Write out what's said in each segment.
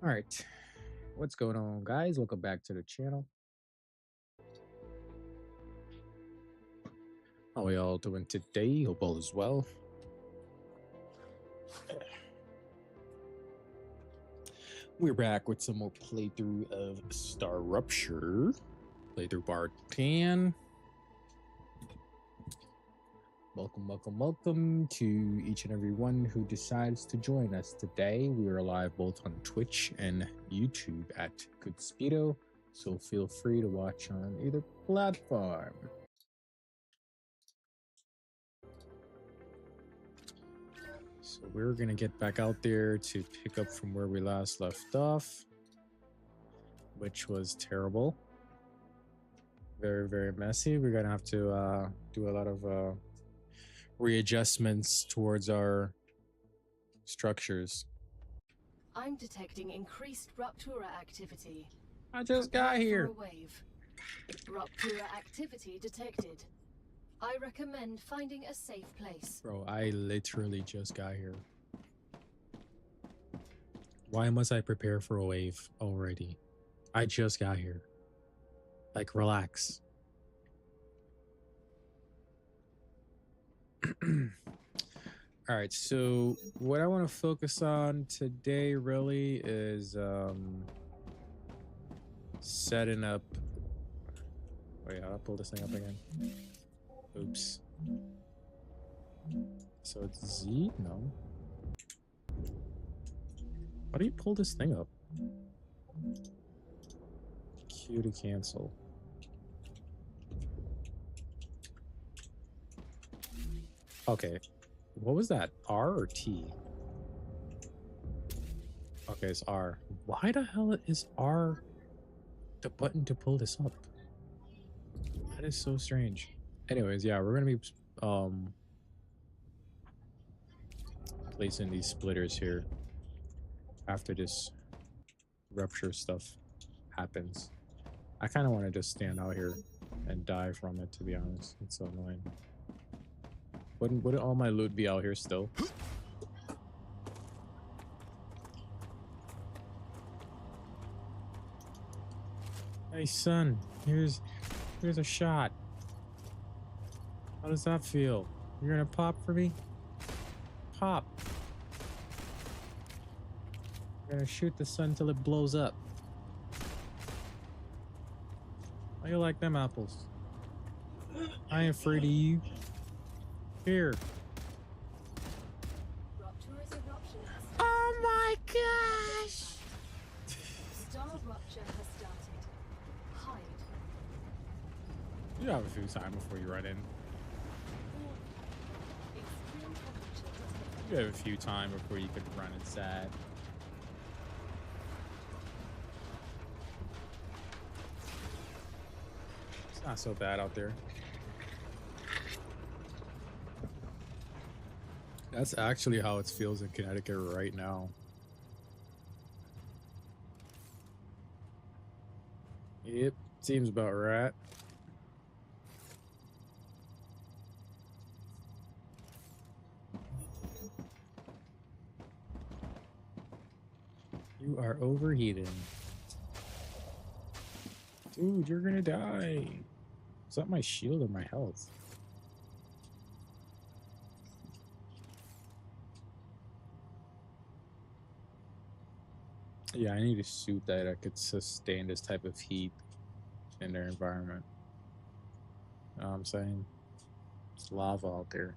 All right, what's going on, guys? Welcome back to the channel. How are we all doing today? Hope all is well. We're back with some more playthrough of StarRupture. Playthrough part 10. Welcome to each and every one who decides to join us today. We are live both on Twitch and YouTube at Goodspeedo, so feel free to watch on either platform. So we're gonna get back out there to pick up from where we last left off, which was terrible. Very messy. We're gonna have to do a lot of readjustments towards our structures. I'm detecting increased Ruptura activity. I just got here. For a wave. Ruptura activity detected. I recommend finding a safe place. Bro, I literally just got here. Why must I prepare for a wave already? I just got here. Like, relax. All right, so what I want to focus on today really is setting up. Wait, I'll pull this thing up again. Oops. So it's Z? No. How do you pull this thing up? Q to cancel. Okay. What was that? R or T? Okay, it's R. Why the hell is R the button to pull this up? That is so strange. Anyways, yeah, we're gonna be placing these splitters here after this rupture stuff happens. I kind of want to just stand out here and die from it, to be honest. It's so annoying. Wouldn't all my loot be out here still? Hey son, here's a shot. How does that feel? You're gonna pop for me? Pop. You're gonna shoot the sun till it blows up. How you like them apples? I ain't afraid of you. Here. Oh my gosh! StarRupture has started. Hide. You have a few time before you run in. You have a few time before you can run inside. It's not so bad out there. That's actually how it feels in Connecticut right now. Yep, seems about right. You are overheating. Dude, you're gonna die. Is that my shield or my health? Yeah, I need a suit that could sustain this type of heat in their environment. You know what I'm saying? It's lava out there.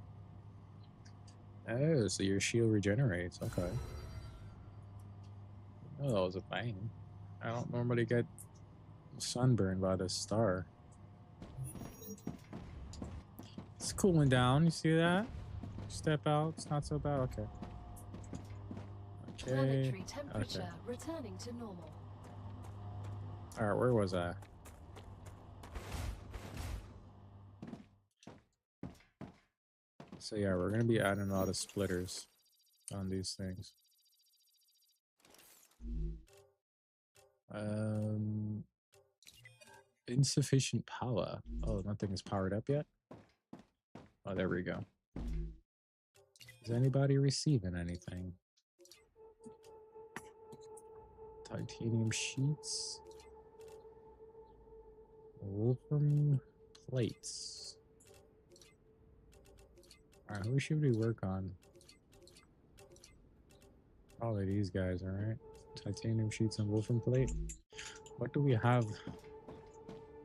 Oh, so your shield regenerates. Okay. Oh, that was a thing. I don't normally get sunburned by this star. It's cooling down. You see that? Step out. It's not so bad. Okay. Planetary temperature returning to normal. All right, where was I? So yeah, we're gonna be adding a lot of splitters on these things. Insufficient power. Oh, nothing is powered up yet. Oh, there we go. Is anybody receiving anything? Titanium sheets. Wolfram plates. Alright, who should we work on? Probably these guys, alright? Titanium sheets and wolfram plate. What do we have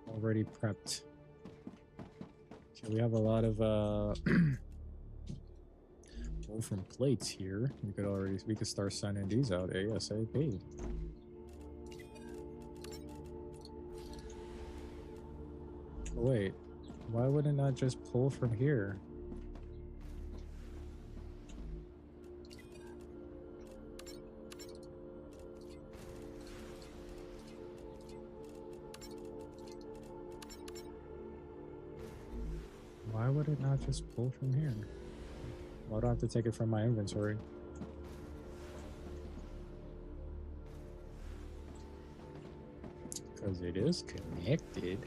already prepped? Okay, we have a lot of wolfram plates here. We could start sending these out ASAP. Wait, why would it not just pull from here? Why would it not just pull from here? Why do I have to take it from my inventory? Because it is connected.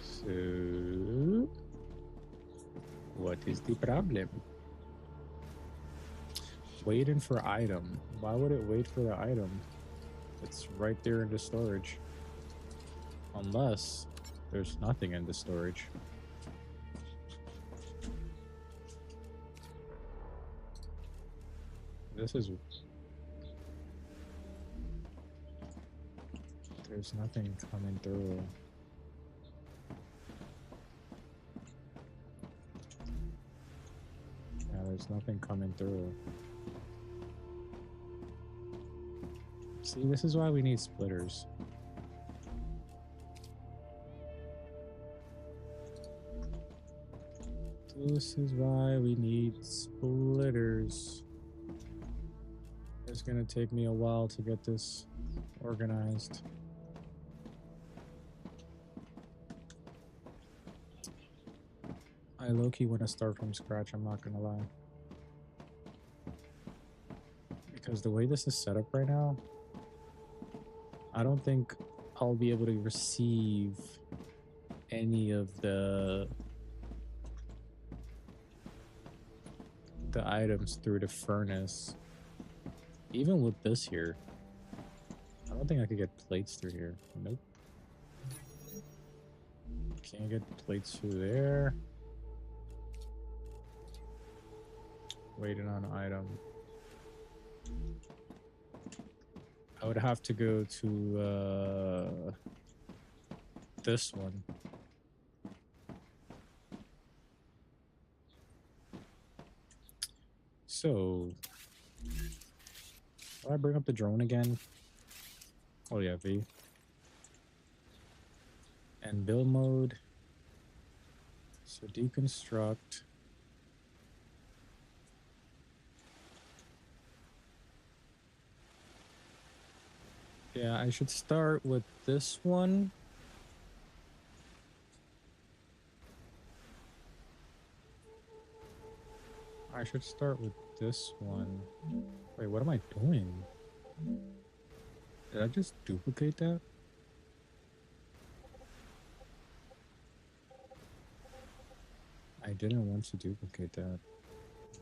So, what is the problem? Waiting for item. Why would it wait for the item? It's right there in the storage. Unless there's nothing in the storage. This is... There's nothing coming through. Yeah, there's nothing coming through. See, this is why we need splitters. This is why we need splitters. It's gonna take me a while to get this organized. I low-key want to start from scratch, I'm not gonna lie. Because the way this is set up right now, I don't think I'll be able to receive any of the items through the furnace. Even with this here, I don't think I could get plates through here. Nope. Can't get plates through there. Waiting on item. I would have to go to this one. So, will I bring up the drone again? Oh yeah, V. And build mode. So deconstruct. Yeah, I should start with this one. I should start with this one. Wait, what am I doing? Did I just duplicate that? I didn't want to duplicate that.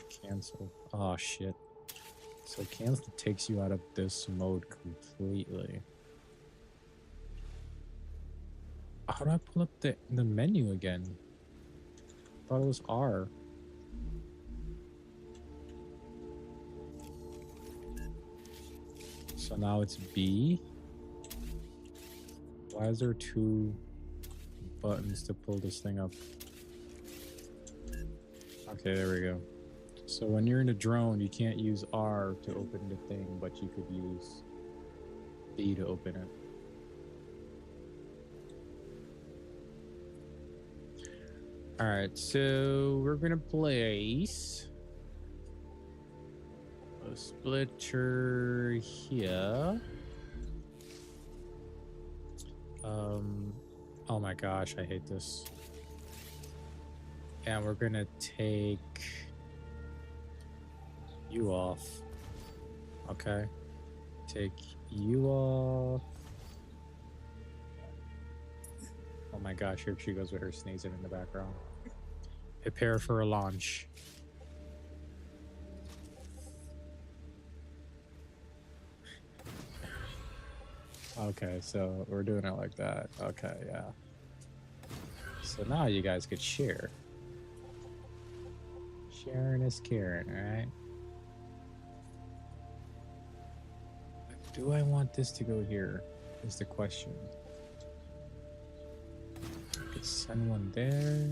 Cancel. Oh shit. So cancel takes you out of this mode completely. How do I pull up the menu again? I thought it was R. So now it's B. Why is there two buttons to pull this thing up? Okay, there we go. So when you're in a drone, you can't use R to open the thing, but you could use B to open it. Alright, so we're gonna place a splitter here. Oh my gosh, I hate this. And we're gonna take you off. Okay. Take you off. Oh my gosh, here she goes with her sneezing in the background. Prepare for a launch. Okay, so we're doing it like that. Okay, yeah. So now you guys could share. Sharing is caring, alright? Do I want this to go here? Is the question. I could send one there.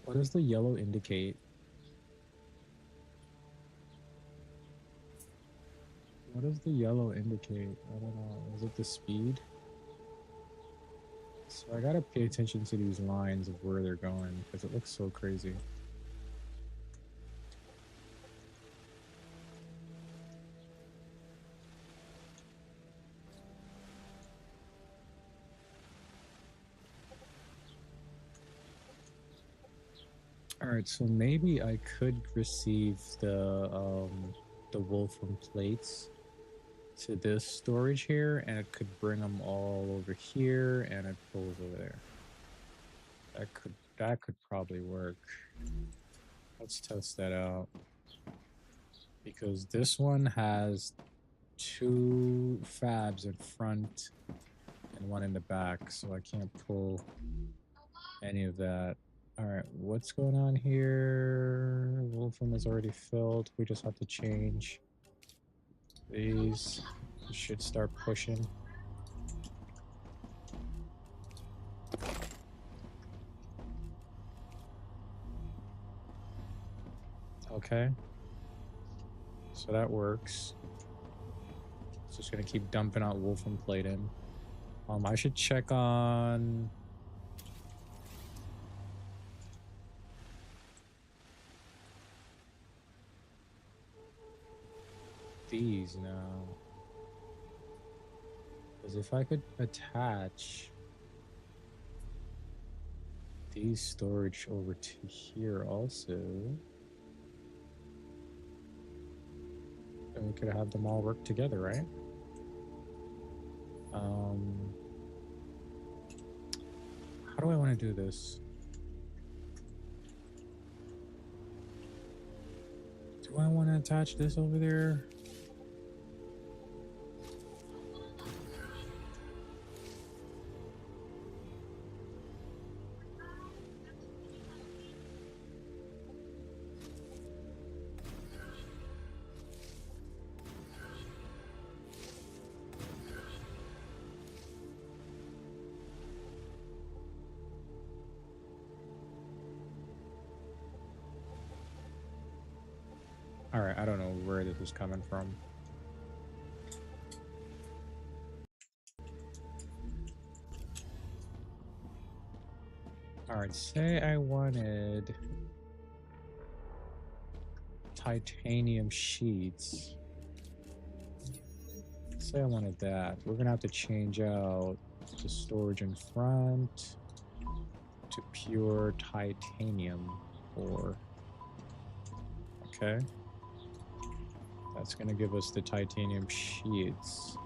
What does the yellow indicate? What does the yellow indicate? I don't know. Is it the speed? So I gotta pay attention to these lines of where they're going because it looks so crazy. All right, so maybe I could receive the Wolfram plates to this storage here, and it could bring them all over here, and it pulls over there. That could probably work. Let's test that out because this one has 2 fabs in front and 1 in the back, so I can't pull any of that. All right, what's going on here? Wolfram is already filled. We just have to change these. We should start pushing. Okay. So that works. It's just gonna keep dumping out Wolfram plate in. I should check on these now. Because if I could attach these storage over to here also, then we could have them all work together, right? How do I want to do this? Do I want to attach this over there? All right, I don't know where this is coming from. All right, say I wanted titanium sheets. Say I wanted that. We're gonna have to change out the storage in front to pure titanium ore. Okay. That's gonna give us the titanium sheets.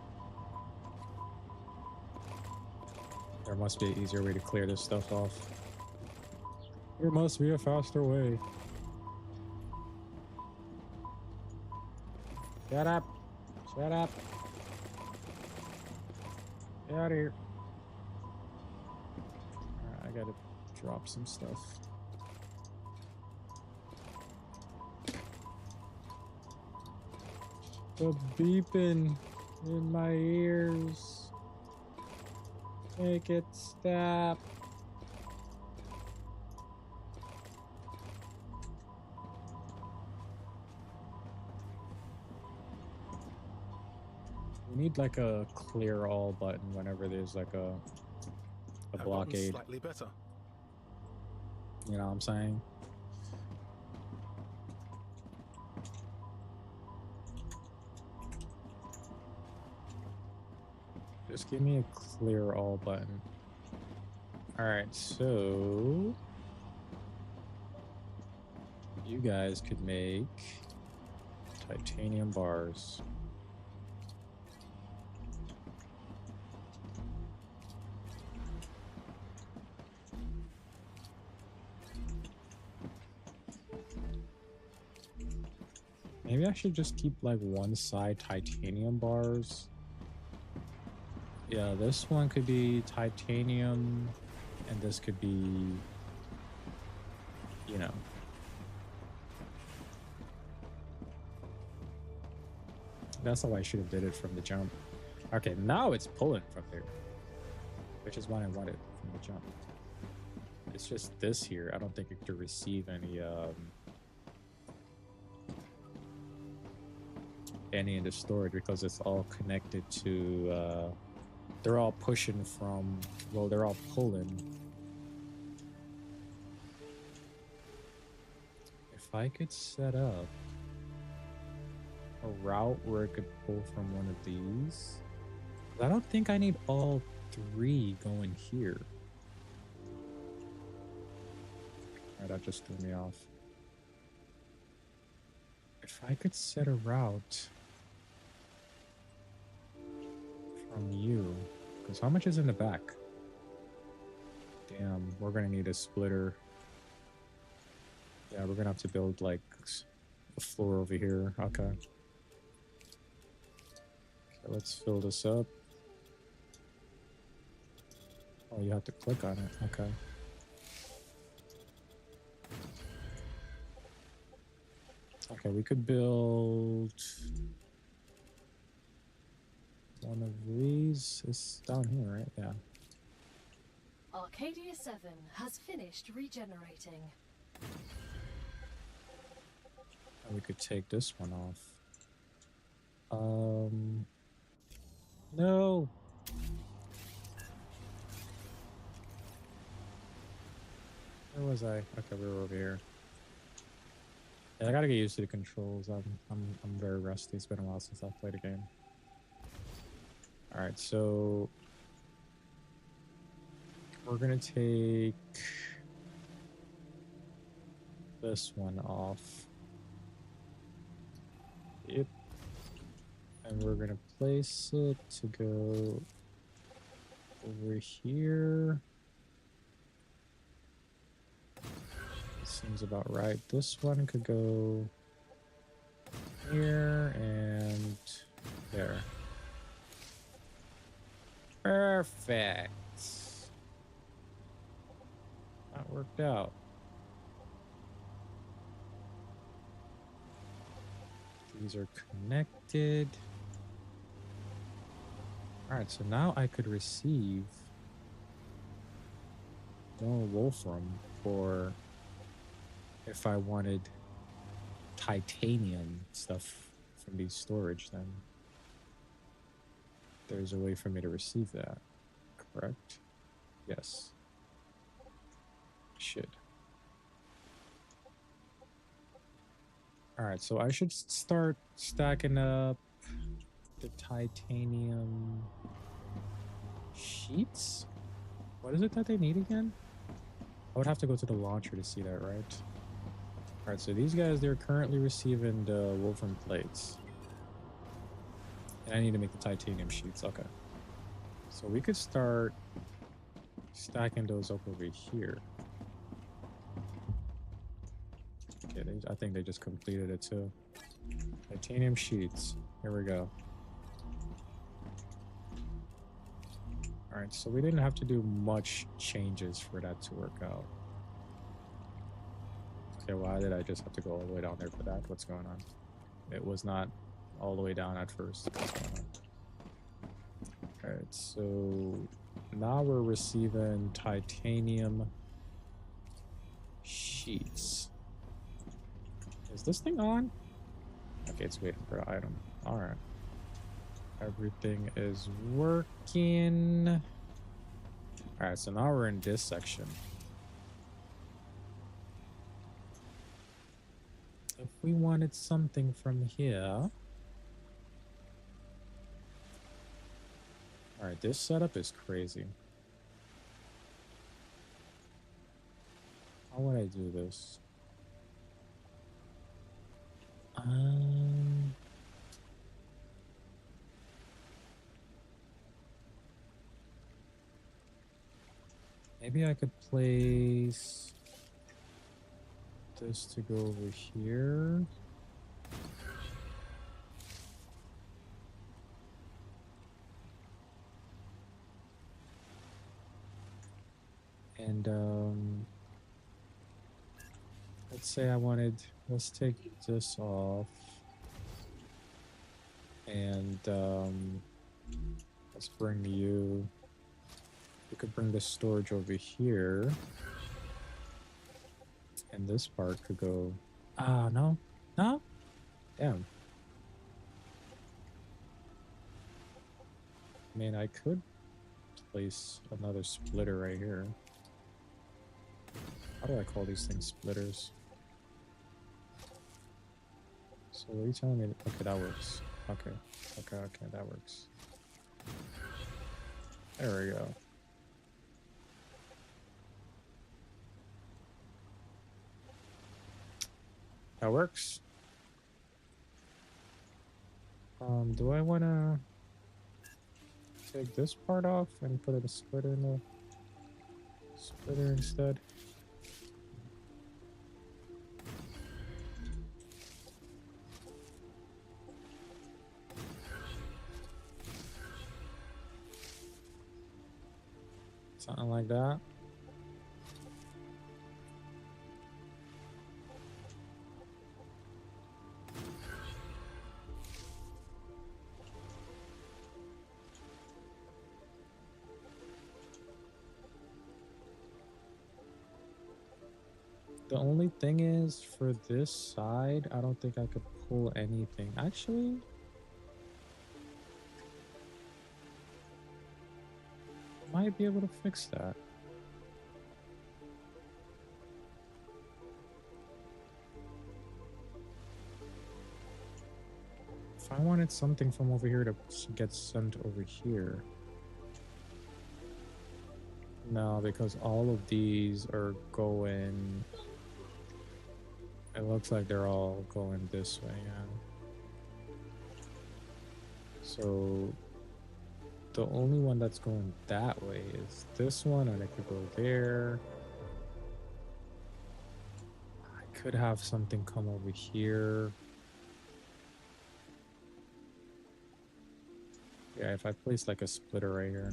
There must be an easier way to clear this stuff off. There must be a faster way. Shut up. Shut up. Get out of here. Alright, I gotta drop some stuff. The beeping in my ears. Make it stop. We need like a clear all button whenever there's like a blockade. Slightly better. You know what I'm saying? Just give me a clear all button. Alright, so you guys could make titanium bars. Maybe I should just keep like one side titanium bars. Yeah, this one could be titanium, and this could be, you know. That's how I should have did it from the jump. Okay, now it's pulling from there, which is what I wanted from the jump. It's just this here. I don't think it could receive any in the storage because it's all connected to they're all pushing from, well, they're all pulling. If I could set up a route where it could pull from one of these, I don't think I need all three going here. All right, that just threw me off. If I could set a route from you, because how much is in the back? Damn, we're gonna need a splitter. Yeah, we're gonna have to build like a floor over here. Okay. Okay, let's fill this up. Oh, you have to click on it. Okay. Okay, we could build one of these. It's down here, right? Yeah. Arcadia 7 has finished regenerating. And we could take this one off. No. Where was I? Okay, we were over here. Yeah, I gotta get used to the controls. I'm very rusty. It's been a while since I've played a game. All right, so we're gonna take this one off. Yep. And we're gonna place it to go over here. Seems about right. This one could go here and there. Perfect. That worked out. These are connected. All right, so now I could receive more wolfram for if I wanted titanium stuff from these storage, then there's a way for me to receive that, correct? Yes. Should. All right, so I should start stacking up the titanium sheets. What is it that they need again? I would have to go to the launcher to see that, right? All right, so these guys, they're currently receiving the wolfram plates. And I need to make the titanium sheets. Okay. So we could start stacking those up over here. Okay, I think they just completed it too. Titanium sheets. Here we go. All right, so we didn't have to do much changes for that to work out. Okay, why did I just have to go all the way down there for that? What's going on? It was not all the way down at first. What's going on? All right, so now we're receiving titanium sheets. Is this thing on? Okay, it's waiting for an item. All right. Everything is working. All right, so now we're in this section. If we wanted something from here. All right, this setup is crazy. How would I do this? Maybe I could place this to go over here. And let's say I wanted, let's take this off. And let's bring you, we could bring the storage over here. And this part could go, no, no, damn. I mean, I could place another splitter right here. How do I call these things splitters? So what are you telling me? Okay, that works. Okay, that works. There we go. That works. Do I want to take this part off and put a splitter in the splitter instead? Something like that. The only thing is, for this side, I don't think I could pull anything. Actually, I might be able to fix that. If I wanted something from over here to get sent over here. No, because all of these are going... It looks like they're all going this way, yeah. So the only one that's going that way is this one, and it could go there. I could have something come over here. Yeah, if I place like a splitter right here.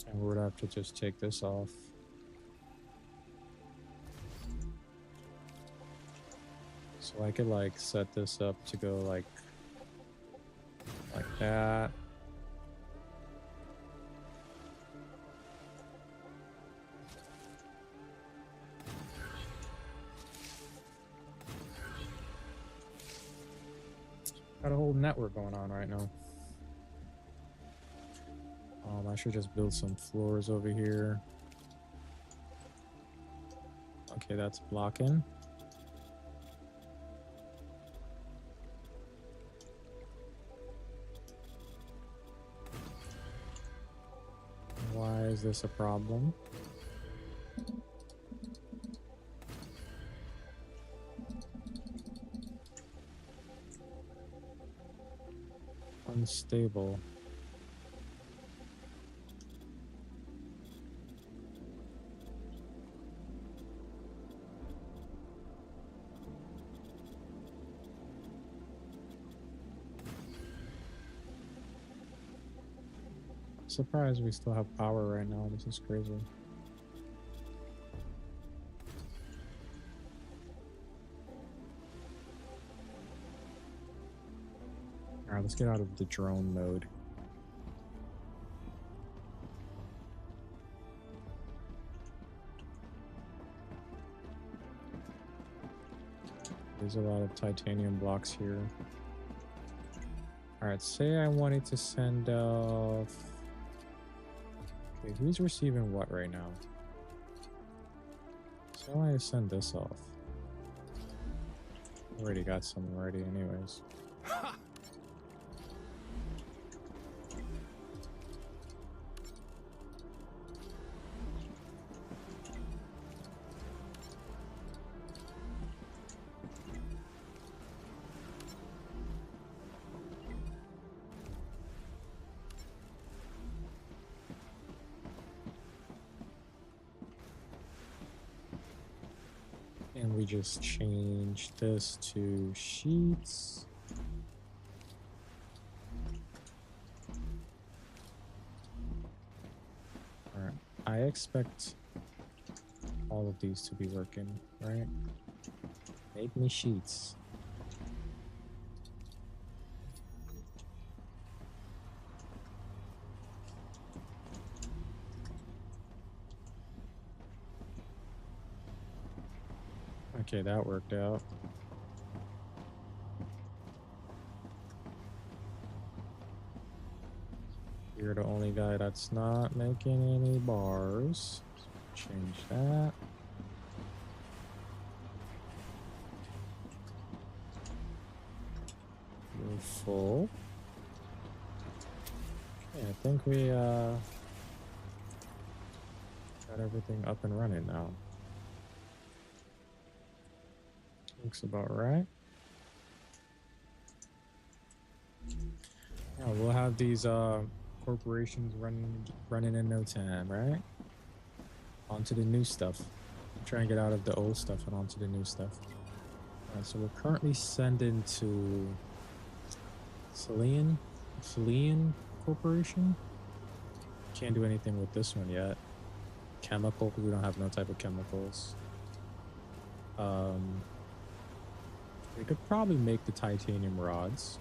And we would have to just take this off. So I could like set this up to go like that. Got a whole network going on right now. I should just build some floors over here. Okay, that's blocking. Why is this a problem? Unstable. Surprised we still have power right now. This is crazy. Alright, let's get out of the drone mode. There's a lot of titanium blocks here. Alright, say I wanted to send off... Okay, who's receiving what right now? So I want to send this off. Already got some already anyways. And we just change this to sheets. I expect all of these to be working, right? Make me sheets. Okay, that worked out. You're the only guy that's not making any bars. So change that. You're full. Okay, I think we got everything up and running now. Looks about right. Yeah, we'll have these corporations running in no time, right? Onto the new stuff. Try and get out of the old stuff and onto the new stuff. Alright, so we're currently sending to Chilean Corporation. Can't do anything with this one yet. Chemical, because we don't have no type of chemicals. We could probably make the titanium rods.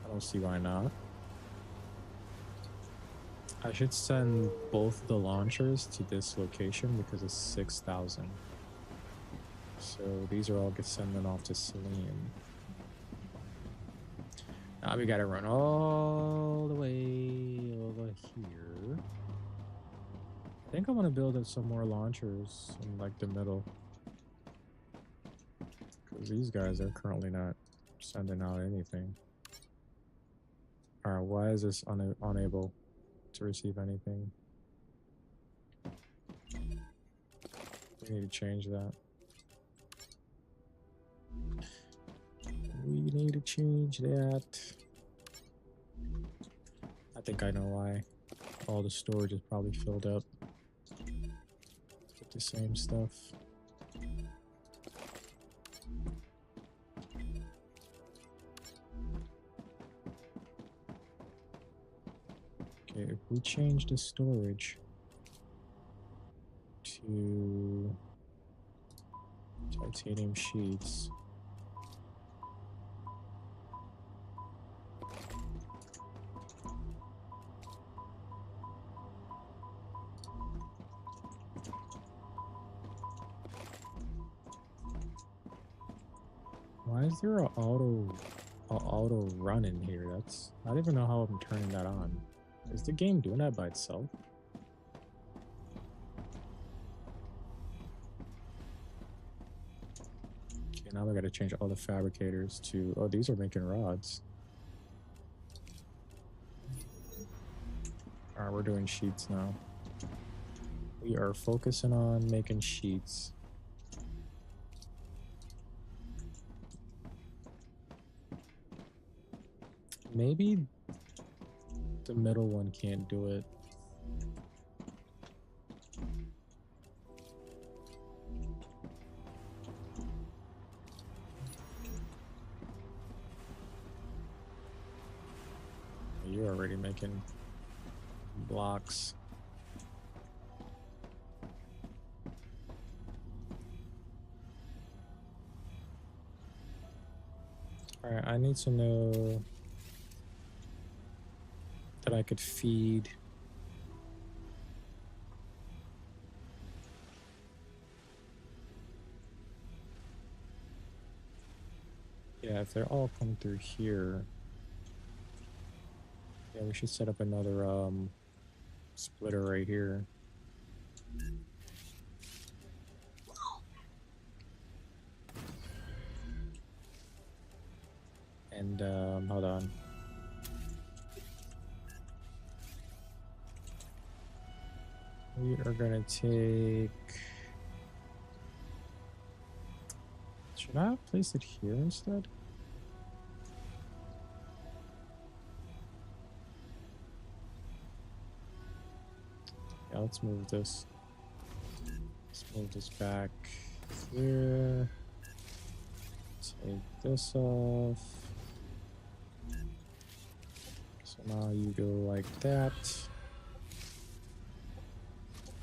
I don't see why not. I should send both the launchers to this location because it's 6,000. So these are all sending off to Celine. Now we gotta run all the way over here. I think I want to build some more launchers in like the middle. Because these guys are currently not sending out anything. Alright, why is this unable to receive anything? We need to change that. We need to change that. I think I know why. All the storage is probably filled up with the same stuff. Okay, if we change the storage to titanium sheets. Why is there an auto run in here? That's, I don't even know how I'm turning that on. Is the game doing that by itself? Okay, now I gotta change all the fabricators to, oh, these are making rods. Alright, we're doing sheets now. We are focusing on making sheets. Maybe the middle one can't do it. You're already making blocks. Alright, I need to know that I could feed yeah, if they're all coming through here. Yeah, we should set up another splitter right here. And hold on. We are gonna take. Should I place it here instead? Yeah, let's move this. Let's move this back here. Take this off. So now you go like that.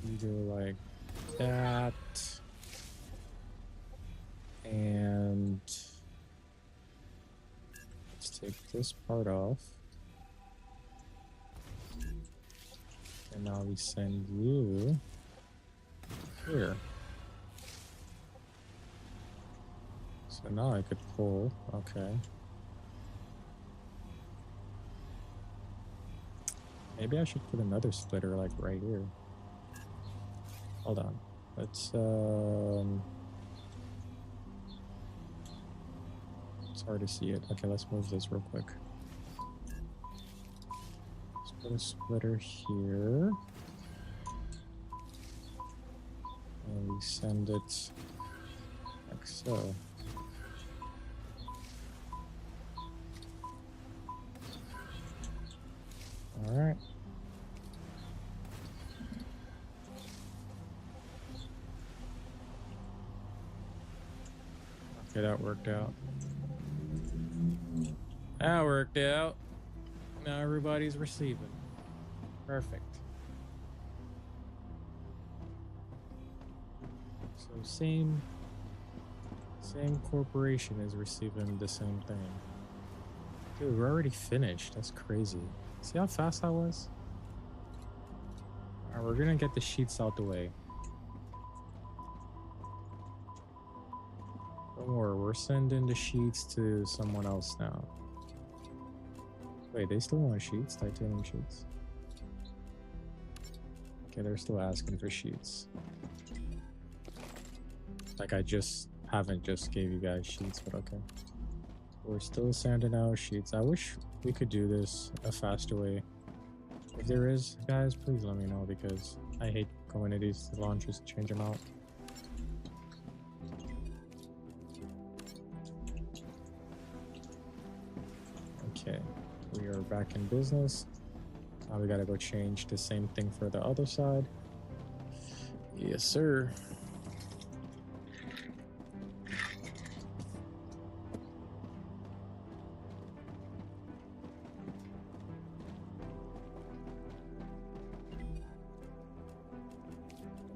You go like that. And let's take this part off. And now we send you here. So now I could pull, okay. Maybe I should put another splitter like right here. Hold on. Let's it's hard to see it. Okay, let's move this real quick. Let's put a splitter here. And we send it like so. Alright. Okay, that worked out. That worked out. Now everybody's receiving. Perfect. So same corporation is receiving the same thing. Dude, we're already finished. That's crazy. See how fast that was? Alright, we're gonna get the sheets out the way. Don't worry, we're sending the sheets to someone else now. Wait, they still want sheets? Titanium sheets? Okay, they're still asking for sheets. Like I haven't just gave you guys sheets, but okay. We're still sending out sheets. I wish we could do this a faster way. If there is, guys, please let me know because I hate going to these launches to change them out. Okay, we are back in business. Now we gotta go change the same thing for the other side. Yes, sir.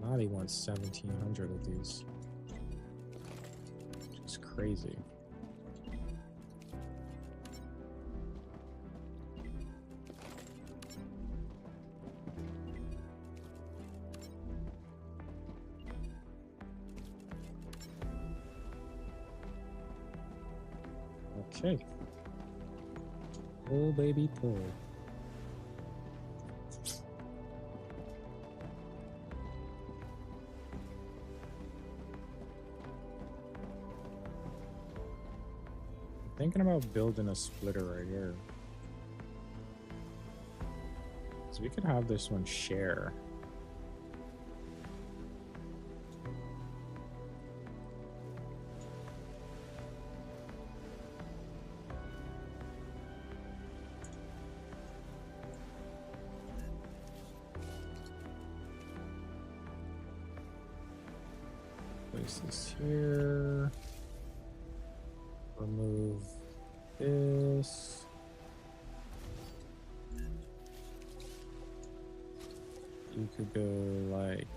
Now he wants 1,700 of these. Just crazy. Okay. Pull, baby, pull. Thinking about building a splitter right here. So we could have this one share. Place this here. Remove this. You could go like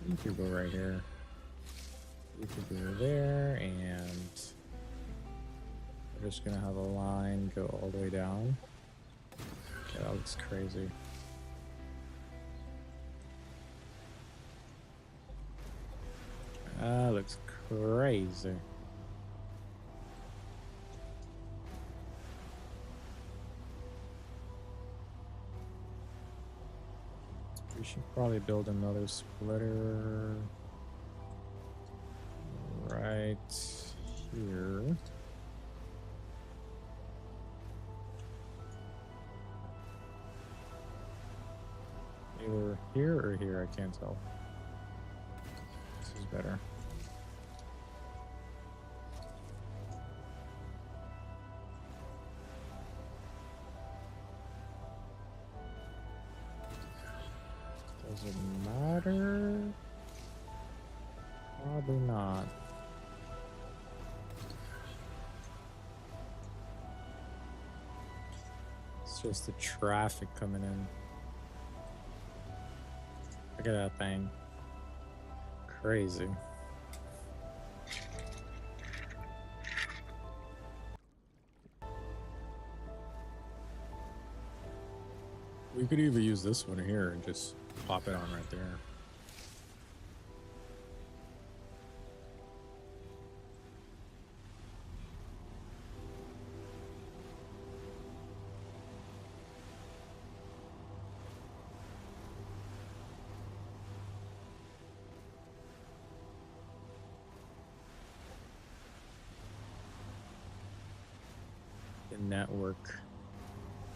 you could go right here. You could go there, and we're just gonna have a line go all the way down. Okay, that looks crazy. That looks crazy. We should probably build another splitter right here. Either here or here, I can't tell. This is better. Does it matter? Probably not. just the traffic coming in. Look at that thing. Crazy. We could even use this one here and just pop it on right there.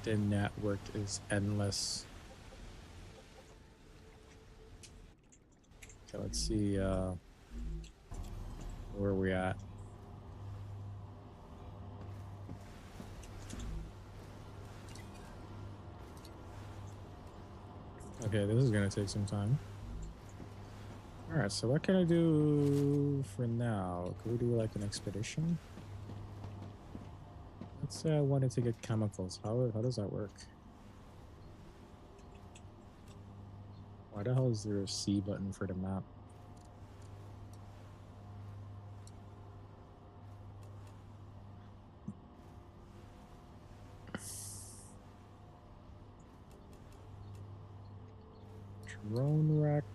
The network is endless. Okay, let's see where are we at. Okay, this is gonna take some time. All right, so what can I do for now? Can we do like an expedition? Let's say I wanted to get chemicals. How does that work? Why the hell is there a C button for the map? Drone wreck,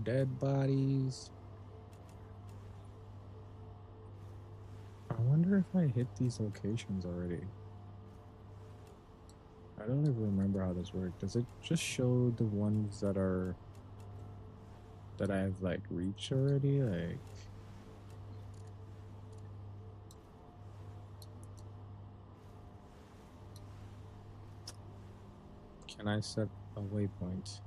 dead bodies. I wonder if I hit these locations already. I don't even remember how this worked. Does it just show the ones that I've like reached already? Like, can I set a waypoint?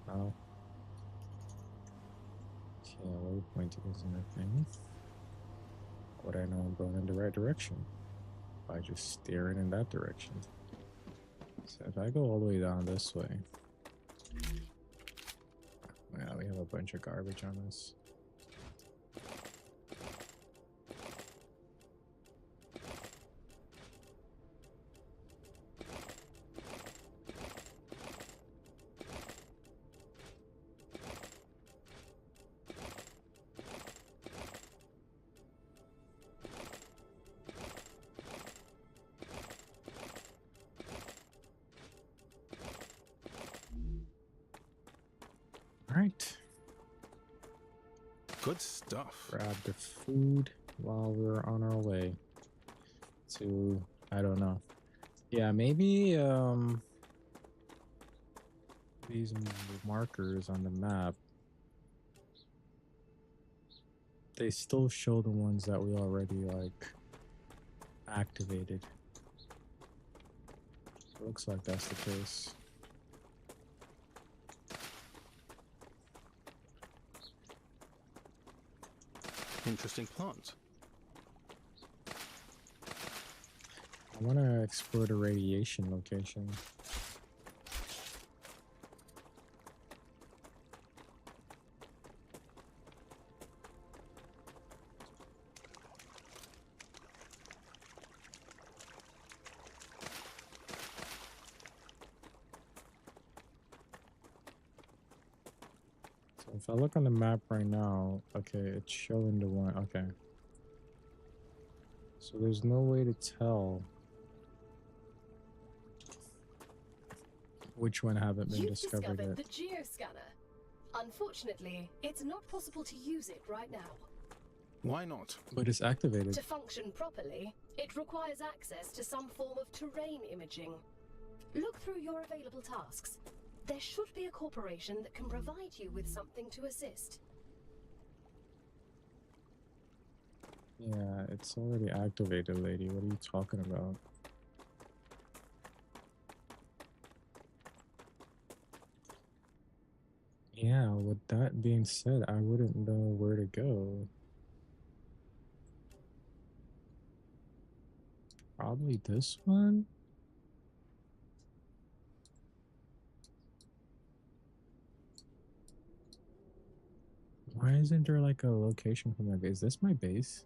No. Okay, a waypoint isn't a thing. Would I know I'm going in the right direction? By just steering in that direction. So if I go all the way down this way, yeah, we have a bunch of garbage on us. All right. Good stuff. Grab the food while we're on our way to, I don't know. Yeah, maybe these markers on the map, they still show the ones that we already like activated. It looks like that's the case. Interesting plant. I want to explore the radiation location. So if I look on the map right now, okay, it's showing the one. Okay. So there's no way to tell which one haven't been discovered yet. The geoscanner. Unfortunately, it's not possible to use it right now. Why not? But it's activated. To function properly, it requires access to some form of terrain imaging. Look through your available tasks. There should be a corporation that can provide you with something to assist. Yeah, it's already activated, lady. What are you talking about? Yeah, with that being said, I wouldn't know where to go. Probably this one? Why isn't there like a location for my base? Is this my base?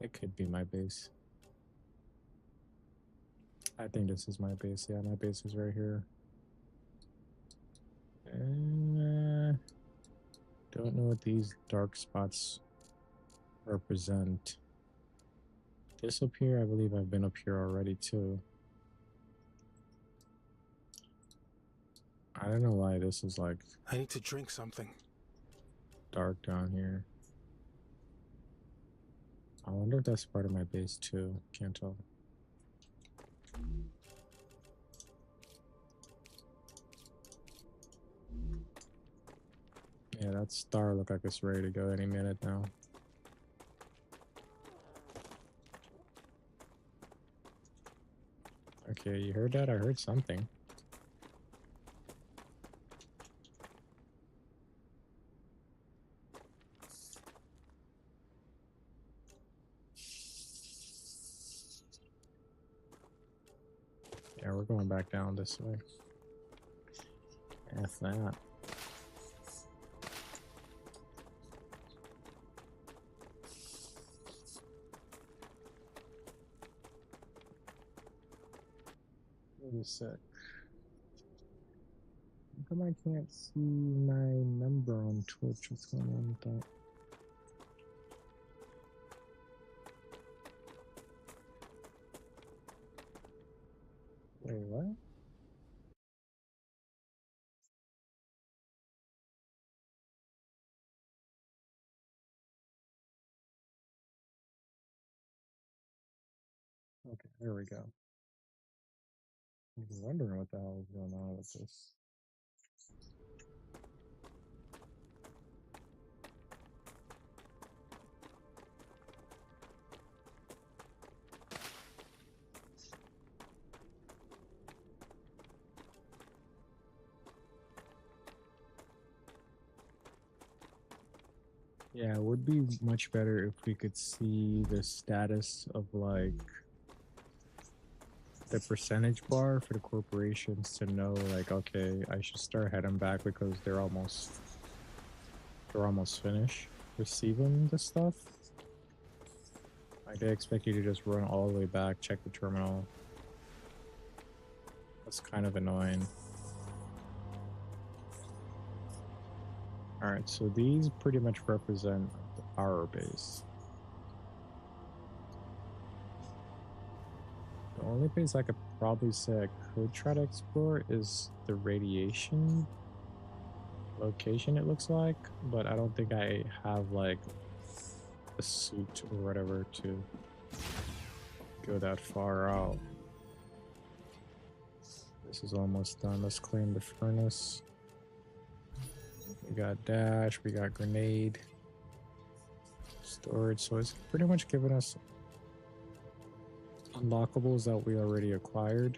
It could be my base. I think this is my base. Yeah, my base is right here. Don't know what these dark spots represent. This up here, I believe I've been up here already too. I don't know why this is like I need to drink something. dark down here. I wonder if that's part of my base too. Can't tell. Yeah, that star look like it's ready to go any minute now. Okay, you heard that? I heard something. Yeah, we're going back down this way. F that. Wait a sec. How come I can't see my number on Twitch? What's going on with that? Wait, what? Okay, there we go. I was wondering what the hell is going on with this. Yeah, it would be much better if we could see the status of like the percentage bar for the corporations to know like, okay, I should start heading back because they're almost finished receiving the stuff. Like they expect you to just run all the way back, check the terminal. That's kind of annoying. Alright, so these pretty much represent our base. The only place I could probably say I could try to explore is the radiation location, it looks like, but I don't think I have like a suit or whatever to go that far out. This is almost done. Let's claim the furnace. We got dash, we got grenade, storage, so it's pretty much giving us unlockables that we already acquired.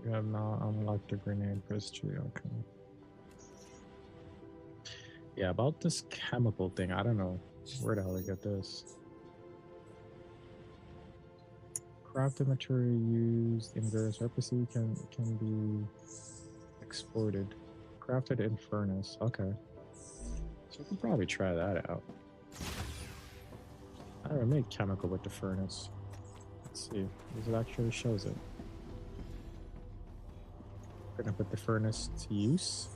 We have not unlocked the grenade press tree, okay. Yeah, about this chemical thing, I don't know where the hell I get this. Crafted material used in various recipes can be exported. Crafted in furnace, okay. So we can probably try that out. I don't know, make chemical with the furnace. Let's see, because it actually shows it. Gonna put the furnace to use.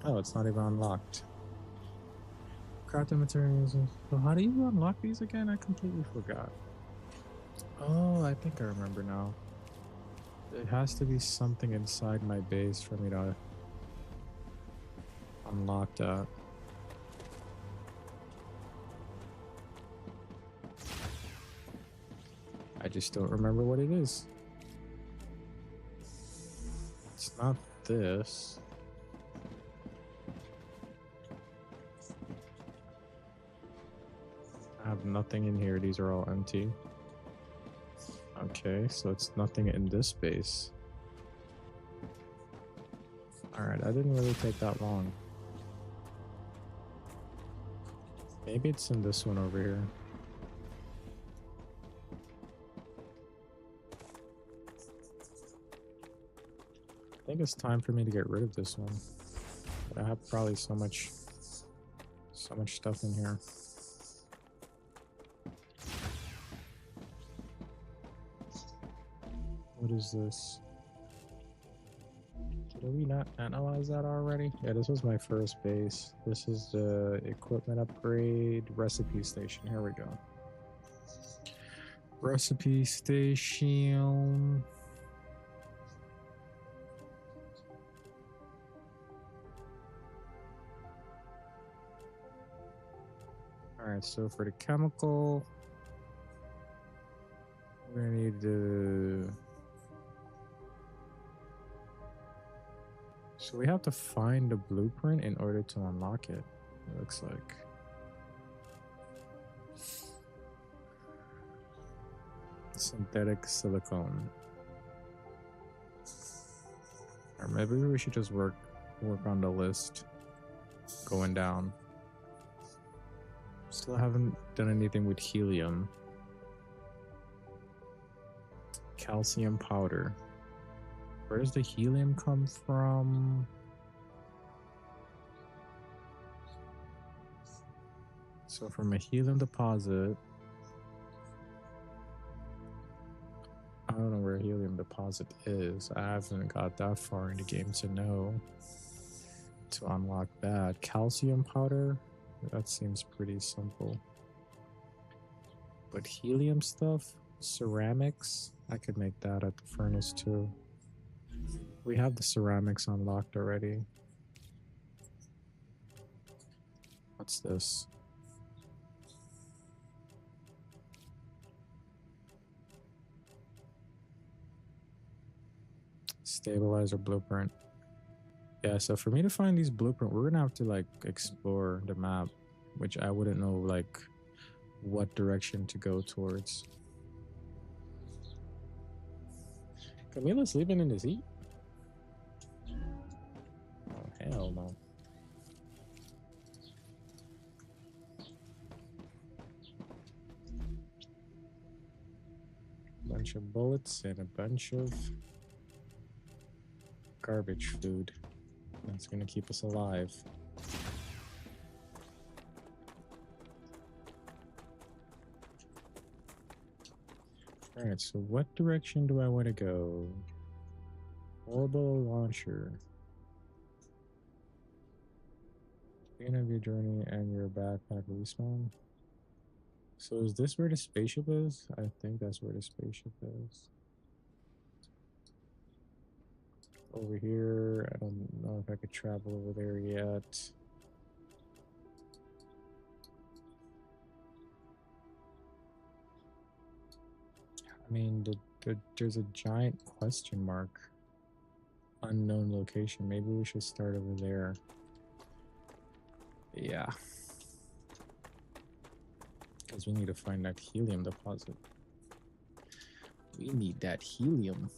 Oh, it's not even unlocked. Crafted materials. So how do you unlock these again? I completely forgot. Oh, I think I remember now. It has to be something inside my base for me to unlock that. I just don't remember what it is. It's not this. I have nothing in here. These are all empty. Okay, so it's nothing in this base. Alright, that didn't really take that long. Maybe it's in this one over here. I think it's time for me to get rid of this one. But I have probably so much stuff in here. What is this? Did we not analyze that already? Yeah, this was my first base. This is the equipment upgrade recipe station. Here we go. Recipe station. Alright, so for the chemical, we're gonna need the... So we have to find the blueprint in order to unlock it, it looks like. Synthetic silicone. Or maybe we should just work on the list going down. Still haven't done anything with helium. Calcium powder. Where does the helium come from? So from a helium deposit, I don't know where a helium deposit is. I haven't got that far in the game to know to unlock that. Calcium powder, that seems pretty simple. But helium stuff, ceramics, I could make that at the furnace too. We have the ceramics unlocked already. What's this? Stabilizer blueprint. Yeah, so for me to find these blueprint, we're gonna have to like explore the map, which I wouldn't know like what direction to go towards. Camila's sleeping in his heat? Oh, hell no. Bunch of bullets and a bunch of garbage food. That's gonna keep us alive. Alright, so what direction do I want to go? Orbital launcher. Beginning of your journey and your backpack respawn. So is this where the spaceship is? I think that's where the spaceship is. Over here, I don't know if I could travel over there yet. I mean, there's a giant question mark. Unknown location. Maybe we should start over there. Yeah. Because we need to find that helium deposit. We need that helium.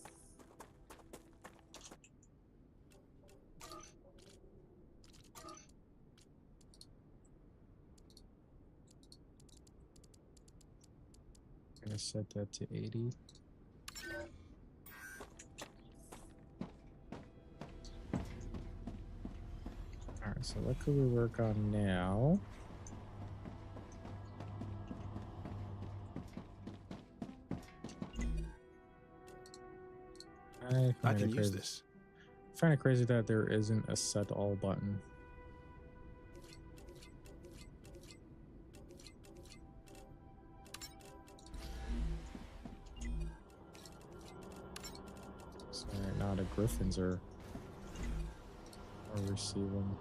I'm gonna set that to 80. Alright, so what could we work on now? I can use this. I find it crazy that there isn't a set all button. So right now the griffins are receiving.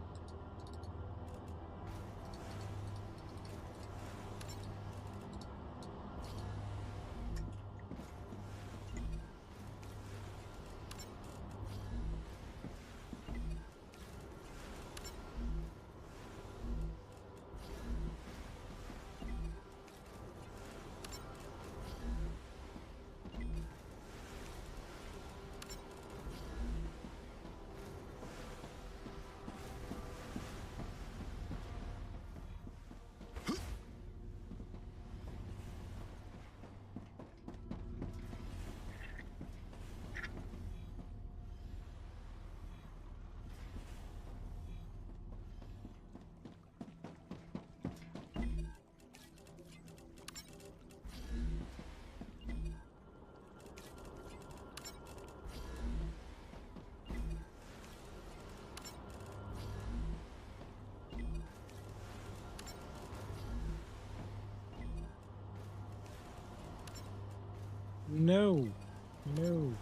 No. No.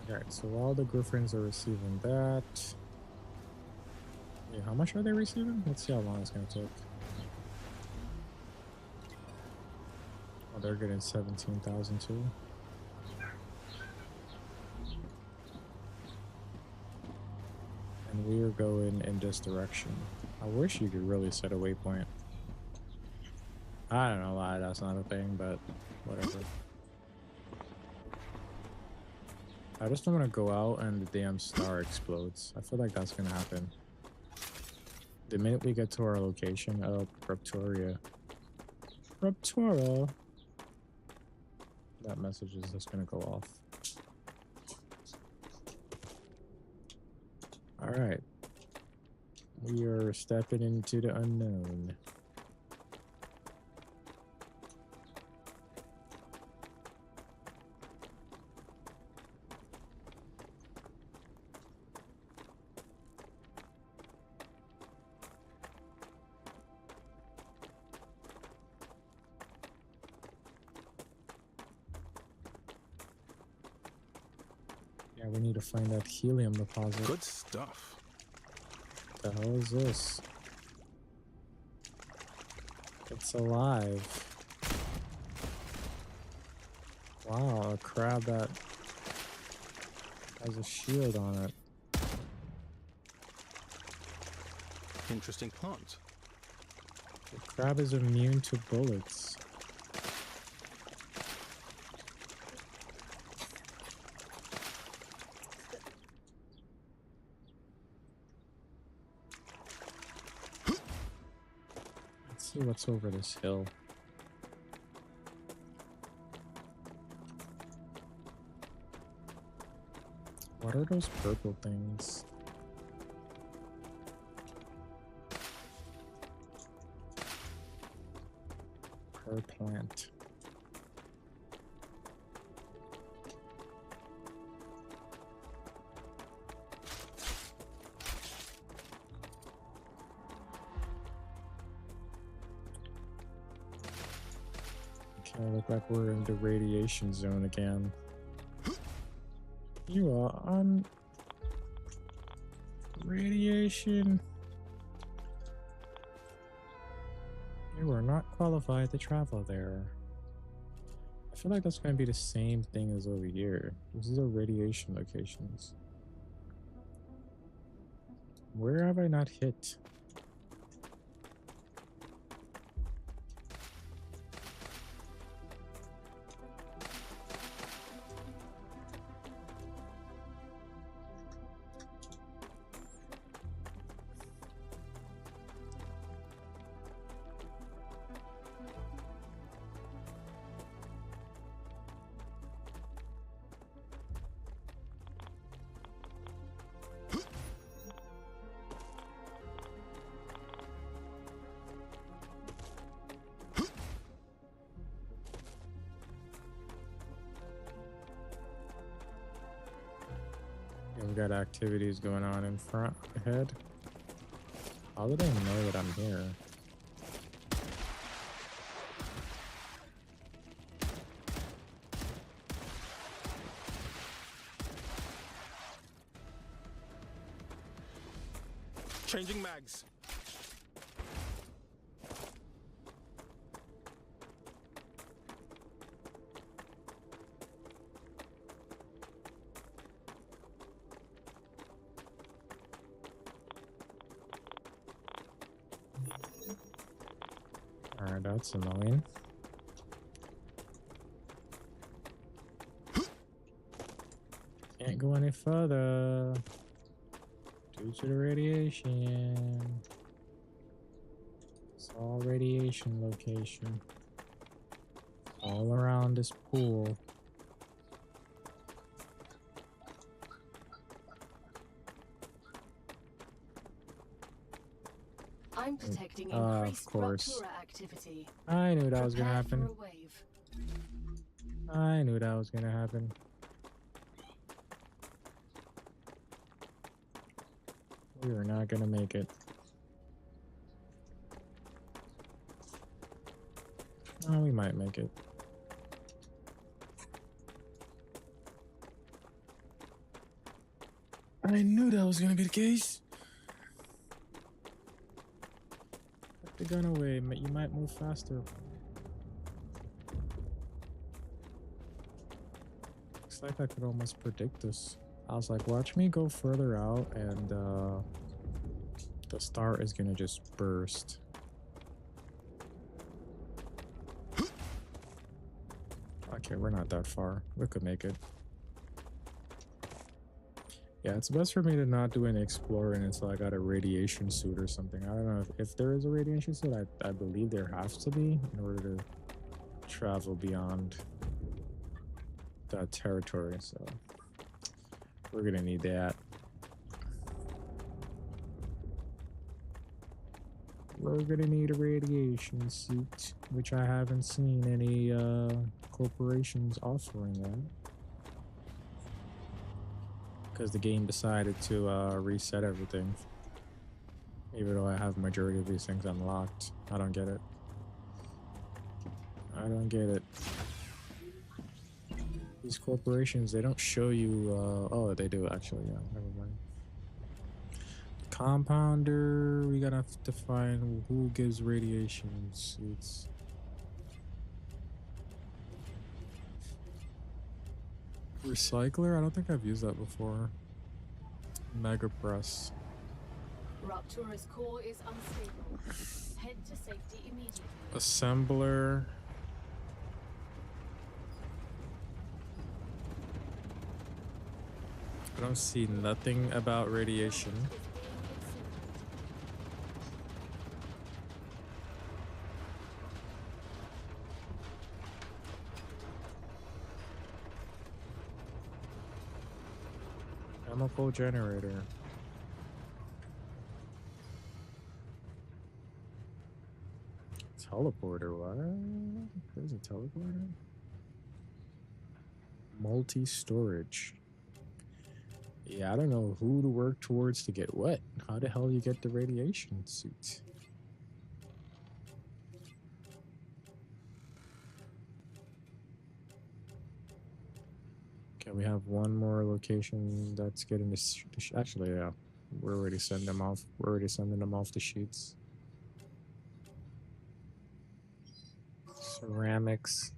Alright, so all the Griffins are receiving that. Yeah, how much are they receiving? Let's see how long it's gonna take. Oh, they're getting 17,000 too. And we are going in this direction. I wish you could really set a waypoint. I don't know why that's not a thing, but whatever. I just don't want to go out and the damn star explodes. I feel like that's gonna happen. The minute we get to our location, oh, Raptoria. Raptora! That message is just gonna go off. Alright. We are stepping into the unknown. Yeah, we need to find that helium deposit. Good stuff. What the hell is this? It's alive. Wow, a crab that has a shield on it. Interesting plant. The crab is immune to bullets. Let's see what's over this hill. What are those purple things? Per plant. Okay, look like we're in the radiation zone again. You are on radiation. You are not qualified to travel there. I feel like that's going to be the same thing as over here. These are radiation locations. Where have I not hit? We got activities going on in front ahead. How did I know that I'm here? Changing mags. Alright, that's annoying. Can't go any further due to the radiation. It's all radiation location. All around this pool. I'm detecting Of increased course. Raptura activity. I knew that was gonna Prepare for happen. a wave. I knew that was gonna happen. We are not gonna make it. Oh, we might make it. I knew that was gonna be the case. Put the gun away. You might move faster. Looks like I could almost predict this. I was like, watch me go further out and the star is gonna just burst. Okay, we're not that far. We could make it. Yeah, it's best for me to not do any exploring until I got a radiation suit or something. I don't know if there is a radiation suit. I believe there has to be in order to travel beyond that territory. So we're gonna need that. We're gonna need a radiation suit, which I haven't seen any corporations offering that. Because the game decided to reset everything. Even though I have majority of these things unlocked. I don't get it. I don't get it. These corporations, they don't show you oh, they do actually, yeah, never mind. Compounder, we gotta have to find who gives radiation suits. Recycler? I don't think I've used that before. Mega Press. Raptura's core is unstable. Head to safety immediately. Assembler. I don't see nothing about radiation. Chemical generator. Teleporter, what? There's a teleporter? Multi-storage. Yeah, I don't know who to work towards to get what. How the hell you get the radiation suit? Okay, we have one more location that's getting this. Actually, yeah, we're already sending them off. We're already sending them off the sheets. Ceramics.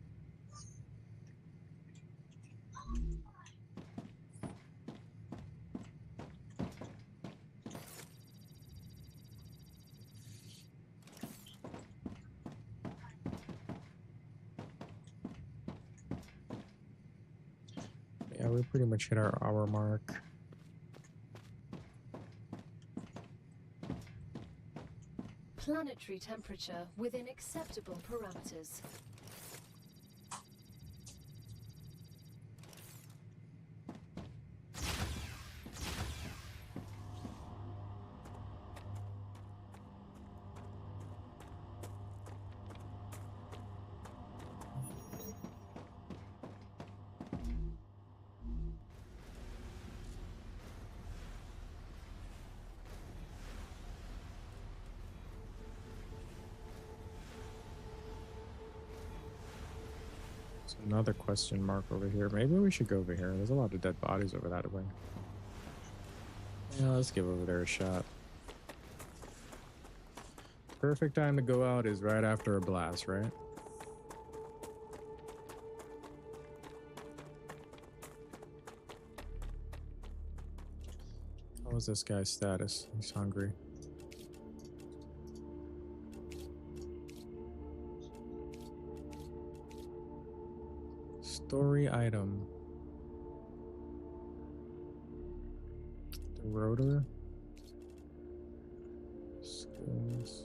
Yeah, we pretty much hit our hour mark. Planetary temperature within acceptable parameters. Another question mark over here. Maybe we should go over here. There's a lot of dead bodies over that way. Yeah, let's give over there a shot. Perfect time to go out is right after a blast, right? How was this guy's status? He's hungry. Story item. The rotor. Skills.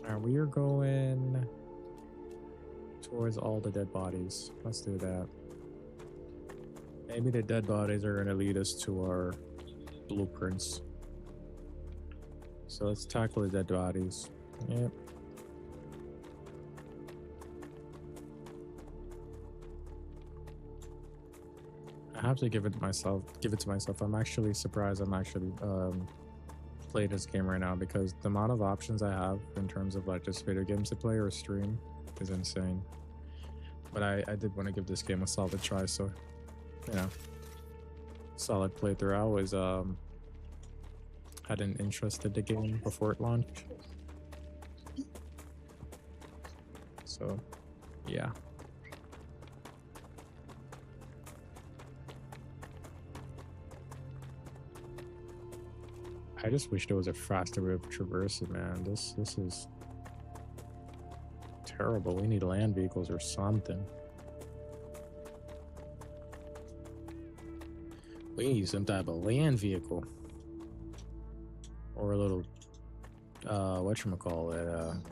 Alright, we are going towards all the dead bodies. Let's do that. Maybe the dead bodies are going to lead us to our blueprints. So let's tackle the dead bodies. Yep. I have to give it to myself. I'm actually surprised I'm actually play this game right now, because the amount of options I have in terms of like just video games to play or stream is insane. But I did want to give this game a solid try, so you know, solid playthrough. I always had an interest in the game before it launched, so yeah. I just wish there was a faster way of traversing, man. This is terrible. We need land vehicles or something. We need some type of land vehicle. Or a little whatchamacallit,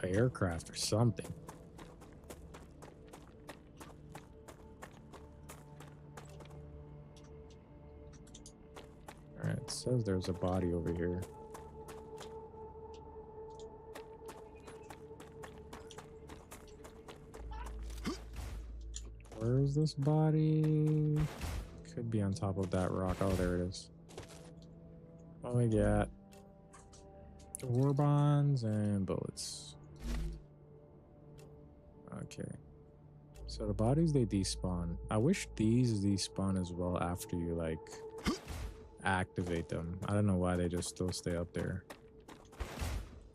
a aircraft or something. Alright, it says there's a body over here. Where is this body? Could be on top of that rock. Oh, there it is. Oh, we got war bonds and bullets. Okay. So the bodies, they despawn. I wish these despawn as well after you, like, activate them. I don't know why they just still stay up there.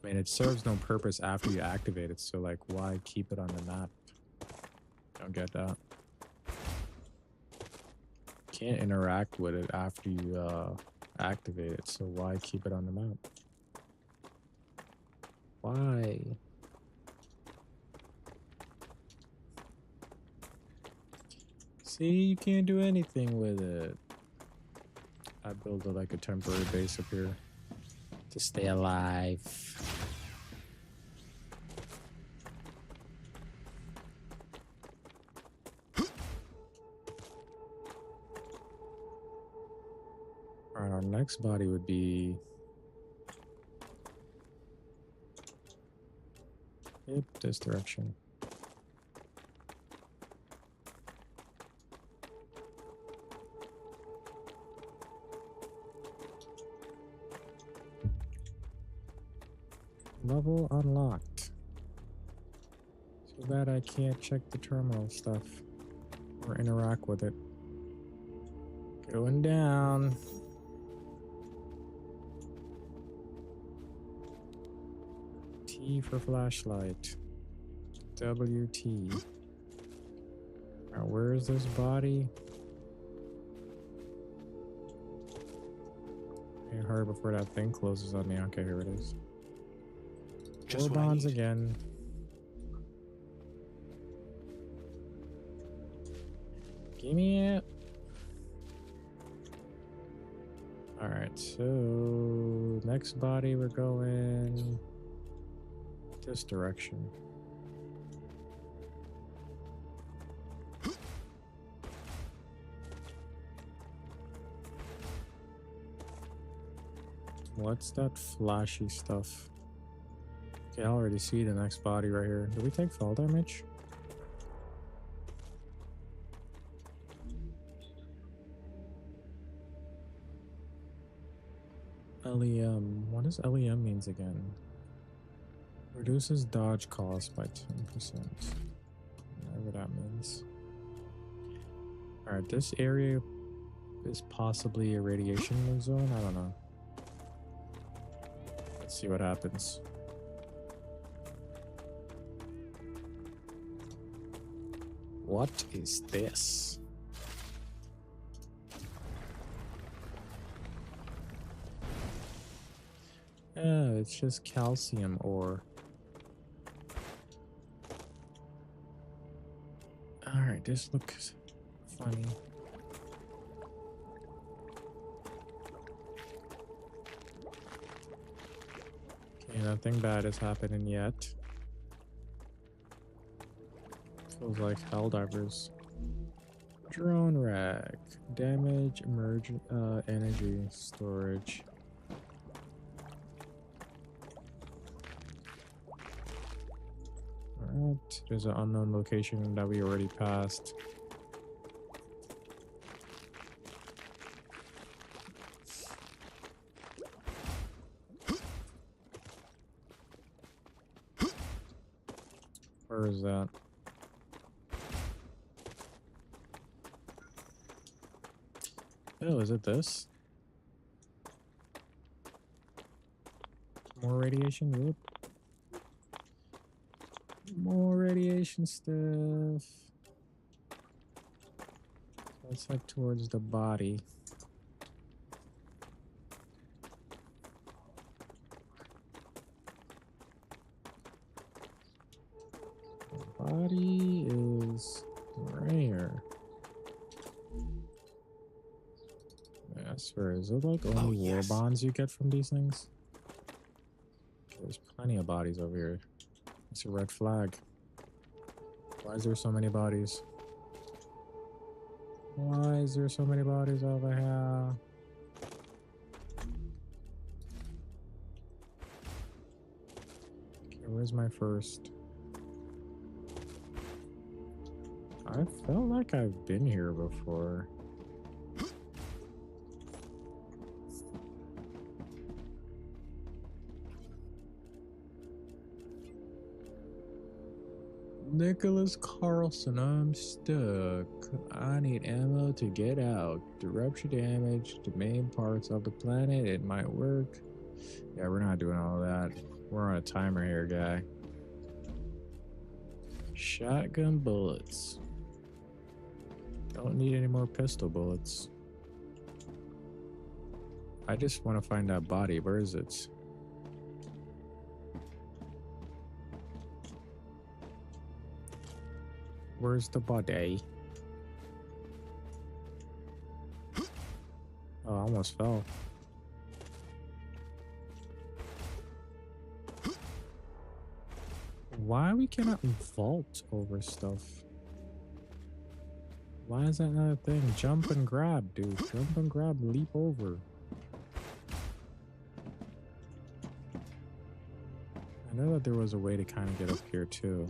I mean, it serves no purpose after you activate it, so, like, why keep it on the map? Don't get that. Can't interact with it after you activate it, so why keep it on the map? Why? See, you can't do anything with it. I built like a temporary base up here to stay alive. Alright, our next body would be... Yep, this direction. Level unlocked. Too bad I can't check the terminal stuff or interact with it. Going down. T for flashlight. WT. Now, where is this body? I heard before that thing closes on me. Okay, here it is. Just Four what I bonds need. again. Give me it. Alright, so next body we're going this direction. What's that flashy stuff? Okay, I already see the next body right here. Do we take fall damage? LEM. What does LEM means again? Reduces dodge cost by 10%. Whatever that means. Alright, this area is possibly a radiation zone. I don't know. Let's see what happens. What is this? Oh, it's just calcium ore. Alright, this looks funny. Okay, nothing bad is happening yet. Feels like Helldivers. Drone rack. Damage, emergent energy storage. Alright, there's an unknown location that we already passed. Where is that? Oh, is it this? More radiation? Yep. More radiation stuff. Let's head towards the body. The body is right here. Yes, where is it? Like only war yes. bonds you get from these things? There's plenty of bodies over here. It's a red flag. Why is there so many bodies? Why is there so many bodies over here? Okay, where's my first? I felt like I've been here before. Nicholas Carlson, I'm stuck. I need ammo to get out. To rupture damage to main parts of the planet. It might work. Yeah, we're not doing all that. We're on a timer here, guy. Shotgun bullets. Don't need any more pistol bullets. I just want to find that body. Where is it? Where's the body? Oh, I almost fell. Why we cannot vault over stuff? Why is that not a thing? Jump and grab, dude. Jump and grab, leap over. I know that there was a way to kind of get up here too.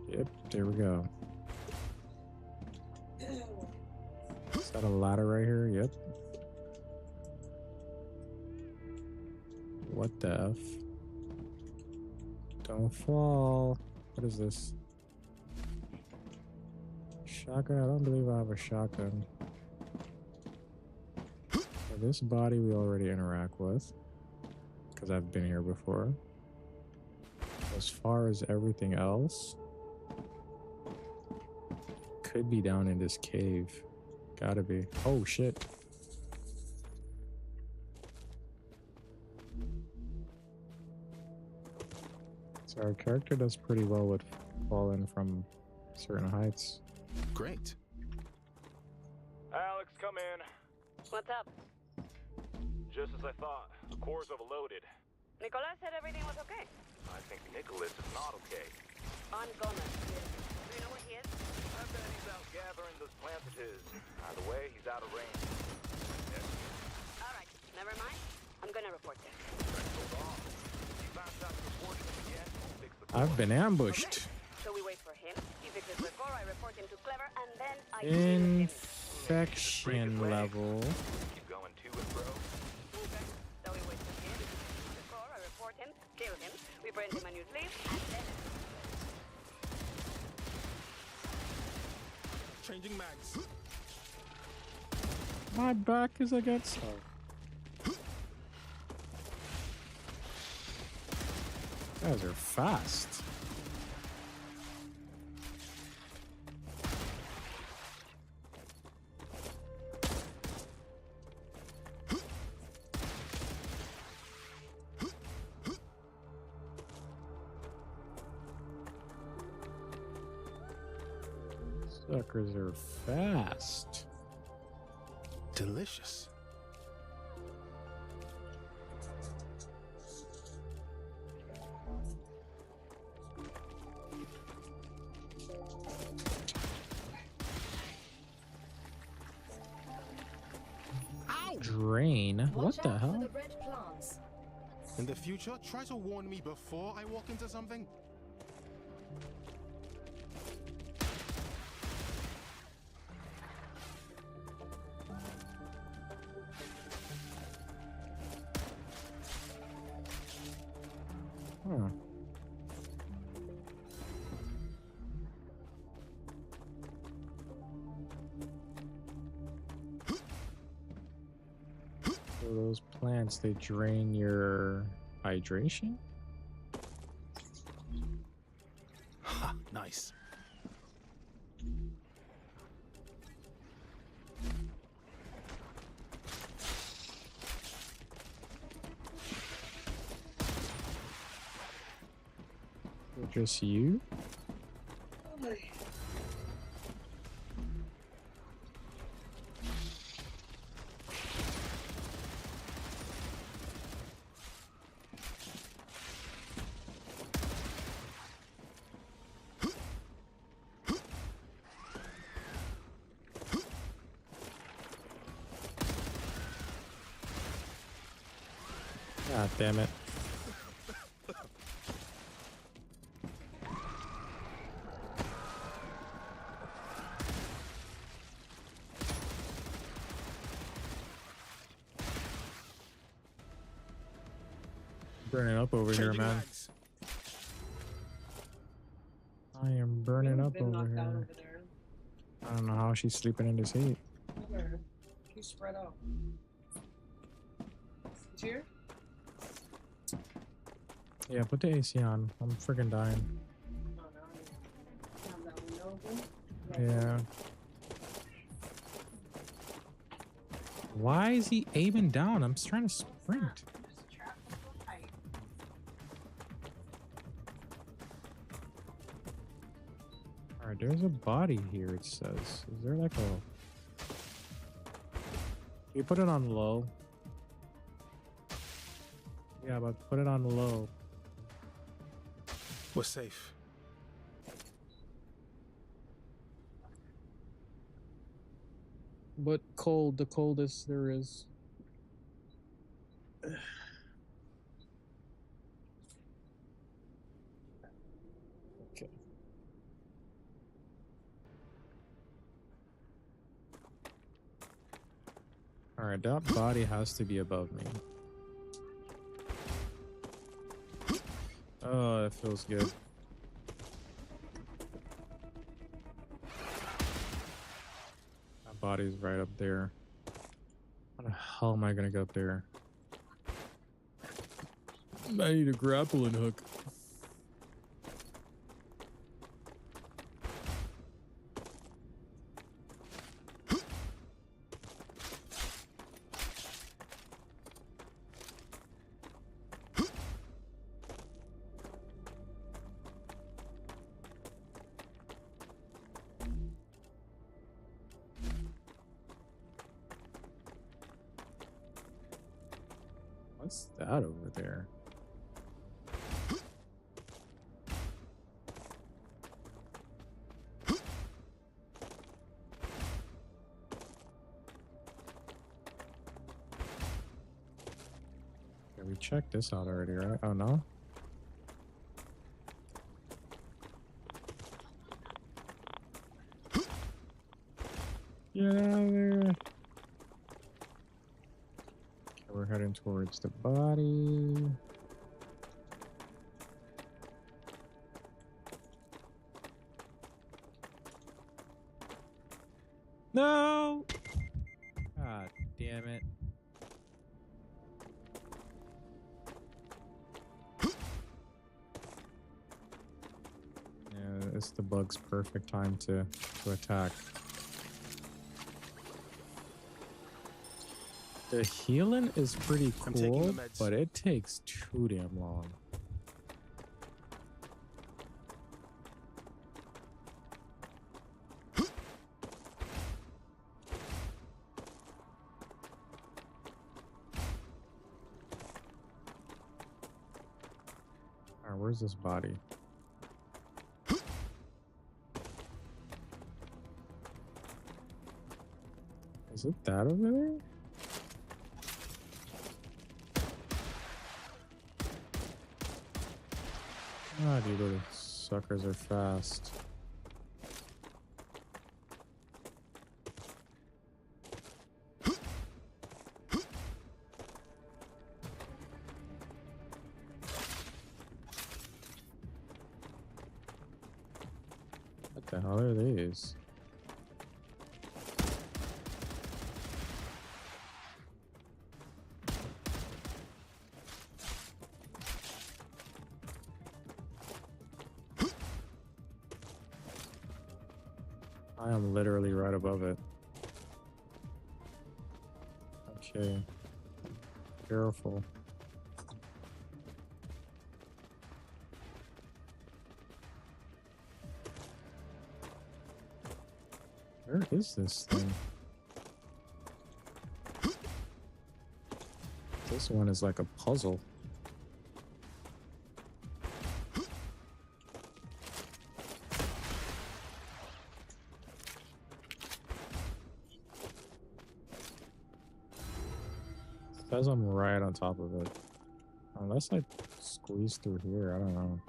Yep, there we go. Is that a ladder right here? Yep. What the F? Don't fall. What is this? Shotgun? I don't believe I have a shotgun. So this body we already interact with. Because I've been here before. As far as everything else, could be down in this cave. Gotta be. Oh shit. So our character does pretty well with falling from certain heights. Great. Alex, come in. What's up? Just as I thought, the core's overloaded. Nicolas said everything was okay. I think Nicholas is not okay. On Gomez. Do you know where he is? I bet he's out gathering those plants of his. Either way, he's out of range. Yes. All right, never mind. I'm gonna report this. Hold on. If he finds out you're reporting him again, I'll fix the I've been ambushed. So we wait for him. He fixes before I report him to Clever, and then I deal with him. Infection level. Keep going to and fro. Okay. So we wait for him. Before I report him, kill him. We print him a new sleeve, and then Changing mags. My back is against. Oh. Guys are fast. Suckers are fast. Delicious. Drain? What Watch the out hell? for the red plants. In the future, try to warn me before I walk into something. Huh. So those plants, they drain your hydration? Ha, nice. Just you? God damn it. Burning up over here, Changing man. mags. I am burning up Been over knocked down here. over there. I don't know how she's sleeping in this heat. Where? You spread out. It's here? Yeah, put the AC on. I'm freaking dying. Oh, no. Have that window open? Yeah. Why is he aiming down? I'm just trying to sprint. There's a trap so tight. Alright, there's a body here, it says. Is there like a... You put it on low. Yeah, but put it on low. We're safe. But cold, the coldest there is. Okay. Alright, that body has to be above me. Oh, that feels good. That body's right up there. How the hell am I gonna get up there? I need a grappling hook. What's that over there? Okay, we checked this out already, right? Oh no? Get out of there. Okay, we're heading towards the body. No! God damn it. Yeah, it's the bug's perfect time to attack. The healing is pretty I'm taking cool, the meds. but it takes too damn long. Alright, where's this body? Is it that over there? Ah, dude, those suckers are fast. What the hell are these? I am literally right above it. Okay. Careful. Where is this thing? This one is like a puzzle. Says I'm right on top of it. Unless I squeeze through here, I don't know.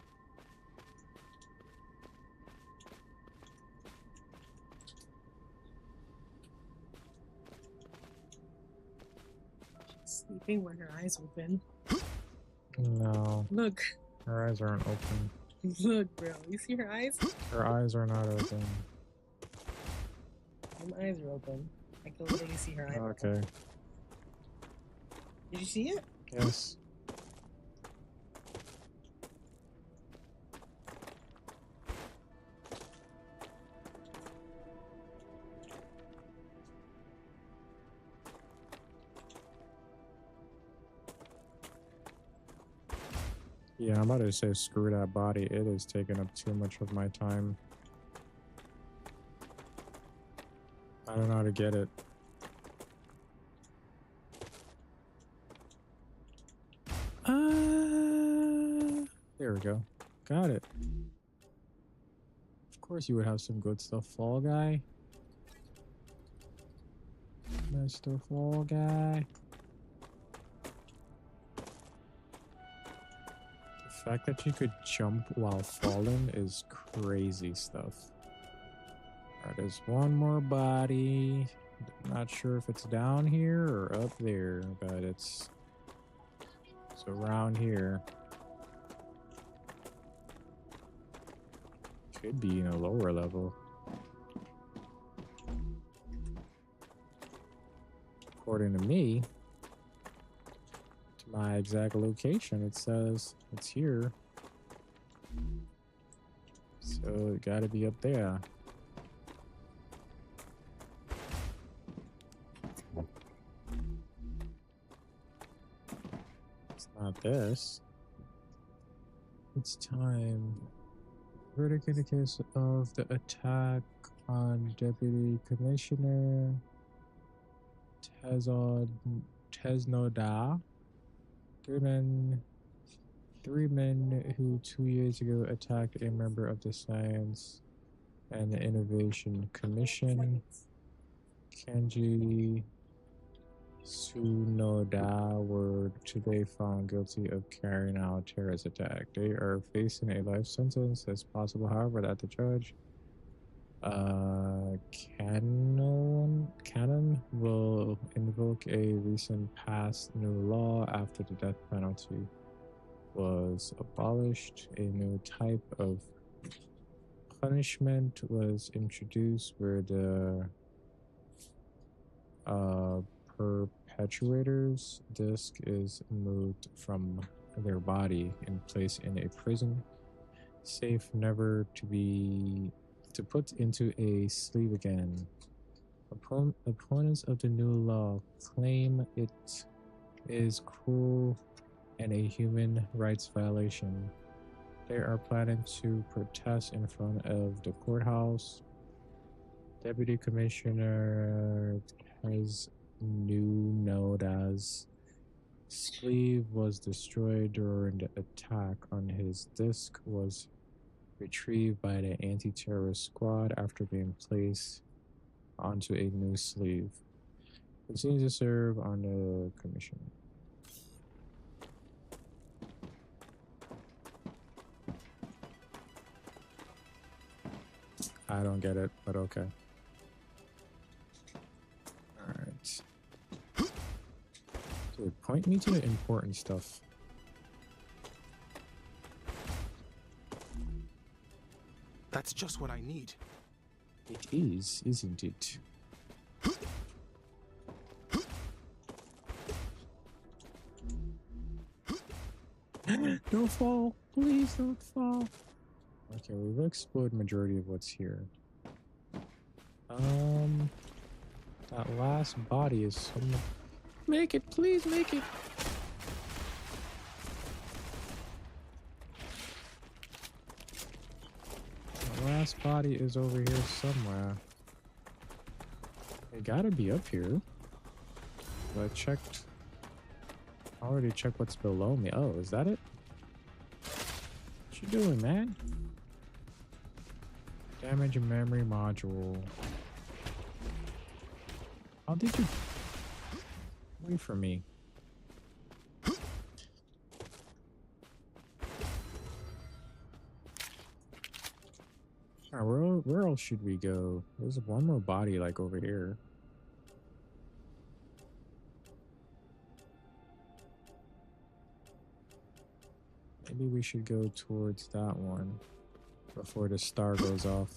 Sleeping with her eyes open. No, Look. her eyes aren't open. Look, bro. You see her eyes? Her eyes are not open. My eyes are open. I can literally see her eyes. Okay. Did you see it? Yes. Yeah, I'm about to say screw that body. It is taking up too much of my time. I don't know how to get it. There we go. Got it. Of course you would have some good stuff, Fall Guy. Mr. Fall Guy. The fact that you could jump while falling is crazy stuff. Alright, there's one more body. Not sure if it's down here or up there, but it's around here. Could be in a lower level. According to me, to my exact location, it says it's here. So it gotta be up there. It's not this. It's time. Verdict in the case of the attack on Deputy Commissioner Tesnoda. Three men who 2 years ago attacked a member of the Science and Innovation Commission, Kenji Tsunoda, were today found guilty of carrying out a terrorist attack. They are facing a life sentence. It's possible, however, that the judge, Canon will invoke a recent passed new law after the death penalty was abolished. A new type of punishment was introduced where the perpetrator's disc is moved from their body and placed in a prison safe, never to put into a sleeve again. Opponents of the new law claim it is cruel and a human rights violation. They are planning to protest in front of the courthouse. Deputy Commissioner Tesnoda's sleeve was destroyed during the attack on his disc was retrieved by the anti-terrorist squad after being placed onto a new sleeve. Continues to serve on the commission. I don't get it, but okay. Alright. Dude, point me to the important stuff. That's just what I need. It is, isn't it? Don't fall. Please don't fall. Okay, we've explored majority of what's here. That last body is some. Make it, please make it. The last body is over here somewhere. It gotta be up here. I checked. I already checked what's below me. Oh, is that it? What you doing, man? Damage a memory module. How did you... Wait for me. Alright, where else should we go? There's one more body like over here. Maybe we should go towards that one before the star goes off.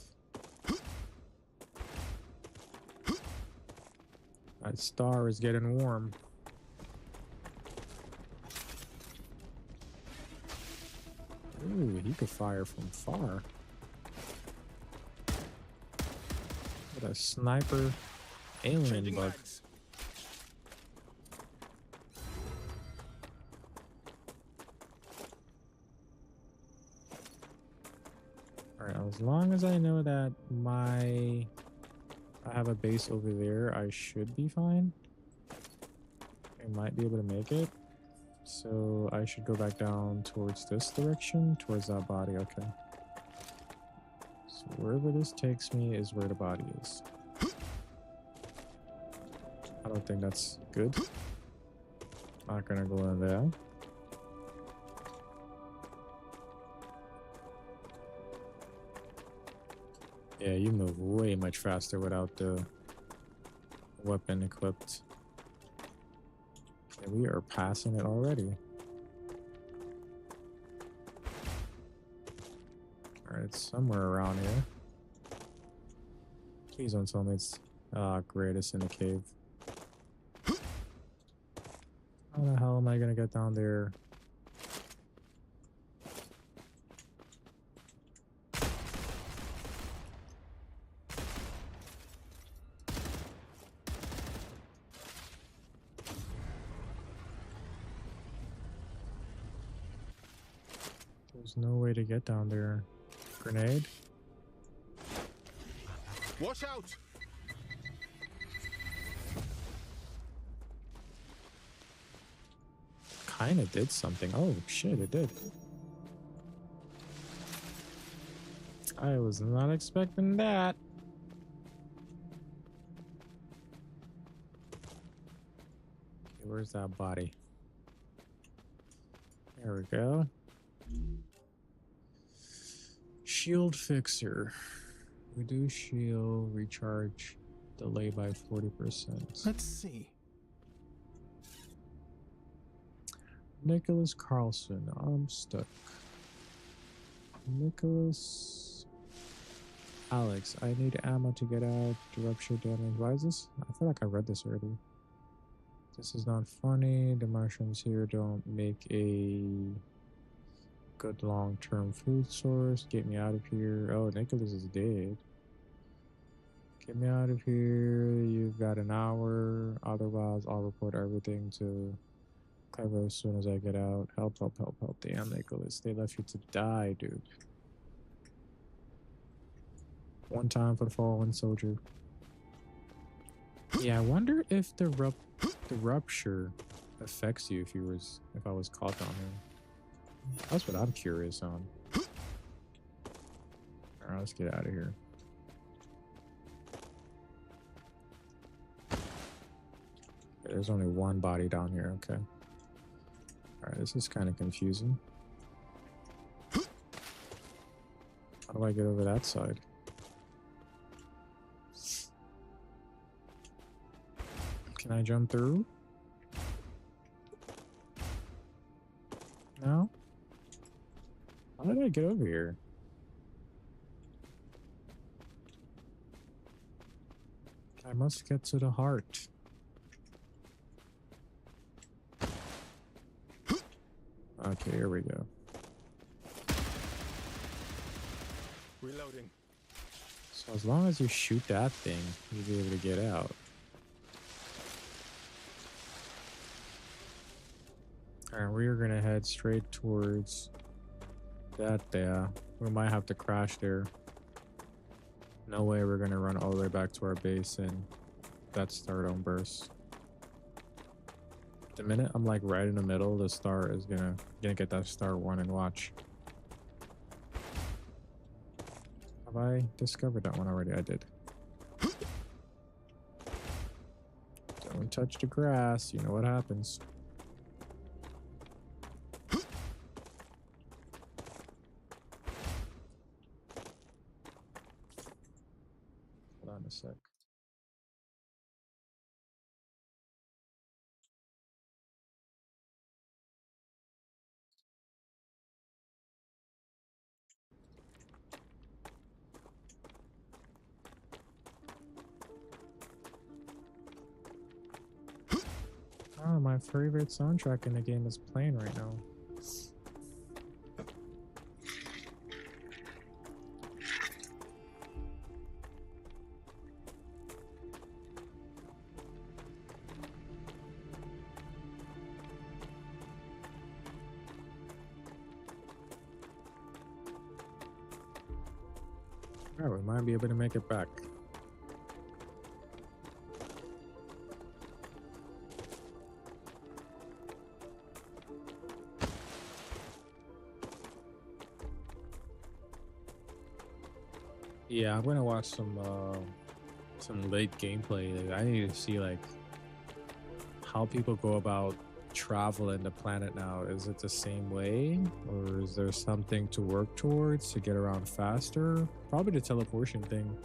That star is getting warm. Ooh, he could fire from far. What a sniper alien Changing bug. mags. Alright, as long as I know that I have a base over there, I should be fine. I might be able to make it. So I should go back down towards this direction, towards that body, okay. So wherever this takes me is where the body is. I don't think that's good. Not gonna go in there. Yeah, you move way much faster without the weapon equipped. Yeah, we are passing it already. Alright, it's somewhere around here. Please don't tell me it's... Ah, great, it's in the cave. How the hell am I gonna get down there? There's no way to get down there. Grenade? Watch out! Kinda did something. Oh shit, it did. I was not expecting that. Okay, where's that body? There we go. Shield fixer. Reduce shield recharge delay by 40%. Let's see. Nicholas Carlson. I'm stuck. Nicholas. Alex, I need ammo to get out. Rupture damage. Why is this? I feel like I read this already. This is not funny. The mushrooms here don't make a good long-term food source. Get me out of here. Oh, Nicholas is dead. Get me out of here. You've got an hour. Otherwise, I'll report everything to Clever as soon as I get out. Help, help, help, help. Damn, Nicholas. They left you to die, dude. One time for the fallen soldier. Yeah, I wonder if the rupture affects you if I was caught down here. That's what I'm curious on. Alright, let's get out of here. There's only one body down here, okay. Alright, this is kind of confusing. How do I get over that side? Can I jump through? No? How did I get over here? I must get to the heart. Okay, here we go. So as long as you shoot that thing, you'll be able to get out. Alright, we're gonna head straight towards that there. We might have to crash there. No way we're gonna run all the way back to our base and that star don't burst. The minute I'm like right in the middle, the star is gonna get that star one and watch. Have I discovered that one already? I did. Don't touch the grass, you know what happens. Hold on a sec. Oh, my favorite soundtrack in the game is playing right now. Alright, we might be able to make it back. Yeah, I'm gonna watch some late gameplay. Like, I need to see like how people go about traveling the planet now. Is it the same way, or is there something to work towards to get around faster? Probably the teleportation thing.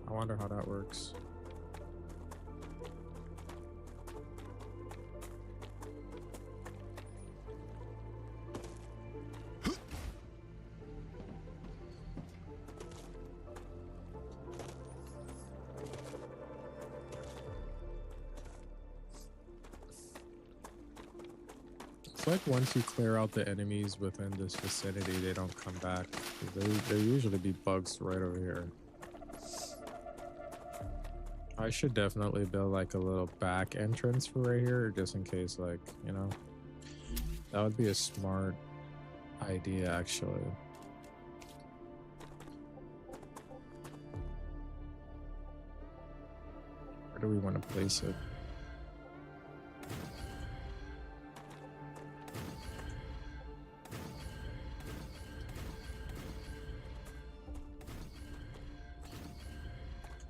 I wonder how that works. It's like once you clear out the enemies within this vicinity, they don't come back. There usually be bugs right over here. I should definitely build like a little back entrance for right here, just in case, like, you know. That would be a smart idea, actually. Where do we want to place it?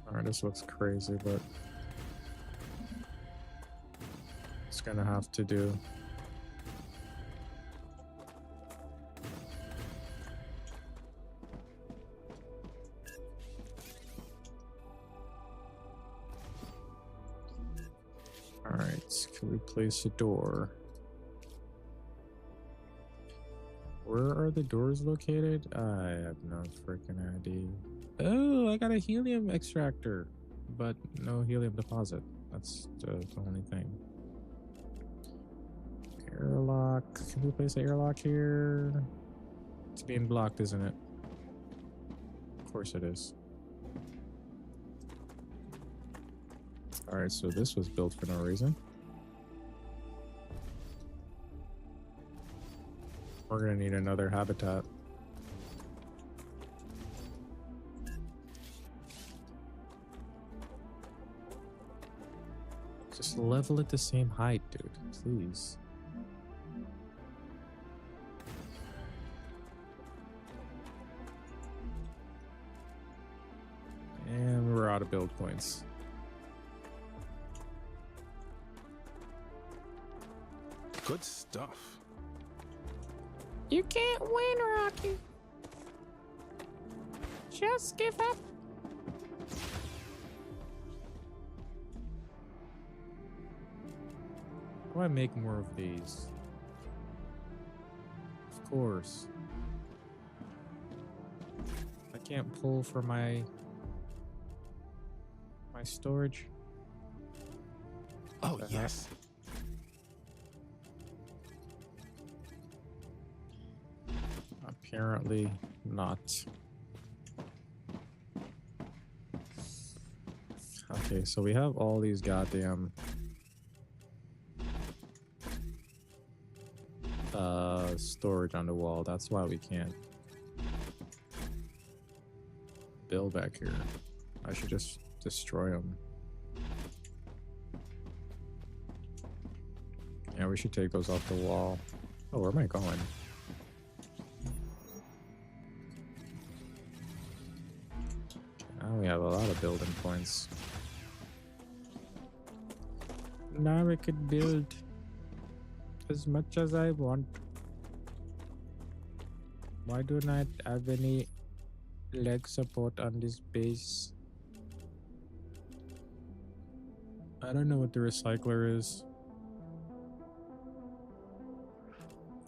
Alright, this looks crazy, but it's gonna have to do. Alright, can we place a door? Where are the doors located? I have no freaking idea. Oh, I got a helium extractor, but no helium deposit. That's the only thing. Airlock. Can we place an airlock here? It's being blocked, isn't it? Of course it is. Alright, so this was built for no reason. We're gonna need another habitat. Just level it the same height, dude. Please. And we're out of build points. Good stuff. You can't win, Rocky. Just give up. How do I make more of these? Of course. I can't pull from my storage. Oh, yes. Apparently not. Okay, so we have all these goddamn storage on the wall. That's why we can't build back here. I should just destroy them. Yeah, we should take those off the wall. Oh, where am I going? Now we have a lot of building points. Now we could build as much as I want. Why do not have any leg support on this base? I don't know what the recycler is.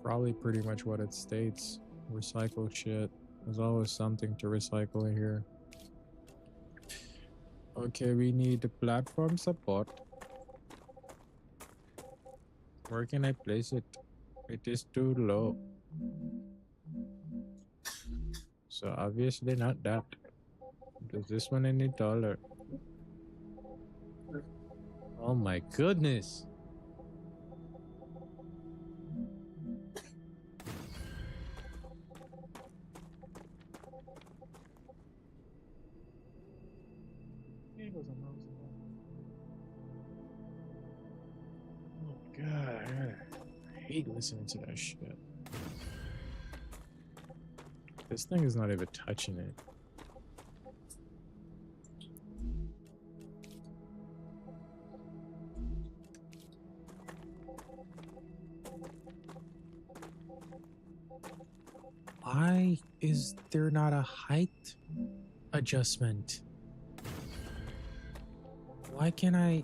Probably pretty much what it states. Recycle shit. There's always something to recycle here. Okay, we need the platform support. Where can I place it? It is too low. So obviously not that. Does this one any taller? Oh my goodness. Oh god, I hate listening to that shit. This thing is not even touching it. Why is there not a height adjustment? Why can't I?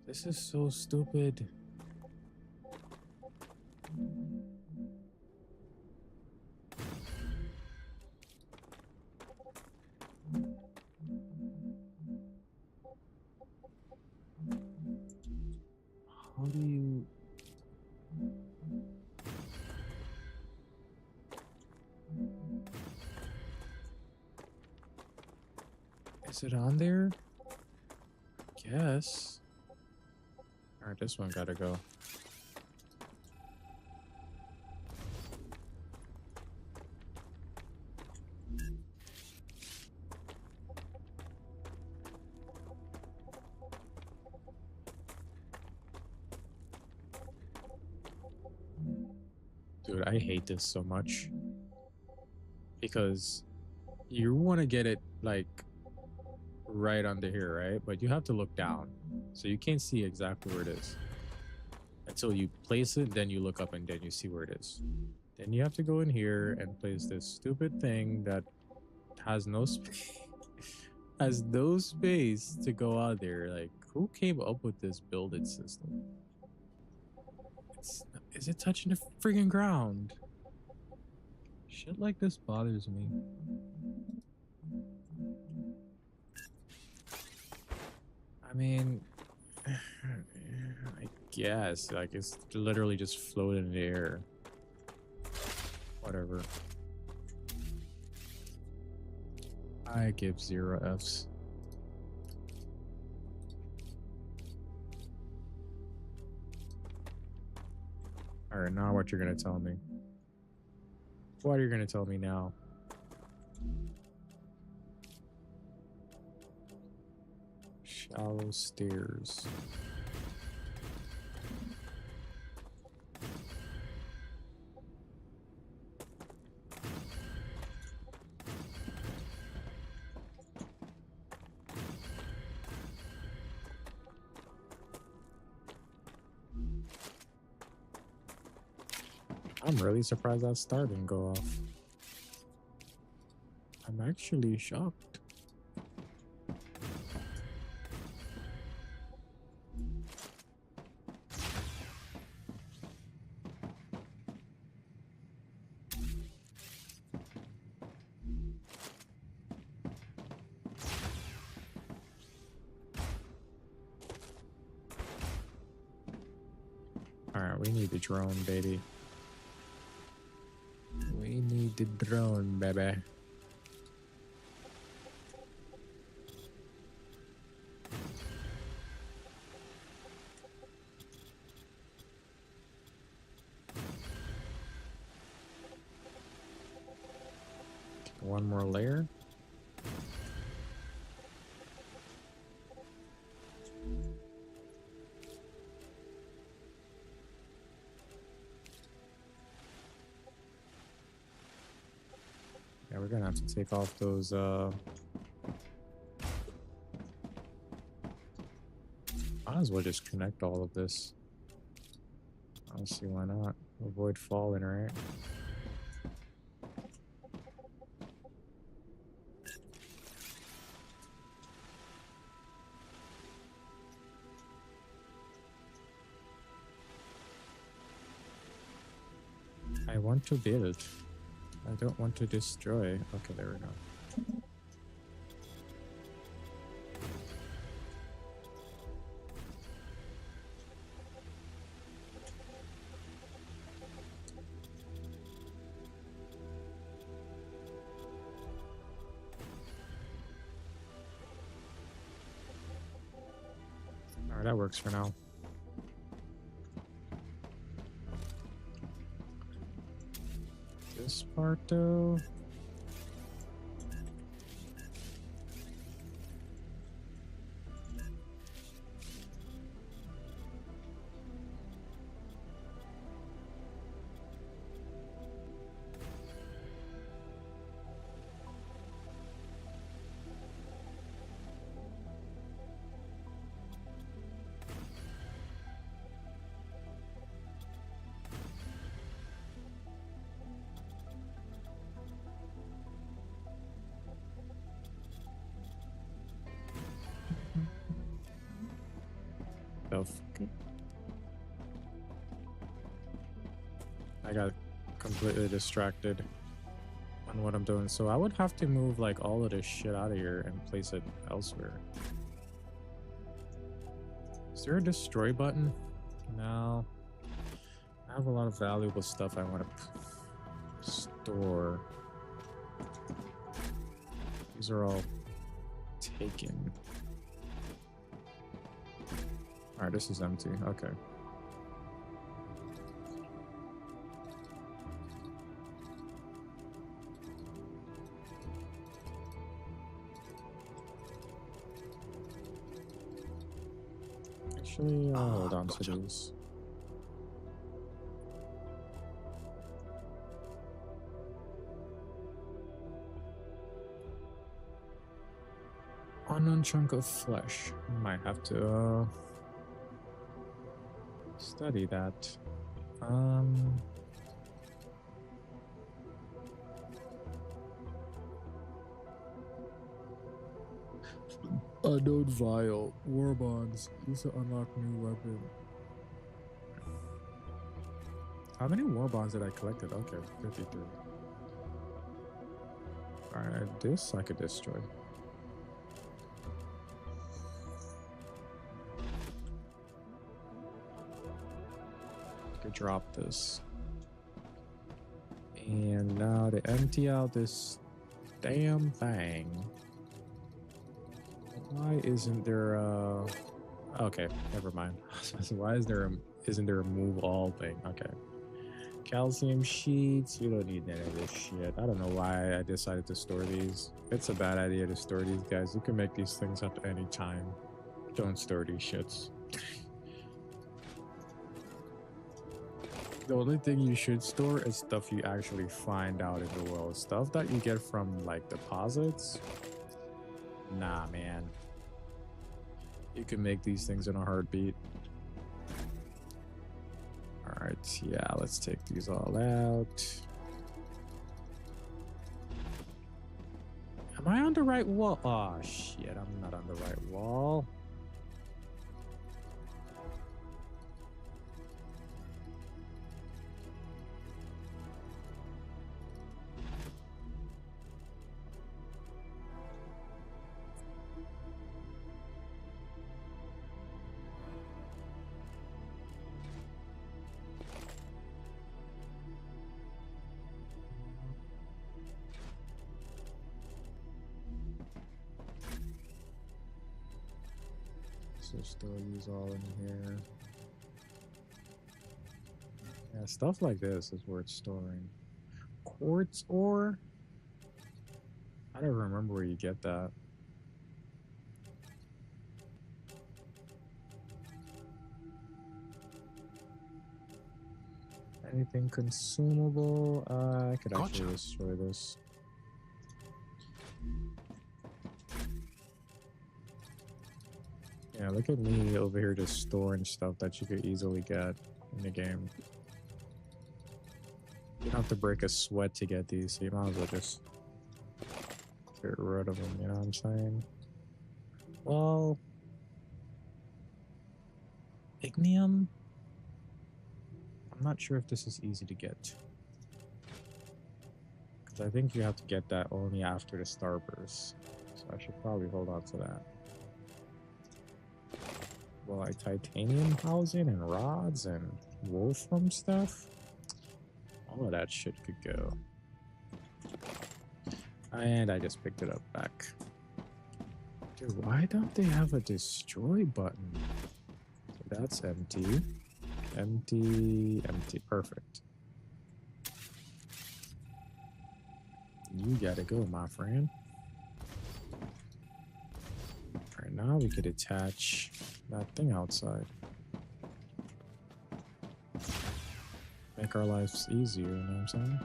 This is so stupid. How do you? Is it on there? Yes. All right, this one gotta go. Dude, I hate this so much. Because you want to get it like right under here, right? But you have to look down. So you can't see exactly where it is. Until you place it, then you look up and then you see where it is. Then you have to go in here and place this stupid thing that has no space. Has no space to go out there. Like, who came up with this building system? Is it touching the friggin' ground? Shit like this bothers me. I mean, I guess, like, it's literally just floating in the air. Whatever. I give 0 Fs. Alright, now what you're gonna tell me. What are you gonna tell me now? Shallow stairs. I'm really surprised that star didn't go off. I'm actually shocked. Alright, we need the drone, baby. the drone, baby. One more layer. Yeah, we're gonna have to take off those might as well just connect all of this. I don't see why not. Avoid falling, right? I want to build. I don't want to destroy. Okay, there we go. Alright, that works for now. This part though. I got completely distracted on what I'm doing, so I would have to move like all of this shit out of here and place it elsewhere. Is there a destroy button? No. I have a lot of valuable stuff I want to store. These are all taken. Alright, this is empty. Okay. Actually, hold on to these. Unknown chunk of flesh. Might have to study that. Unknown vial. War bonds. Use to unlock new weapon. How many war bonds did I collect? Okay, 53. Alright, this I could destroy. Could drop this. And now to empty out this damn thing. Why isn't there a... Okay, never mind. Why isn't there a move all thing? Okay. Calcium sheets. You don't need any of this shit. I don't know why I decided to store these. It's a bad idea to store these, guys. You can make these things up any time. Don't store these shits. The only thing you should store is stuff you actually find out in the world. Stuff that you get from like deposits. Nah, man. You can make these things in a heartbeat. Alright, yeah, let's take these all out. Am I on the right wall? Oh, shit, I'm not on the right wall. So still use all in here. Yeah, stuff like this is worth storing. Quartz ore? I don't remember where you get that. Anything consumable? I could actually Gotcha. destroy this. Yeah, look at me over here just storing stuff that you could easily get in the game. You don't have to break a sweat to get these, so you might as well just get rid of them, you know what I'm saying? Well, ignium? I'm not sure if this is easy to get. Because I think you have to get that only after the starburst. So I should probably hold on to that. Well, like titanium housing and rods and wolfram stuff. All of that shit could go. And I just picked it up back. Dude, why don't they have a destroy button? That's empty. Empty, empty. Perfect. You gotta go, my friend. Alright, now we could attach that thing outside. Make our lives easier, you know what I'm saying?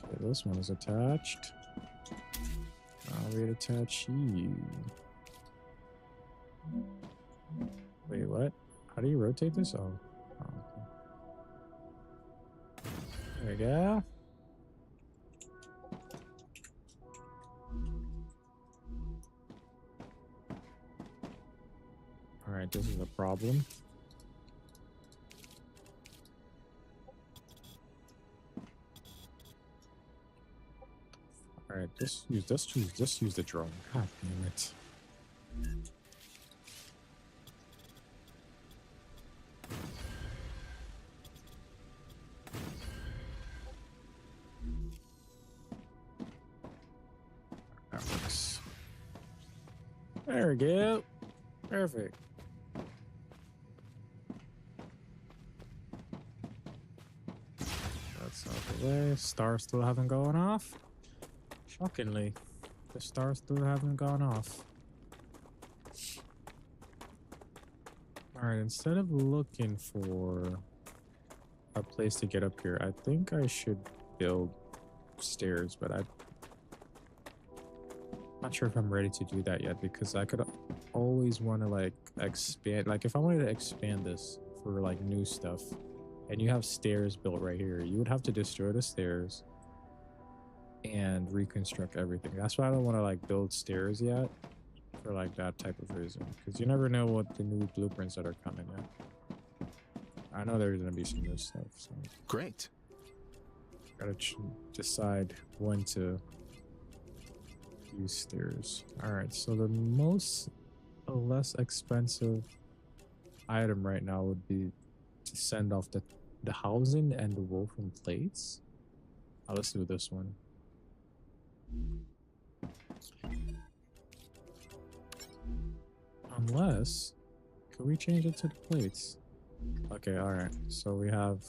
Okay, this one is attached. Now we attach you. Wait, what? How do you rotate this? Oh, okay. There we go. Alright, this is a problem. Alright, just use the drone. God damn it. That works. There we go. Perfect. That's out the way. Stars still haven't gone off. Shockingly, the stars still haven't gone off. Alright, instead of looking for a place to get up here, I think I should build stairs, but I'm not sure if I'm ready to do that yet because I could always want to like expand. Like if I wanted to expand this for like new stuff and you have stairs built right here, you would have to destroy the stairs and reconstruct everything. That's why I don't want to like build stairs yet for like that type of reason, because you never know what the new blueprints that are coming in. I know there's gonna be some new stuff, so Great. gotta decide when to use stairs. All right, so the most less expensive item right now would be to send off the housing and the wolfram plates. Let's do this one. Unless, can we change it to the plates? Okay, alright. So we have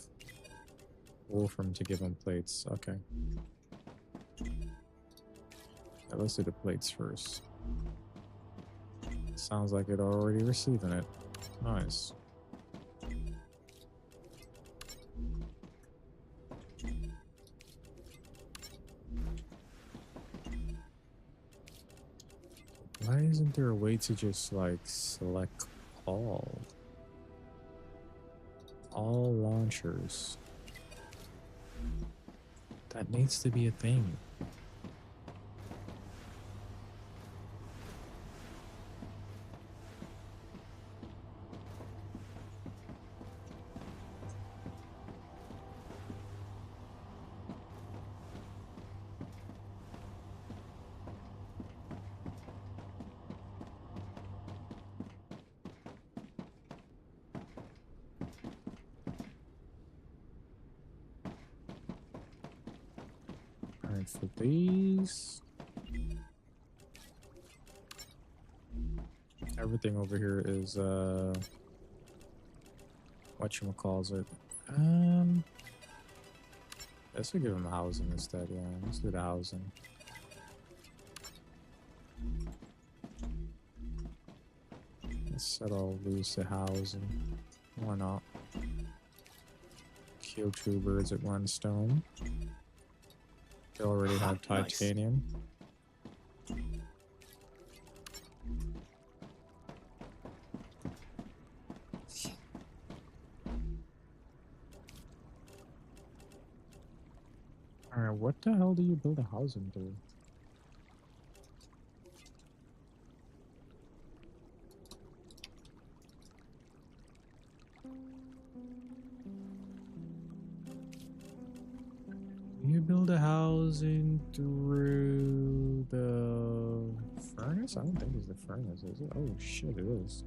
wolfram to give him plates. Okay. Yeah, let's do the plates first. Sounds like it already receiving it. Nice. Why isn't there a way to just like select all launchers? That needs to be a thing. Alright, for these. Everything over here is whatchamacallit. Let's give him housing instead, yeah. Let's do the housing. Let's settle loose the housing. Why not? Kill 2 birds at 1 stone. They already have Nice. titanium. Alright, what the hell do you build a housing to? You build a housing through the furnace? I don't think it's the furnace, is it? Oh shit, it is.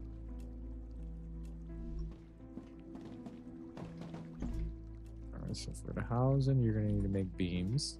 Alright, so for the housing, you're gonna need to make beams.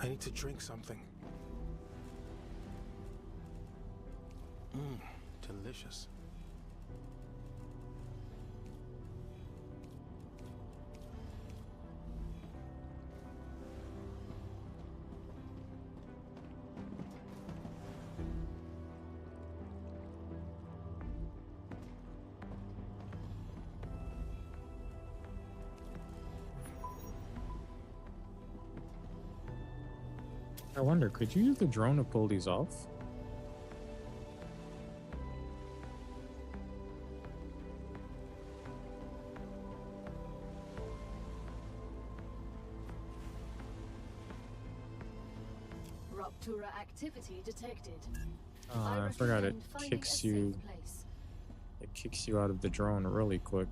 I need to drink something. Delicious. I wonder, could you use the drone to pull these off? Ruptura activity detected. I forgot it recommend finding a kicks safe you. place. It kicks you out of the drone really quick.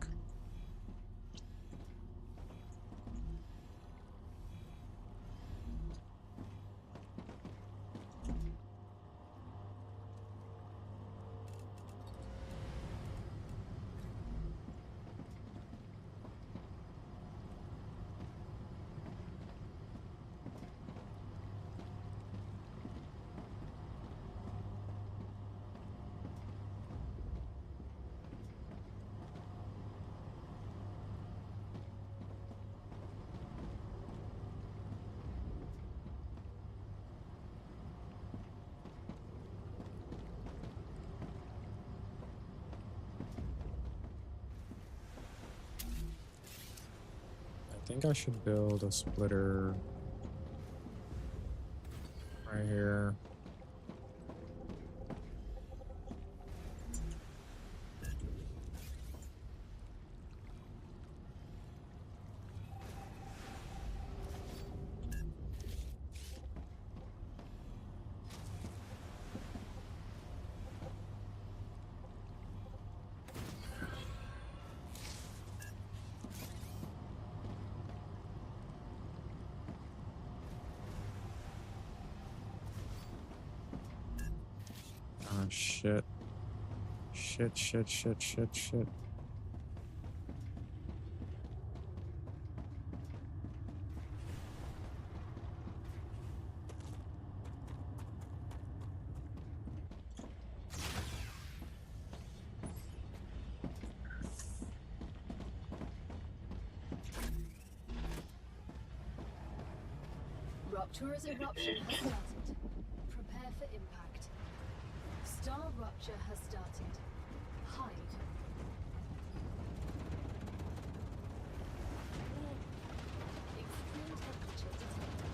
I think I should build a splitter right here. Oh shit. Shit, shit, shit, shit, shit. Rupture's eruption has started. Prepare for impact. StarRupture has started. Hide. Extreme temperature detected.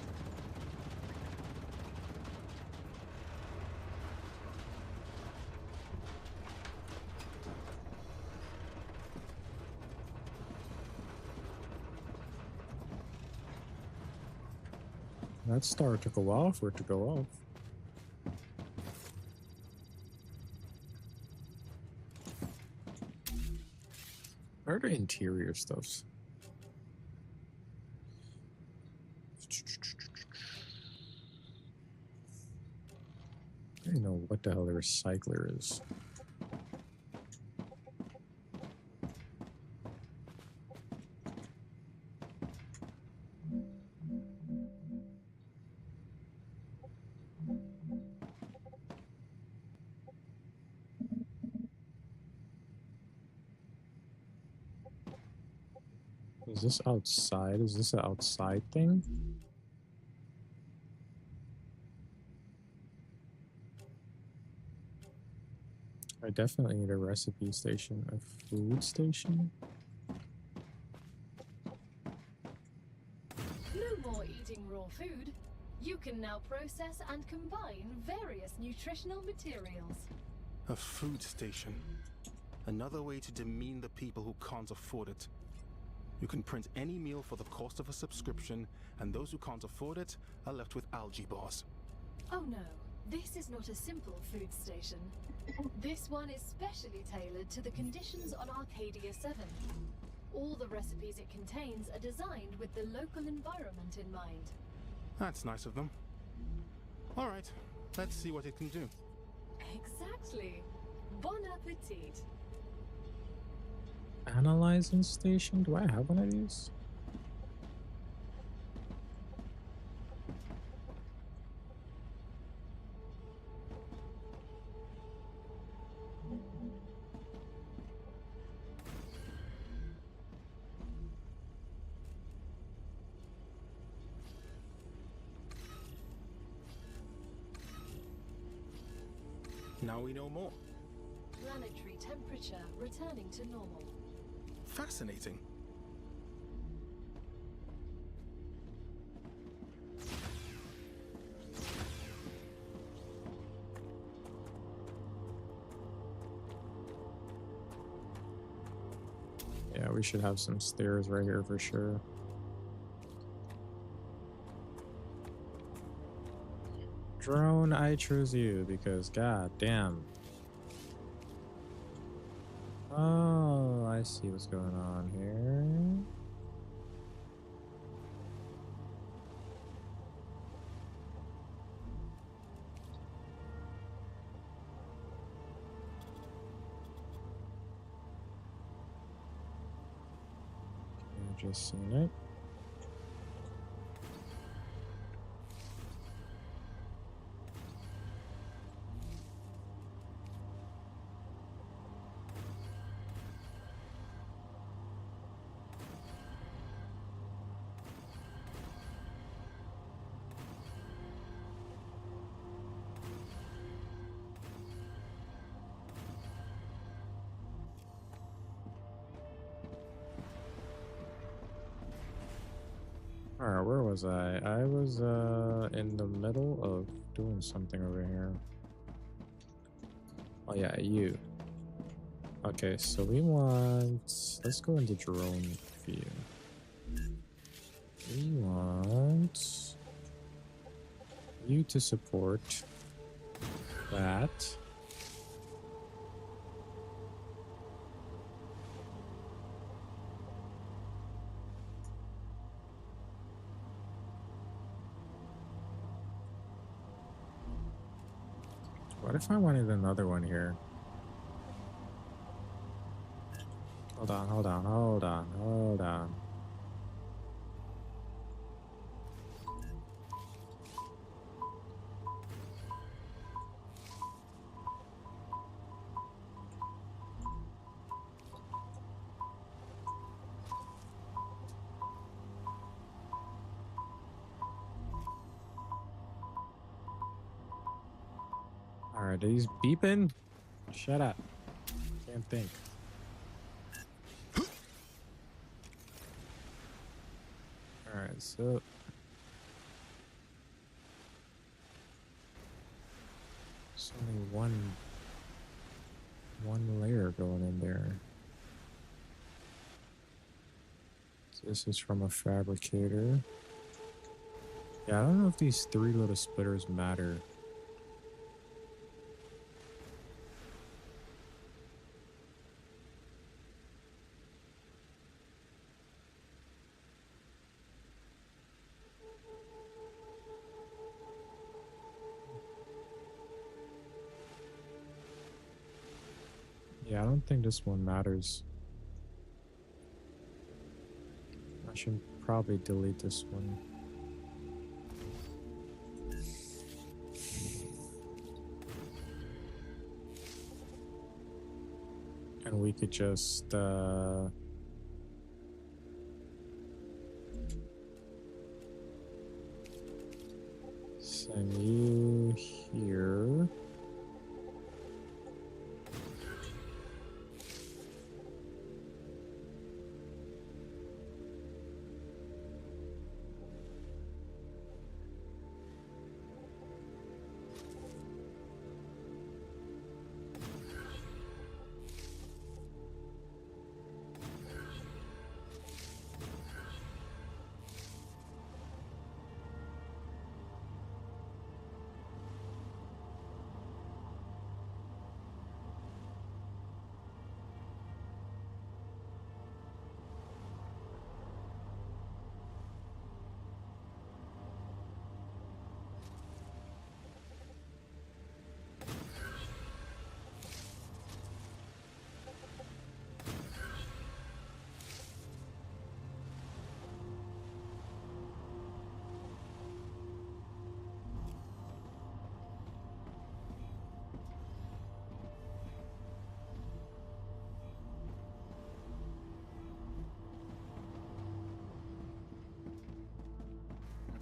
That star took a while for it to go off. Where are the interior stuffs? I don't even know what the hell the recycler is. Is this outside? Is this an outside thing? I definitely need a recipe station. A food station? No more eating raw food. You can now process and combine various nutritional materials. A food station. Another way to demean the people who can't afford it. You can print any meal for the cost of a subscription, and those who can't afford it are left with algae bars. Oh no, this is not a simple food station. This one is specially tailored to the conditions on Arcadia 7. All the recipes it contains are designed with the local environment in mind. That's nice of them. All right, let's see what it can do. Exactly. Bon appetit. Analyzing station? Do I have one of these? Now we know more. Planetary temperature returning to normal. Fascinating. Yeah, we should have some stairs right here for sure. Drone, I choose you because god damn. Oh, I see what's going on here. I've just seen it. Alright, where was I? I was in the middle of doing something over here. Oh yeah, you. Okay, so we want... Let's go into drone view. We want you to support that. What if I wanted another one here? Hold on, hold on, hold on, hold on. Alright, are these beeping? Shut up. Can't think. Alright, so there's only one layer going in there. So this is from a fabricator. Yeah, I don't know if these 3 little splitters matter. Yeah, I don't think this one matters. I should probably delete this one. And we could just send you here.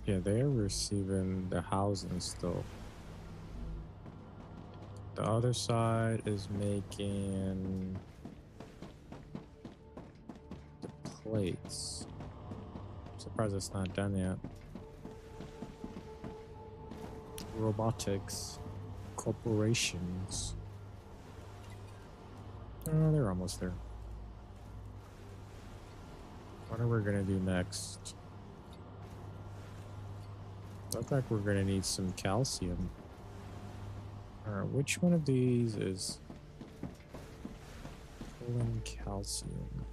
Yeah, they're receiving the housing still. The other side is making the plates. I'm surprised it's not done yet. Robotics, corporations. Oh, they're almost there. What are we gonna do next? Looks like we're gonna need some calcium. Alright, which one of these is pulling calcium?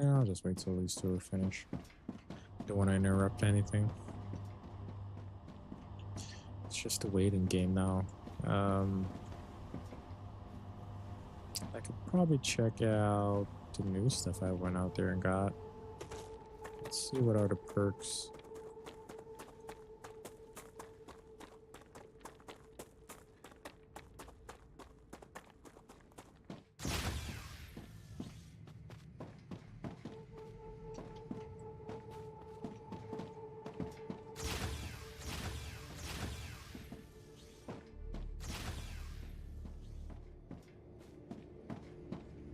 I'll just wait till these two are finished. Don't want to interrupt anything. It's just a waiting game now. I could probably check out the new stuff I went out there and got. Let's see what are the perks.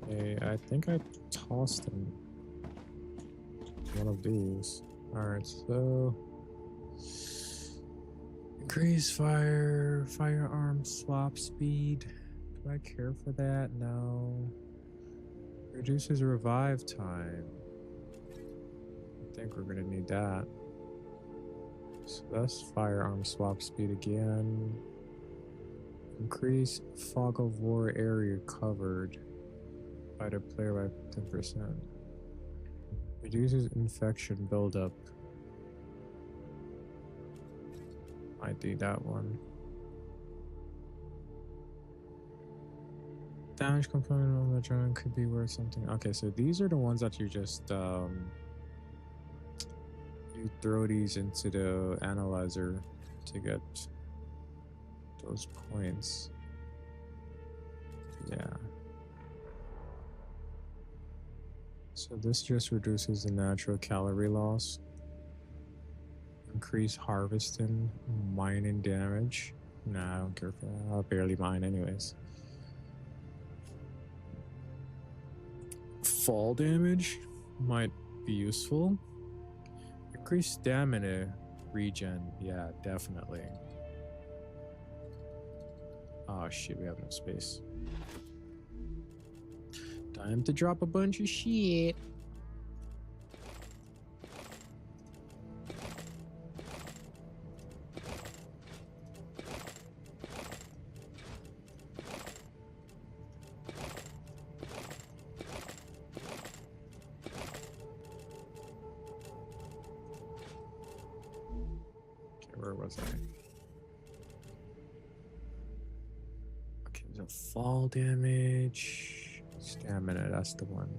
Okay, I think I tossed him one of these. Alright, so increase firearm swap speed. Do I care for that? No. Reduces revive time. I think we're gonna need that. So that's firearm swap speed again. Increase fog of war area covered by the player by 10%. Reduces infection buildup. Might do that one. Damage component on the drone could be worth something. Okay, so these are the ones that you just you throw these into the analyzer to get those points. Yeah. So this just reduces the natural calorie loss. Increase harvesting, mining damage. Nah, I don't care for that. I'll barely mine anyways. Fall damage might be useful. Increase stamina regen. Yeah, definitely. Oh shit, we have no space. Time to drop a bunch of shit. Where was I? Okay, there's a fall damage. Stamina, that's the one.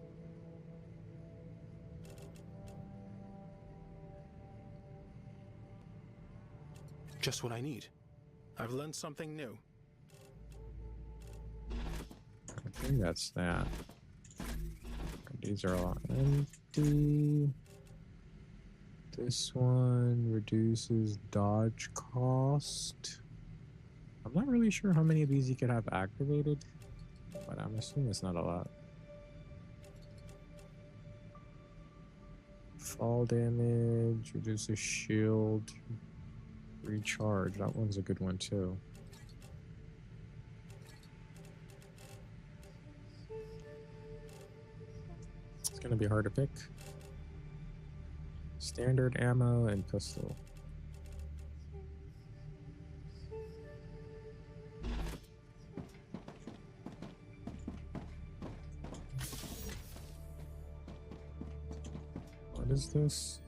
Just what I need. I've learned something new. I think that's that. These are all empty. This one reduces dodge cost. I'm not really sure how many of these you could have activated, but I'm assuming it's not a lot. Fall damage, reduces shield, recharge. That one's a good one too. It's gonna be hard to pick. Standard ammo and pistol. What is this?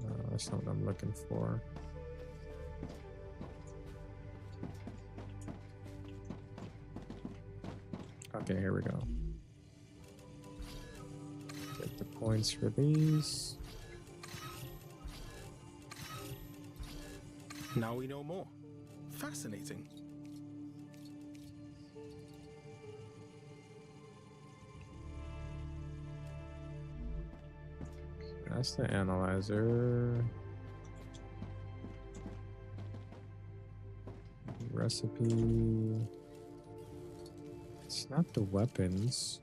No, that's not what I'm looking for. Okay, here we go. Get the points for these. Now we know more. Fascinating. That's the analyzer. Recipe. It's not the weapons.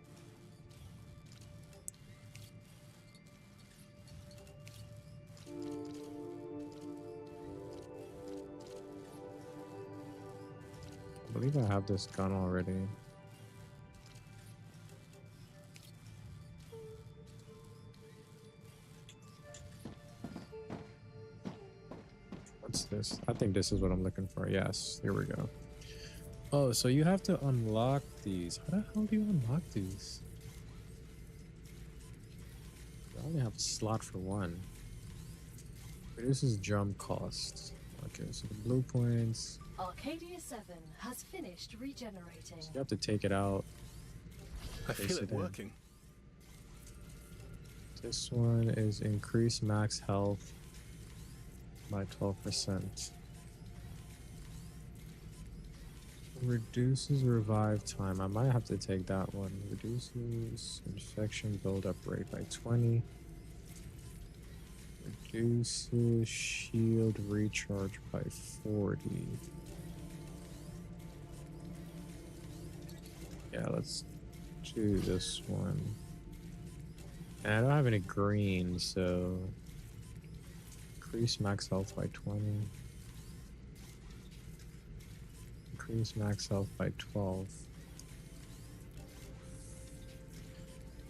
I believe I have this gun already. What's this? I think this is what I'm looking for. Yes, here we go. Oh, so you have to unlock these. How the hell do you unlock these? I only have a slot for one. Reduces jump cost. Okay, so the blue points. Arcadia 7 has finished regenerating. So you have to take it out. I feel Place it it in. working. This one is increase max health by 12%. Reduces revive time. I might have to take that one. Reduces infection buildup rate by 20. Reduces shield recharge by 40. Yeah, let's do this one. And I don't have any green, so increase max health by 20. Increase max health by 12.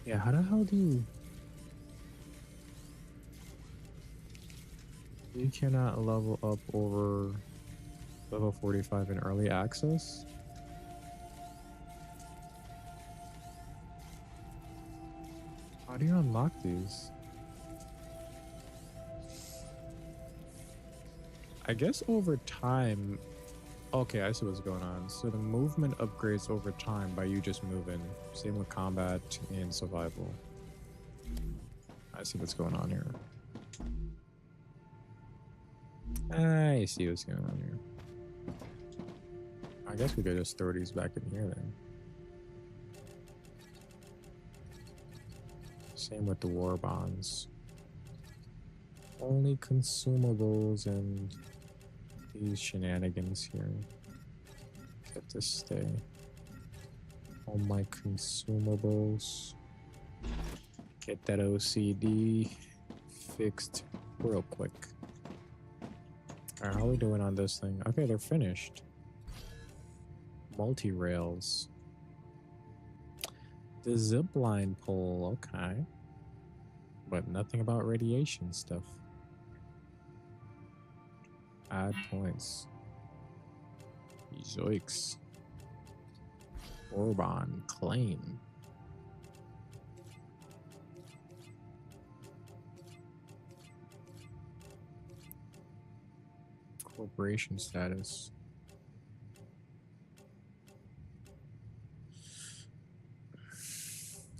Yeah, how the hell do you... You cannot level up over level 45 in early access? How do you unlock these? I guess over time... Okay, I see what's going on. So the movement upgrades over time by you just moving. Same with combat and survival. I see what's going on here. I see what's going on here. I guess we could just throw these back in here then. Same with the war bonds. Only consumables and these shenanigans here. Get to stay. All my consumables. Get that OCD fixed real quick. Alright, how are we doing on this thing? Okay, they're finished. Multi-rails. The zipline pole, okay. But nothing about radiation stuff. Add points. Zoiks. Orban claim. Corporation status.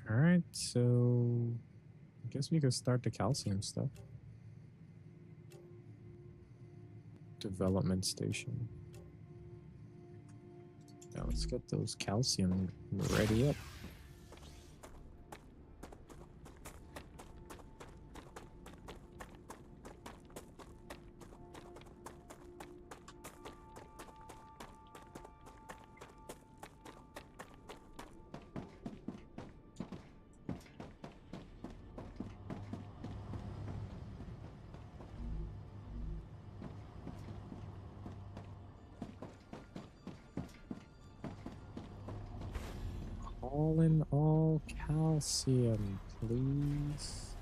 Alright, so I guess we could start the calcium stuff. Development station. Now let's get those calcium ready up. All in all calcium, please.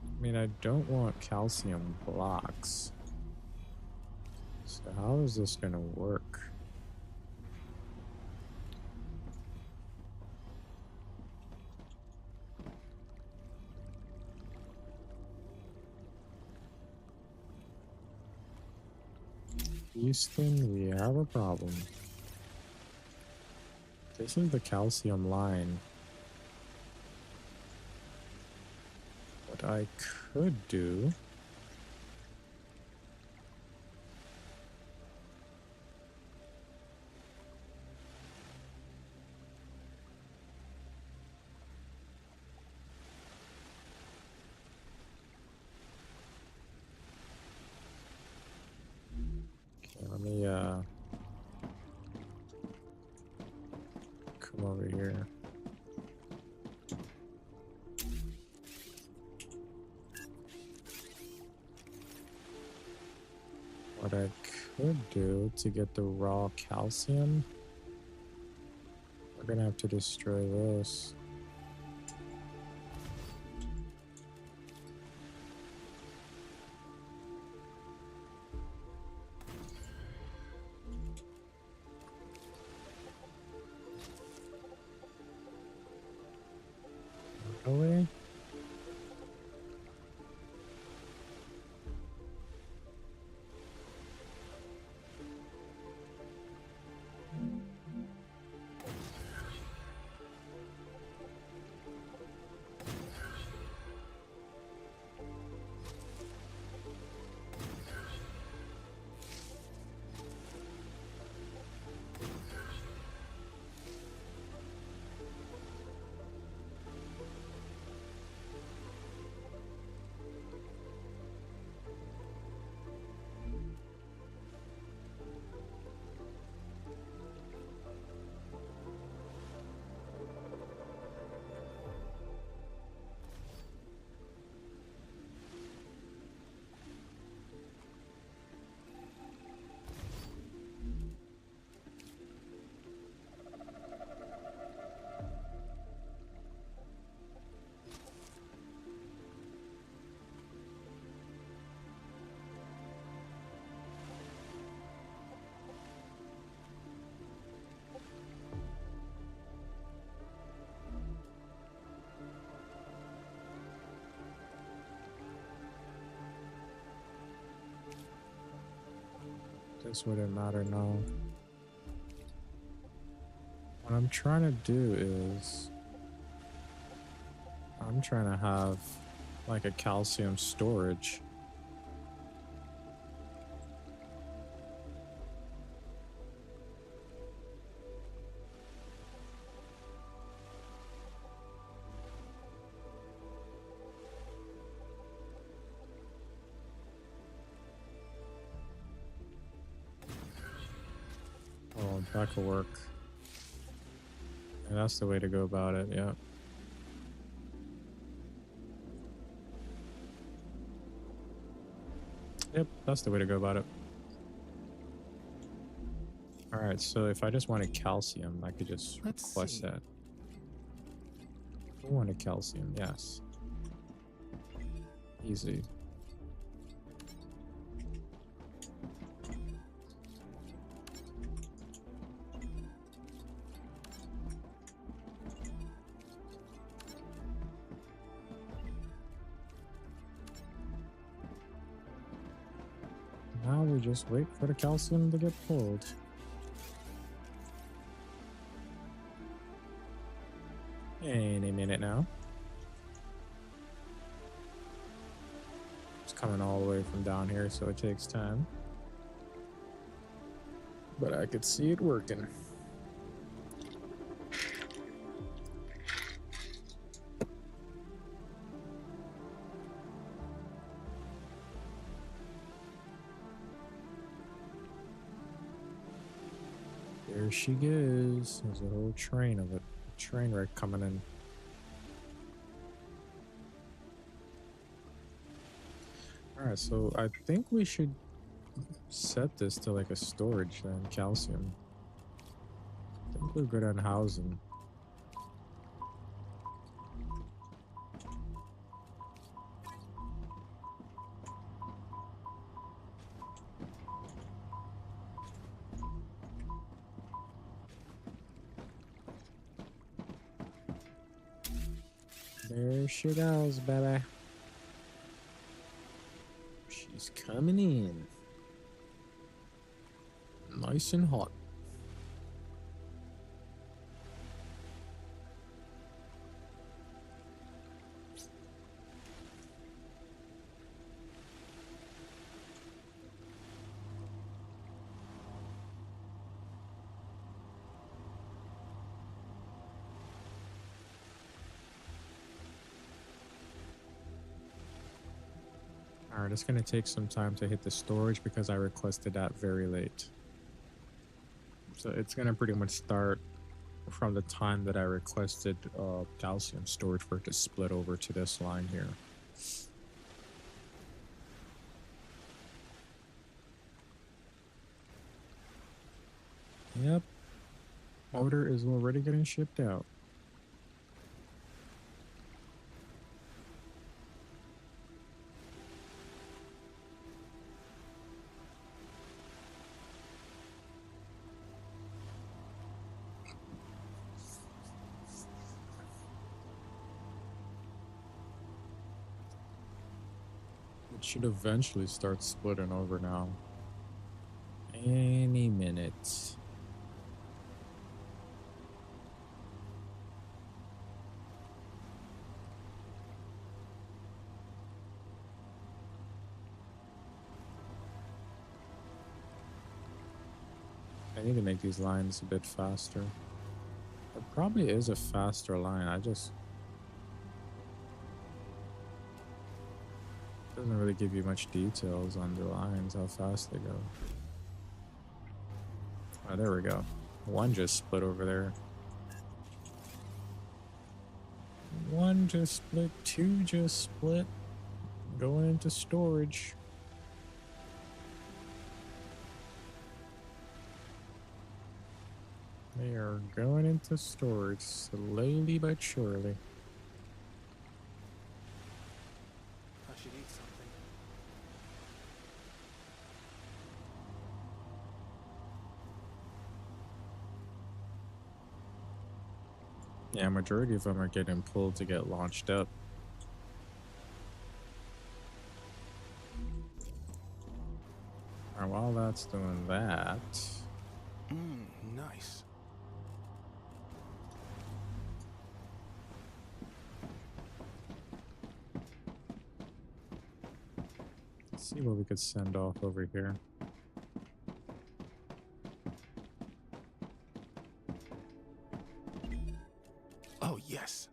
I mean, I don't want calcium blocks. So how is this gonna work? Houston, we have a problem. This is the calcium line. What I could do... Let me come over here. What I could do to get the raw calcium, we're gonna have to destroy this. Away. This wouldn't matter now. What I'm trying to do is I'm trying to have like a calcium storage. Oh, that could work. And that's the way to go about it, yeah. Yep, that's the way to go about it. Alright, so if I just wanted calcium, I could just request that. I wanted calcium, yes. Easy. Now we just wait for the calcium to get pulled. In a minute now. It's coming all the way from down here, so it takes time. But I could see it working. There she goes. There's a whole train of it. A train wreck coming in. Alright, so I think we should set this to like a storage then, calcium. I think we're good on housing. There she goes, baby. She's coming in. Nice and hot. Alright, it's going to take some time to hit the storage because I requested that very late. So it's going to pretty much start from the time that I requested calcium storage for it to split over to this line here. Yep. Order is already getting shipped out. It should eventually start splitting over now. Any minute. I need to make these lines a bit faster. There probably is a faster line. I just doesn't really give you much details on the lines, how fast they go. Oh, there we go. One just split over there. One just split, two just split. Going into storage. They are going into storage slowly but surely. I should eat something. Yeah, majority of them are getting pulled to get launched up. Alright, while while that's doing that, Nice. let's see what we could send off over here. Oh, yes.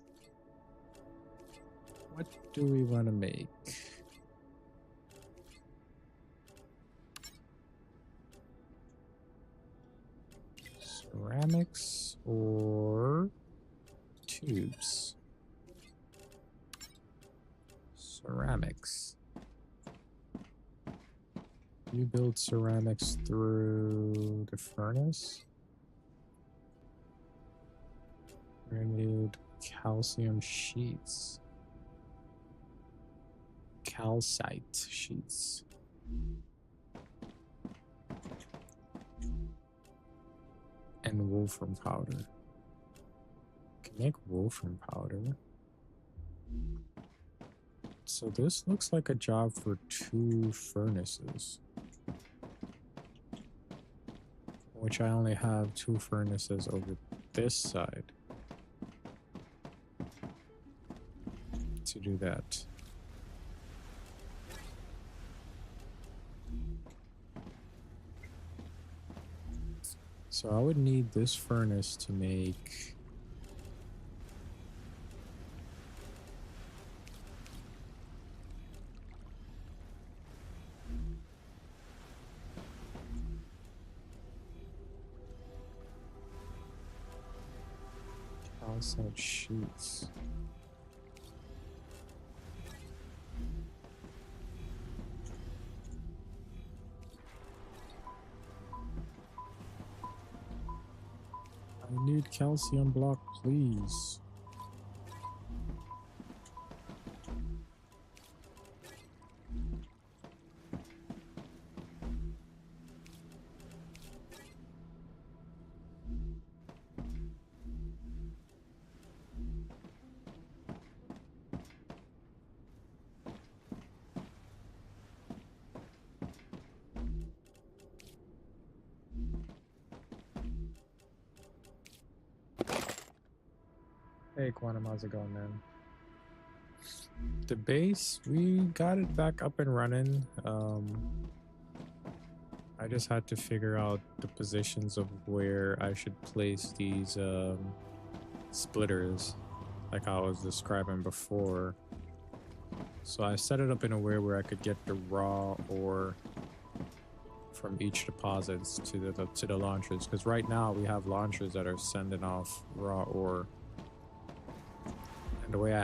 What do we want to make? Ceramics or tubes? Ceramics. You build ceramics through the furnace? We're gonna need calcium sheets. Calcite sheets. And wolfram powder. Can make wolfram powder. So this looks like a job for 2 furnaces. Which I only have 2 furnaces over this side. To do that. So I would need this furnace to make calcite sheets. I need calcium block, please. Hey Quantum, how's it going, man? The base, we got it back up and running. I just had to figure out the positions of where I should place these splitters, like I was describing before. So I set it up in a way where I could get the raw ore from each deposits to the launchers, because right now we have launchers that are sending off raw ore. And the way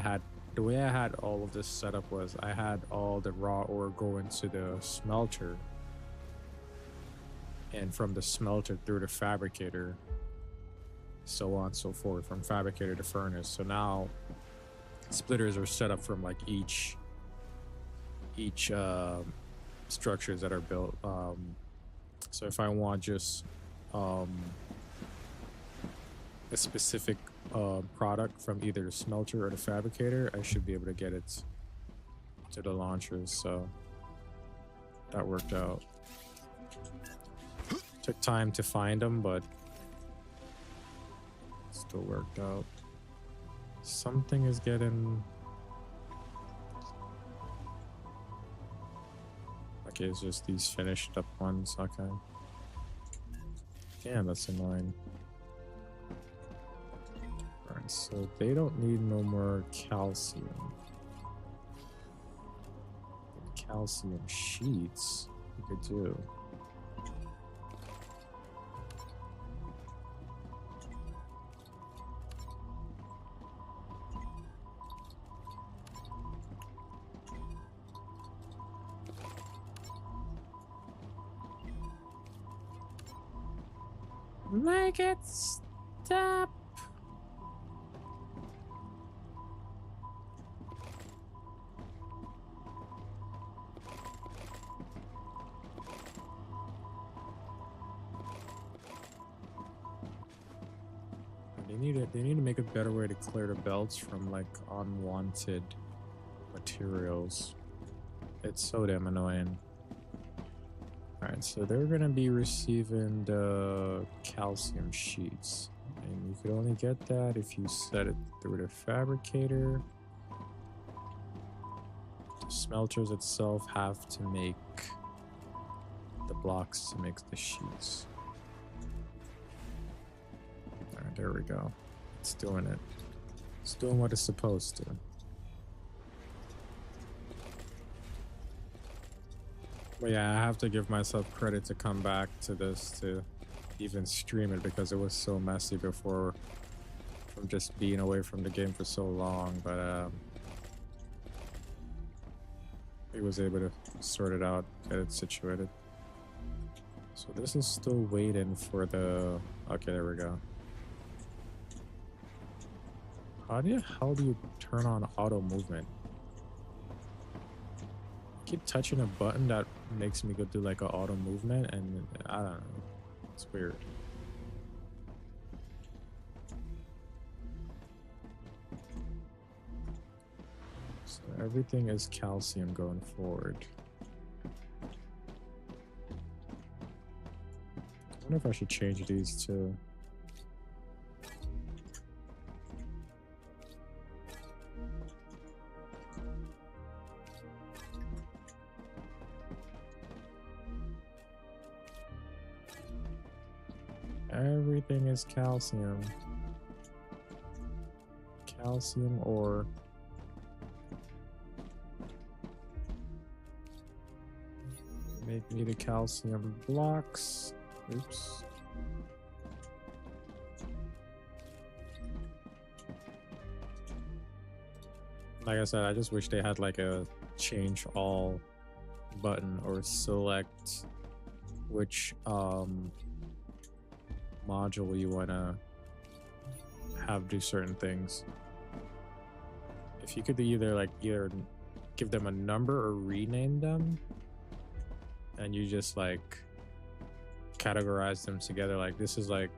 I had all of this set up was I had all the raw ore go into the smelter, and from the smelter through the fabricator, so on and so forth, from fabricator to furnace. So now splitters are set up from like each structures that are built. So if I want just a specific product from either the smelter or the fabricator, I should be able to get it to the launchers. So that worked out. Took time to find them, but still worked out. Something is getting... Okay, it's just these finished up ones. Okay. Damn, that's annoying. Alright, so they don't need no more calcium. Calcium sheets we could do. Make it stop. They need to make a better way to clear the belts from like unwanted materials. It's so damn annoying. Alright, so they're gonna be receiving the calcium sheets. And you could only get that if you set it through the fabricator. The smelters itself have to make the blocks to make the sheets. Alright, there we go. It's doing it. It's doing what it's supposed to. But yeah, I have to give myself credit to come back to this to even stream it because it was so messy before from just being away from the game for so long. But he was able to sort it out, get it situated. So this is still waiting for the... Okay, there we go. How the hell do you turn on auto movement? I keep touching a button that makes me go do like an auto movement, and I don't know. It's weird. So everything is calcium going forward. I wonder if I should change these too. Everything is calcium. Calcium ore. Make me the calcium blocks. Oops. Like I said, I just wish they had like a change all button or select which module you want to have do certain things. If you could either give them a number or rename them, and you just like categorize them together, like this is like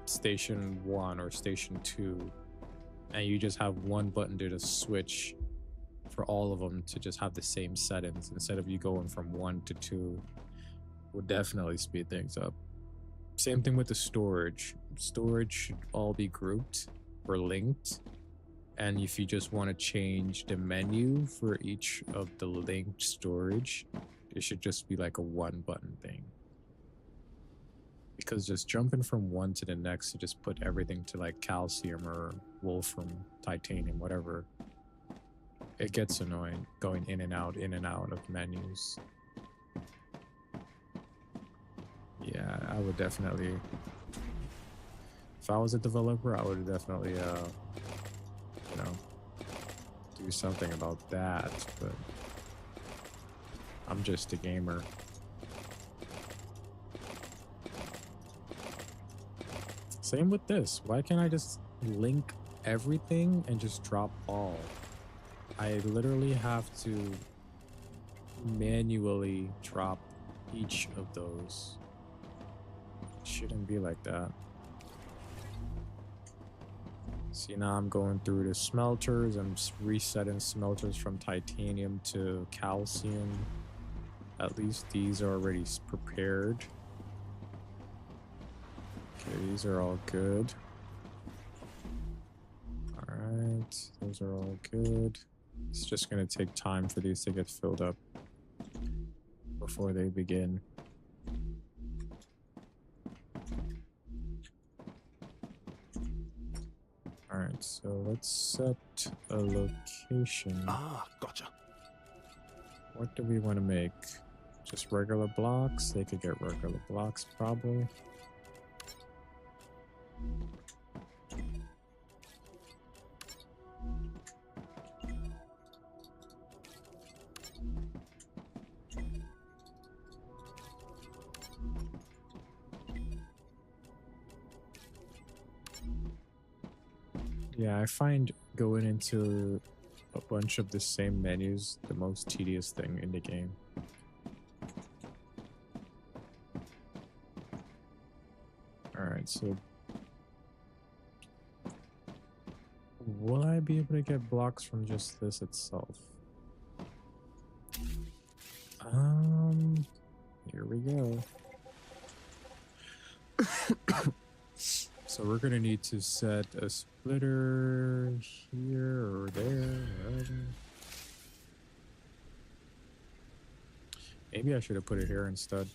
station 1 or station 2, and you just have one button to just switch for all of them to just have the same settings instead of you going from 1 to 2, would definitely speed things up. Same thing with the storage. Storage should all be grouped or linked. And if you just want to change the menu for each of the linked storage, it should just be like a one button thing. Because just jumping from one to the next to just put everything to like calcium or wolfram, titanium, whatever, it gets annoying going in and out of menus. Yeah, I would definitely, if I was a developer, I would definitely, you know, do something about that, but I'm just a gamer. Same with this. Why can't I just link everything and just drop all? I literally have to manually drop each of those. It shouldn't be like that. See, now I'm going through the smelters. I'm resetting smelters from titanium to calcium. At least these are already prepared. Okay, these are all good. Alright, those are all good. It's just going to take time for these to get filled up before they begin. Alright, so let's set a location. Ah, gotcha. What do we want to make? Just regular blocks? They could get regular blocks, probably. Yeah, I find going into a bunch of the same menus the most tedious thing in the game. Alright, so will I be able to get blocks from just this itself? Here we go. So we're gonna need to set a splitter here or there, wherever. Maybe I should have put it here instead.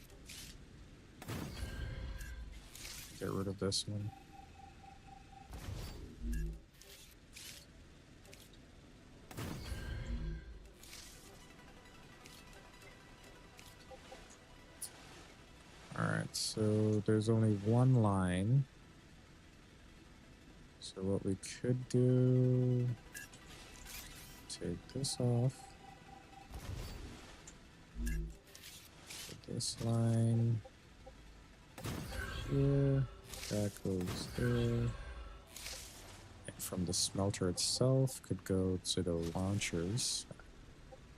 Get rid of this one. Alright, so there's only one line. So what we could do, take this off. Put this line here, that goes there. And from the smelter itself, could go to the launchers.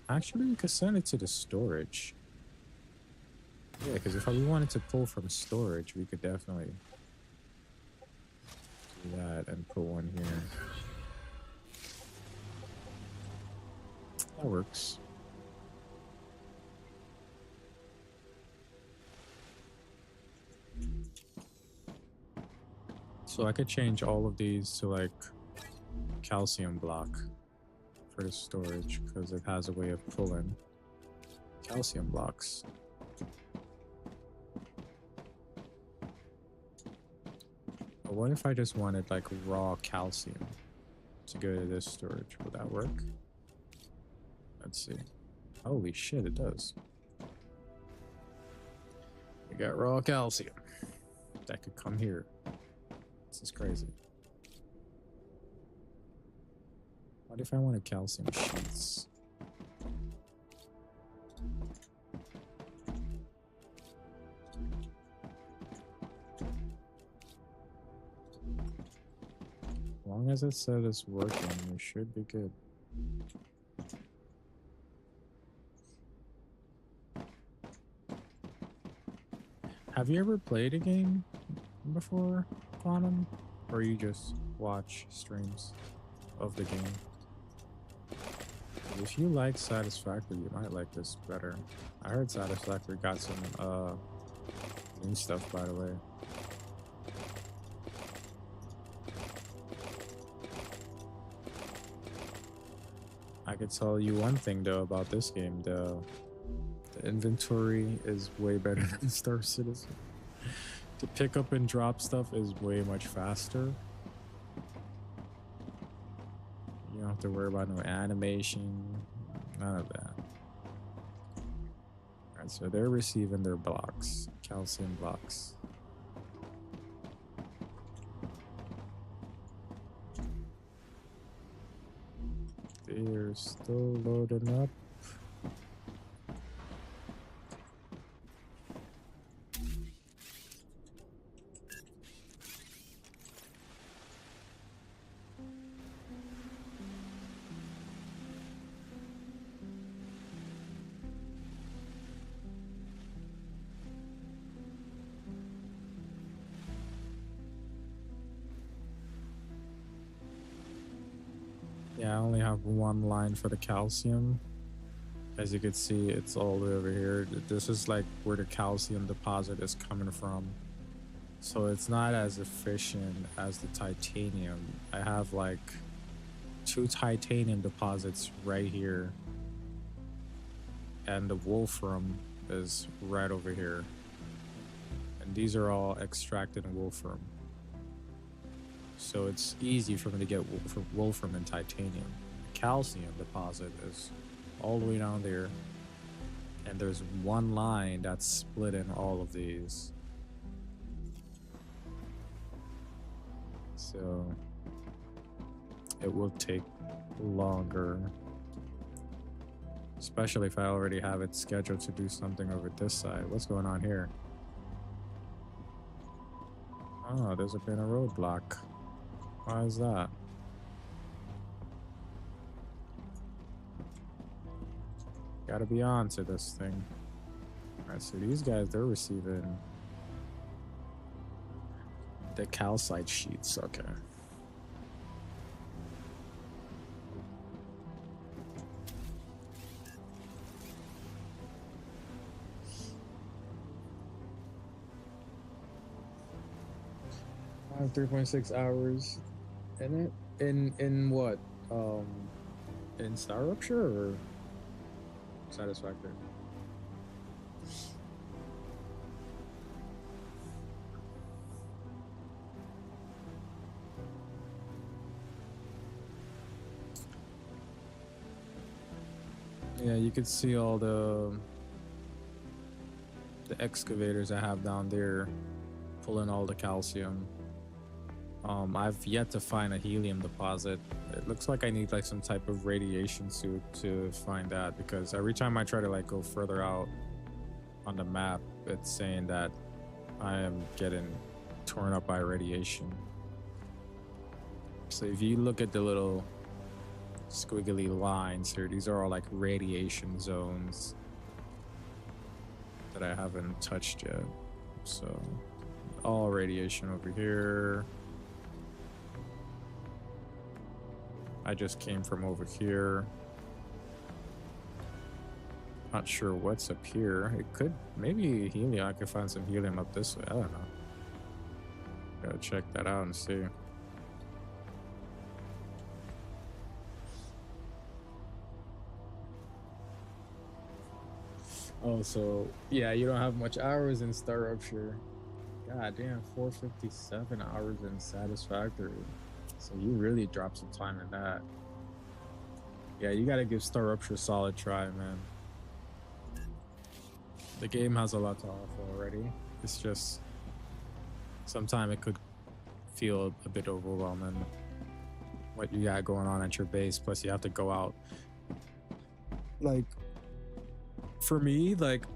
Actually, we could send it to the storage. Yeah, because if we wanted to pull from storage, we could definitely do that and put one here. That works. So I could change all of these to like calcium block for the storage because it has a way of pulling calcium blocks. But what if I just wanted like raw calcium to go to this storage? Would that work? Let's see. Holy shit, it does. We got raw calcium. That could come here. This is crazy. What if I wanted calcium sheets? As long as it said it's working, we should be good. Have you ever played a game before, Quantum? Or you just watch streams of the game? If you like Satisfactory, you might like this better. I heard Satisfactory got some new stuff, by the way. I could tell you one thing though about this game, though. The inventory is way better than Star Citizen. To pick up and drop stuff is way much faster. You don't have to worry about no animation, none of that. Alright, so they're receiving their blocks, calcium blocks. They're still loading up. Yeah, I only have one line for the calcium. As you can see, it's all the way over here. This is like where the calcium deposit is coming from. So it's not as efficient as the titanium. I have like 2 titanium deposits right here. And the wolfram is right over here. And these are all extracted in wolfram. So it's easy for me to get wolfram and titanium. The calcium deposit is all the way down there. And there's one line that's split in all of these. So it will take longer. Especially if I already have it scheduled to do something over this side. What's going on here? Oh, there's been a roadblock. Why is that? Gotta be on to this thing. Alright, so these guys, they're receiving the calcite sheets. Okay. I have 3.6 hours in it. In what? Um, in StarRupture or Satisfactory? Yeah, you could see all the excavators I have down there pulling all the calcium. I've yet to find a helium deposit. It looks like I need like some type of radiation suit to find that, because every time I try to like go further out on the map, it's saying that I am getting torn up by radiation. So if you look at the little squiggly lines here, these are all like radiation zones that I haven't touched yet. So all radiation over here. I just came from over here. Not sure what's up here. It could, maybe helium. I could find some helium up this way. I don't know. Gotta check that out and see. Oh, so yeah, you don't have much hours in StarRupture. God damn, 457 hours in Satisfactory. So you really dropped some time in that. Yeah, you gotta give StarRupture a solid try, man. The game has a lot to offer already. It's just sometimes it could feel a bit overwhelming what you got going on at your base. Plus, you have to go out. Like, for me, like,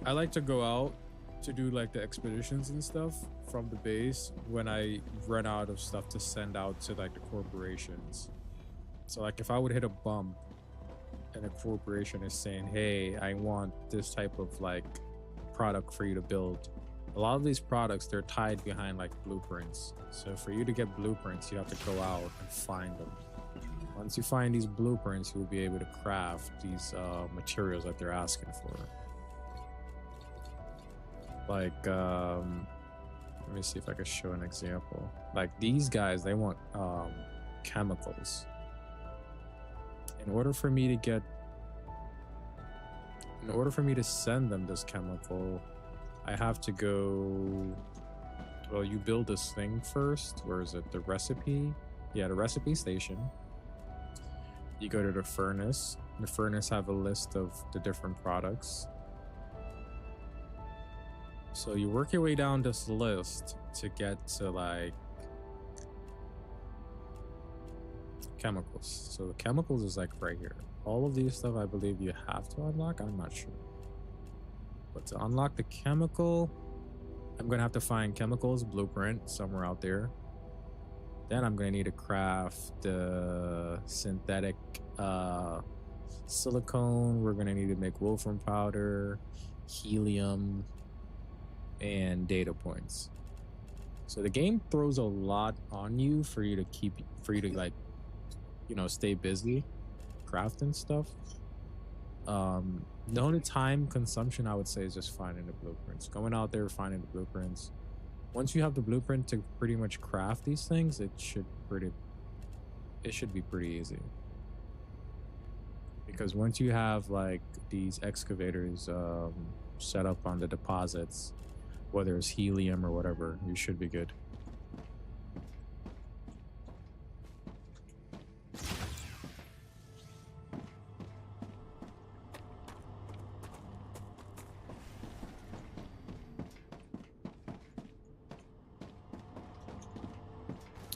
I like to go out to do like the expeditions and stuff from the base when I run out of stuff to send out to like the corporations. So like if I would hit a bump and a corporation is saying, hey, I want this type of like product for you to build, a lot of these products, they're tied behind like blueprints. So for you to get blueprints, you have to go out and find them. Once you find these blueprints, you'll be able to craft these materials that they're asking for. Like, let me see if I can show an example. Like these guys, they want chemicals. In order for me to send them this chemical, I have to go, well, you build this thing first. Where is it? The recipe? Yeah, the recipe station. You go to the furnace. The furnace have a list of the different products. So you work your way down this list to get to like chemicals. So the chemicals is like right here. All of these stuff I believe you have to unlock. I'm not sure. But to unlock the chemical, I'm gonna have to find chemicals blueprint somewhere out there. Then I'm gonna need to craft the synthetic silicone. We're gonna need to make wolfram powder, helium, and data points. So the game throws a lot on you for you to like, you know, stay busy crafting stuff. The only time consumption I would say is just finding the blueprints, going out there finding the blueprints. Once you have the blueprint to pretty much craft these things, it should be pretty easy. Because once you have like these excavators set up on the deposits, whether it's helium or whatever, you should be good.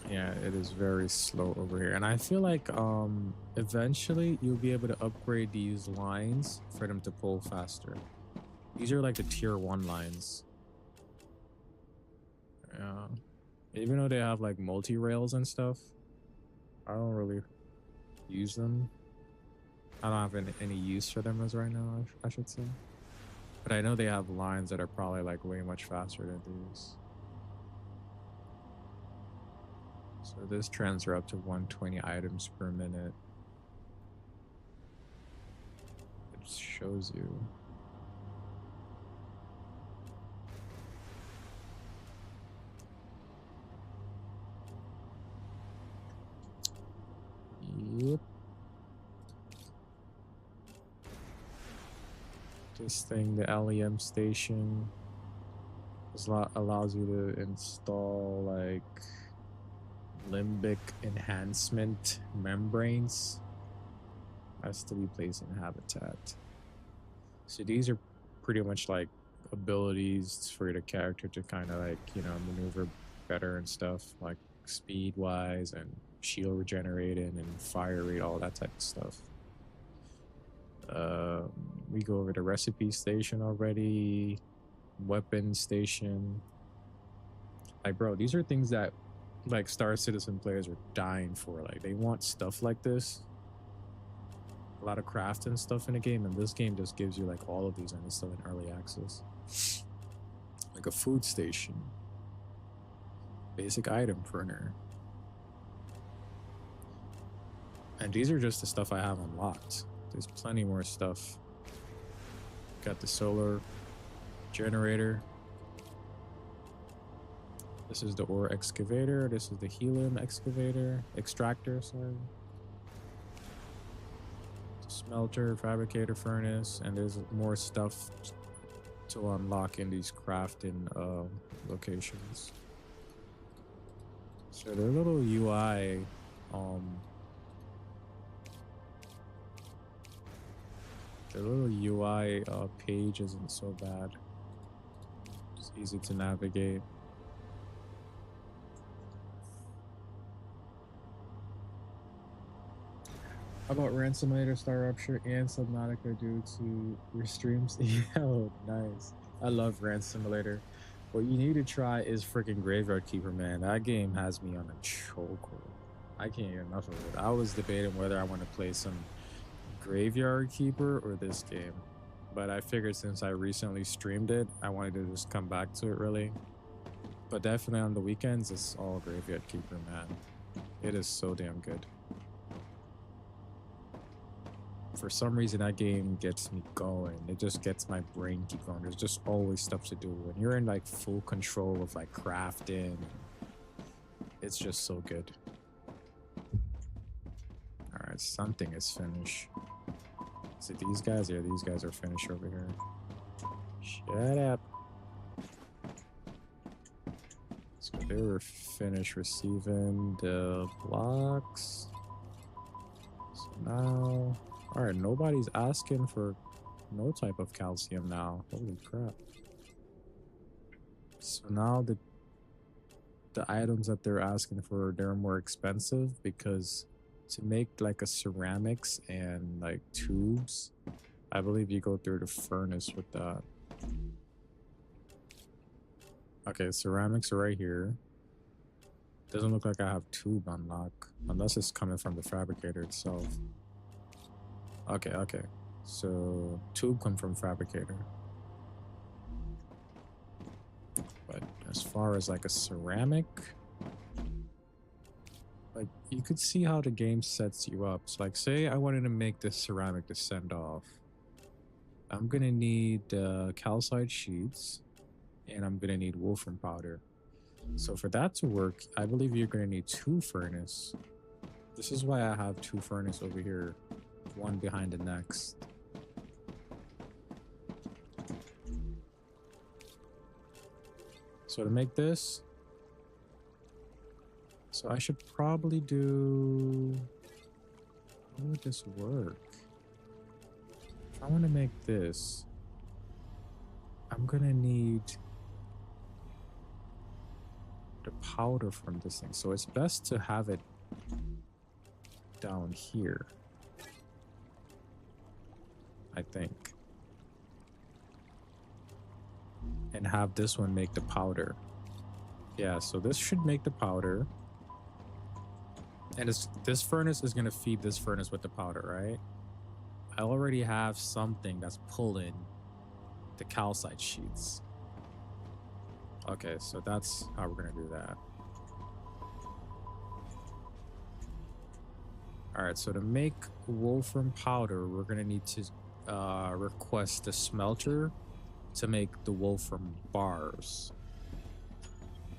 Yeah, it is very slow over here. And I feel like eventually you'll be able to upgrade these lines for them to pull faster. These are like the tier 1 lines. Yeah. Even though they have like multi-rails and stuff, I don't really use them. I don't have any use for them as right now, I should say. But I know they have lines that are probably like way much faster than these. So this trends are up to 120 items per minute. It shows you. This thing, the LEM station, allows you to install like limbic enhancement membranes. Has to be placed in habitat. So these are pretty much like abilities for the character to kind of like, you know, maneuver better and stuff, like speed wise and shield regenerating and fire rate, all that type of stuff. We go over the recipe station already, weapon station. Like, bro, these are things that like Star Citizen players are dying for. Like, they want stuff like this. A lot of crafting stuff in the game, and this game just gives you like all of these, and it's still in early access. Like a food station, basic item printer, and these are just the stuff I have unlocked. There's plenty more stuff. Got the solar generator. This is the ore excavator. This is the helium extractor, sorry. Smelter, fabricator furnace, and there's more stuff to unlock in these crafting locations. So their little UI page isn't so bad. It's easy to navigate. How about Ransomator, StarRupture, and Subnautica due to your streams? Yo, nice. I love Ransomator. What you need to try is freaking Graveyard Keeper, man. That game has me on a chokehold. I can't get enough of it. I was debating whether I want to play some Graveyard Keeper or this game. But I figured since I recently streamed it, I wanted to just come back to it, really. But definitely on the weekends, it's all Graveyard Keeper, man. It is so damn good. For some reason, that game gets me going. It just gets my brain keep going. There's just always stuff to do. When you're in like full control of like crafting, it's just so good. All right, something is finished. Is it these guys? Yeah, these guys are finished over here. Shut up. So they were finished receiving the blocks. So now... Alright, nobody's asking for no type of calcium now. Holy crap. So now the items that they're asking for, they're more expensive because to make like a ceramics and like tubes, I believe you go through the furnace with that. Okay, ceramics are right here. Doesn't look like I have tube unlock, unless it's coming from the fabricator itself. Okay. So tube come from fabricator. But as far as like a ceramic, like you could see how the game sets you up. So like say I wanted to make this ceramic to send off. I'm gonna need calcite sheets and I'm gonna need wolfram powder. So for that to work, I believe you're gonna need 2 furnace. This is why I have 2 furnace over here. One behind the next. So to make this, so I should probably do, how would this work? If I want to make this, I'm gonna need the powder from this thing. So it's best to have it down here, I think, and have this one make the powder. Yeah, so this should make the powder, and this furnace is gonna feed this furnace with the powder, right? I already have something that's pulling the calcite sheets. Okay, so that's how we're gonna do that. All right, so to make wolfram powder, we're gonna need to request the smelter to make the wolfram bars.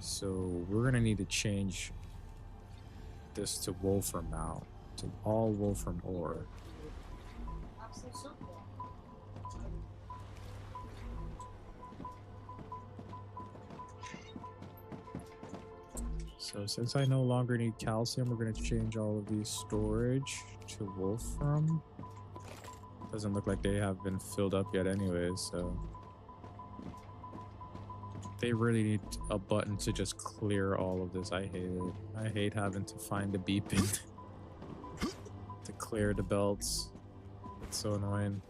So we're gonna need to change this to wolfram now, to all wolfram ore. So since I no longer need calcium, we're going to change all of these storage to wolfram. Doesn't look like they have been filled up yet anyways, so they really need a button to just clear all of this. I hate it. I hate having to find the beeping to clear the belts. It's so annoying.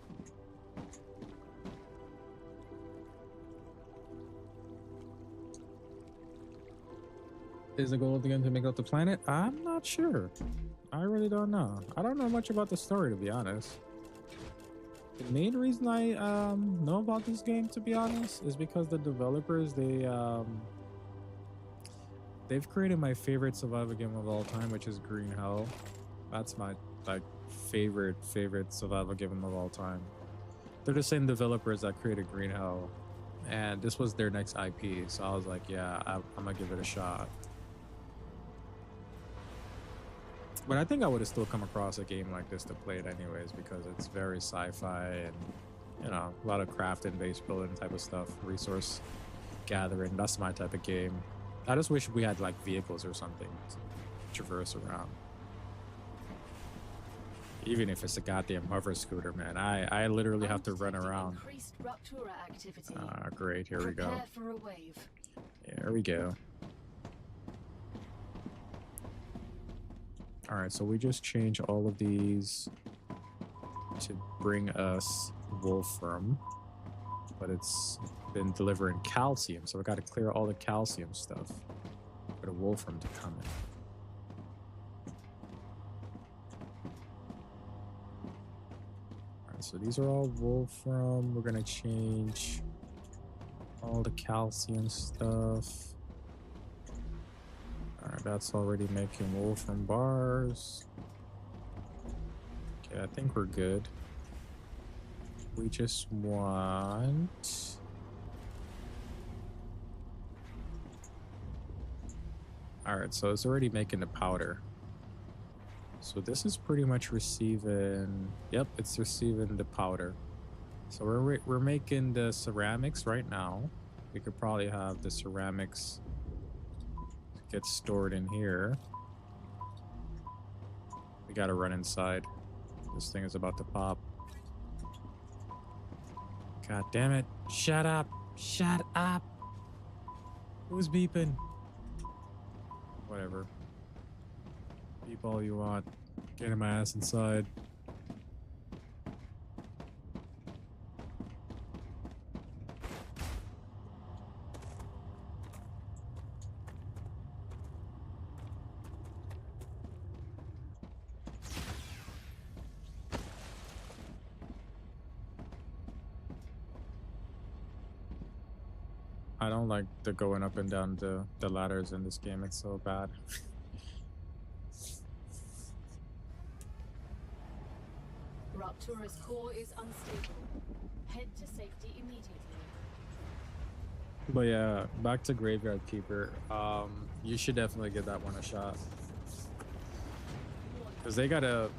Is the goal again to make out the planet? I'm not sure. I really don't know. I don't know much about the story, to be honest. The main reason I know about this game, to be honest, is because the developers they've created my favorite survival game of all time, which is Green Hell. That's my like favorite survival game of all time. They're the same developers that created Green Hell, and this was their next IP. So I was like, yeah, I'm gonna give it a shot. But I think I would have still come across a game like this to play it anyways, because it's very sci-fi and, you know, a lot of crafting, base building type of stuff, resource gathering. That's my type of game. I just wish we had like vehicles or something to traverse around. Even if it's a goddamn hover scooter, man. I literally have to run around. Great, here we go. Prepare for a wave. Here we go. All right, so we just change all of these to bring us wolfram, but it's been delivering calcium, so we got to clear all the calcium stuff for the wolfram to come in. All right, so these are all wolfram. We're gonna change all the calcium stuff. Alright, that's already making wolfram bars. Okay, I think we're good. We just want... Alright, so it's already making the powder. So this is pretty much receiving... Yep, it's receiving the powder. So we're making the ceramics right now. We could probably have the ceramics get stored in here. We gotta run inside. This thing is about to pop. God damn it. Shut up. Shut up. Who's beeping? Whatever. Beep all you want. Getting my ass inside. I don't like the going up and down the ladders in this game. It's so bad. Raptura's core is unstable. Head to safety immediately. But yeah, back to Graveyard Keeper. You should definitely give that one a shot. Because they got a...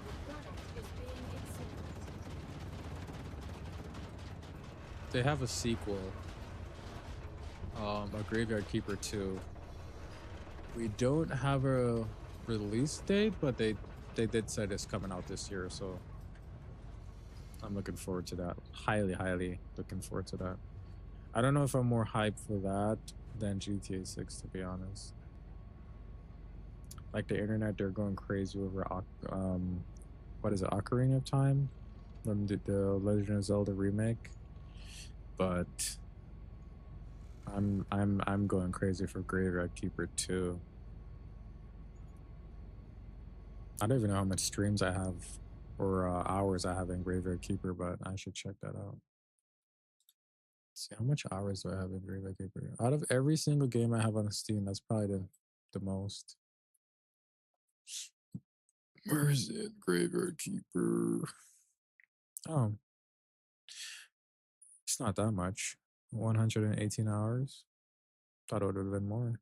They have a sequel. A Graveyard Keeper 2. We don't have a release date, but they did say it's coming out this year, so I'm looking forward to that. Highly looking forward to that. I don't know if I'm more hyped for that than GTA 6, to be honest. Like the internet, they're going crazy over what is it, Ocarina of Time, the Legend of Zelda remake, but I'm going crazy for Graveyard Keeper 2. I don't even know how much streams I have or hours I have in Graveyard Keeper, but I should check that out. Let's see, how much hours do I have in Graveyard Keeper? Out of every single game I have on Steam, that's probably the most. Where is it? Graveyard Keeper. Oh, it's not that much. 118 hours. Thought it would have been more.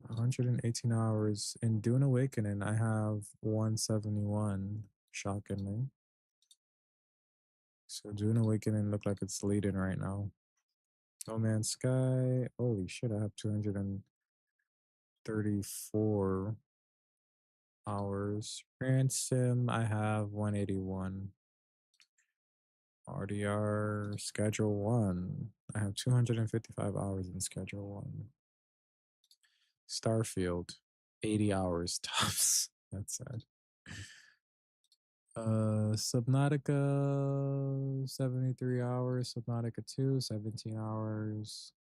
118 hours. In Dune Awakening, I have 171, shockingly. So Dune Awakening look like it's leading right now. No Man's Sky. Holy shit, I have 234 hours. Ransom, I have 181. RDR Schedule 1. I have 255 hours in Schedule 1. Starfield, 80 hours tops. That's sad. Subnautica, 73 hours. Subnautica 2, 17 hours.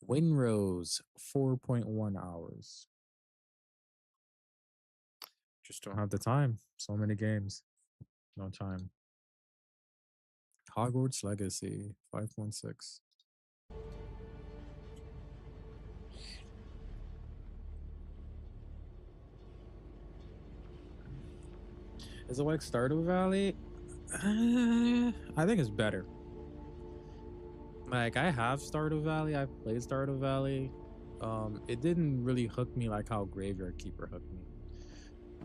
Winrose, 4.1 hours. Just don't have the time. So many games. No time. Hogwarts Legacy, 5.6. Is it like Stardew Valley? I think it's better. Like, I have Stardew Valley. I've played Stardew Valley. It didn't really hook me like how Graveyard Keeper hooked me.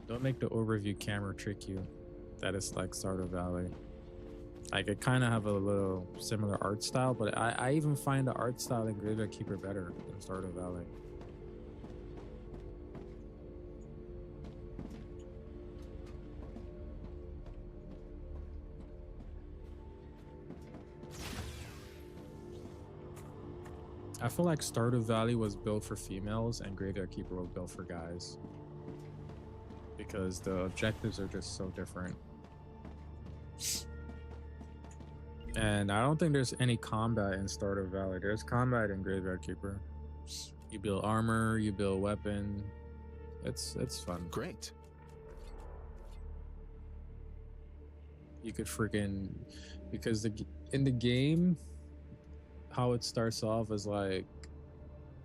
Don't make the overview camera trick you. That is like Stardew Valley. Like, it kind of have a little similar art style, but I even find the art style in Graveyard Keeper better than Stardew Valley. I feel like Stardew Valley was built for females and Graveyard Keeper was built for guys. Because the objectives are just so different. And I don't think there's any combat in Stardew Valley. There's combat in Graveyard Keeper. You build armor, you build weapon. It's fun. Great. You could freaking, because in the game, how it starts off is like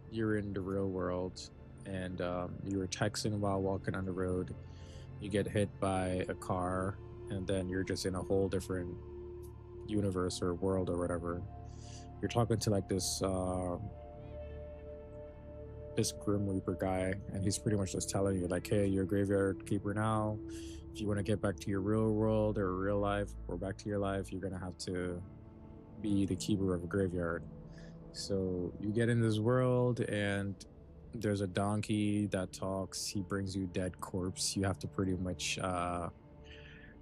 you're in the real world and you were texting while walking on the road. You get hit by a car and then you're just in a whole different universe or world or whatever. You're talking to like this Grim Reaper guy, and he's pretty much just telling you like, hey, you're a Graveyard Keeper now. If you want to get back to your real world or real life or back to your life, you're gonna have to be the keeper of a graveyard. So you get in this world and there's a donkey that talks. He brings you dead corpse. You have to pretty much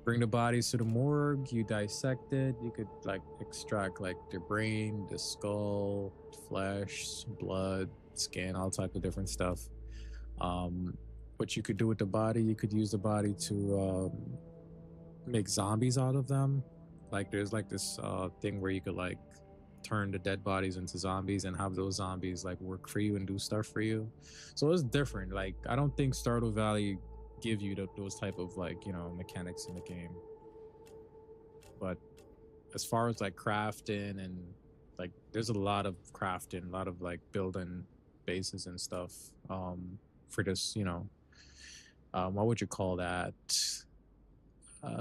bring the bodies to the morgue. You dissect it. You could like extract like the brain, the skull, flesh, blood, skin, all type of different stuff. What you could do with the body, you could use the body to make zombies out of them. Like there's like this thing where you could like turn the dead bodies into zombies and have those zombies like work for you and do stuff for you. So it's different. Like I don't think Stardew Valley give you those type of like, you know, mechanics in the game. But as far as like crafting and like there's a lot of crafting, a lot of like building bases and stuff for this, you know, what would you call that? What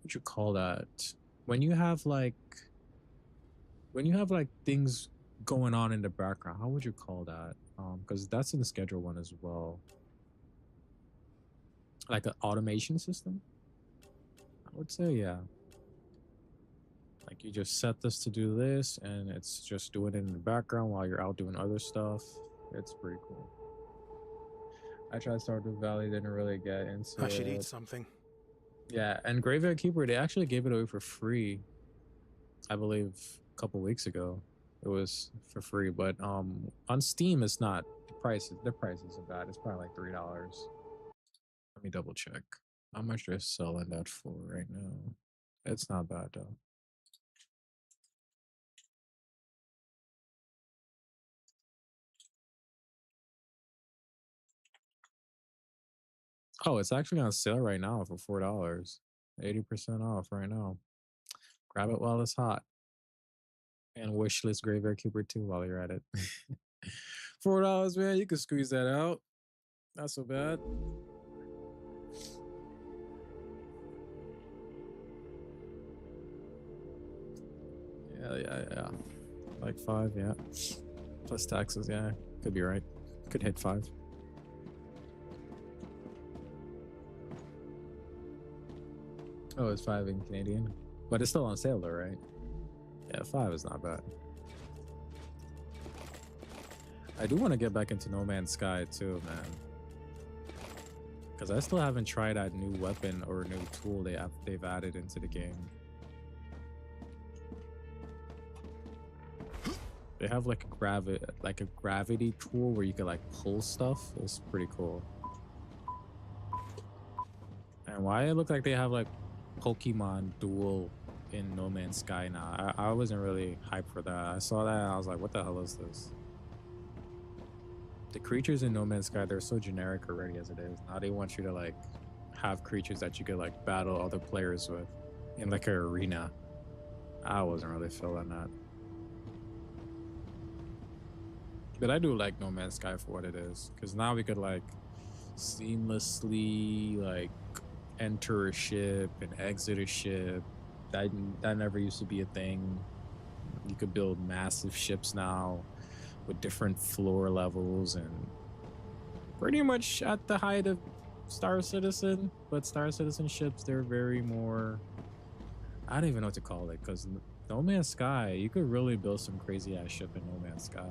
would you call that? When you have like things going on in the background, how would you call that? Because that's in the Schedule 1 as well. Like an automation system? I would say, yeah. Like you just set this to do this and it's just doing it in the background while you're out doing other stuff. It's pretty cool. I tried Stardew Valley, didn't really get into I should it. eat something. Yeah, and Graveyard Keeper, they actually gave it away for free, I believe, a couple weeks ago. It was for free, but on Steam, it's not. The price isn't bad. It's probably like $3. Let me double check. How much they're selling that for right now? It's not bad though. Oh, it's actually on sale right now for $4. 80% off right now. Grab it while it's hot. And wishlist Graveyard Keeper 2 while you're at it. $4, man. You can squeeze that out. Not so bad. Yeah. Like 5, yeah. Plus taxes, yeah. Could be right. Could hit 5. Oh, it's 5 in Canadian. But it's still on sale though, right? Yeah, 5 is not bad. I do want to get back into No Man's Sky too, man. Because I still haven't tried that new weapon or new tool they've added into the game. They have like a gravity tool where you can like pull stuff. It's pretty cool. And why it look like they have like Pokemon Duel in No Man's Sky now? I wasn't really hyped for that. I saw that and I was like, what the hell is this? The creatures in No Man's Sky, they're so generic already as it is. Now they want you to like have creatures that you could like battle other players with in like an arena. I wasn't really feeling that. But I do like No Man's Sky for what it is, because now we could like seamlessly like enter a ship and exit a ship. That never used to be a thing. You could build massive ships now with different floor levels and pretty much at the height of Star Citizen. But Star Citizen ships, they're very more, I don't even know what to call it, because No Man's Sky, you could really build some crazy ass ship in No Man's Sky.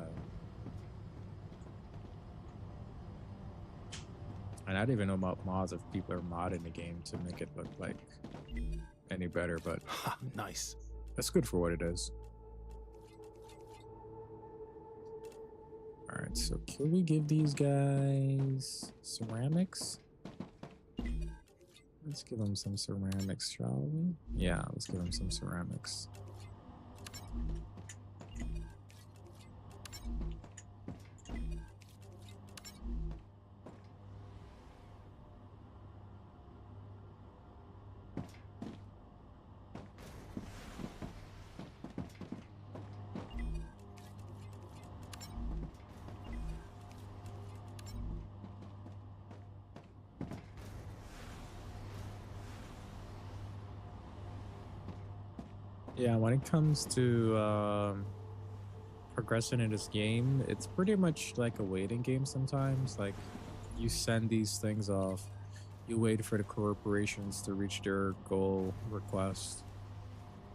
And I don't even know about mods if people are modding the game to make it look like any better, but Nice. that's good for what it is. All right, so can we give these guys ceramics? Let's give them some ceramics, shall we? Yeah, let's give them some ceramics. Yeah, when it comes to progressing in this game, it's pretty much like a waiting game sometimes. Like, you send these things off, you wait for the corporations to reach their goal request.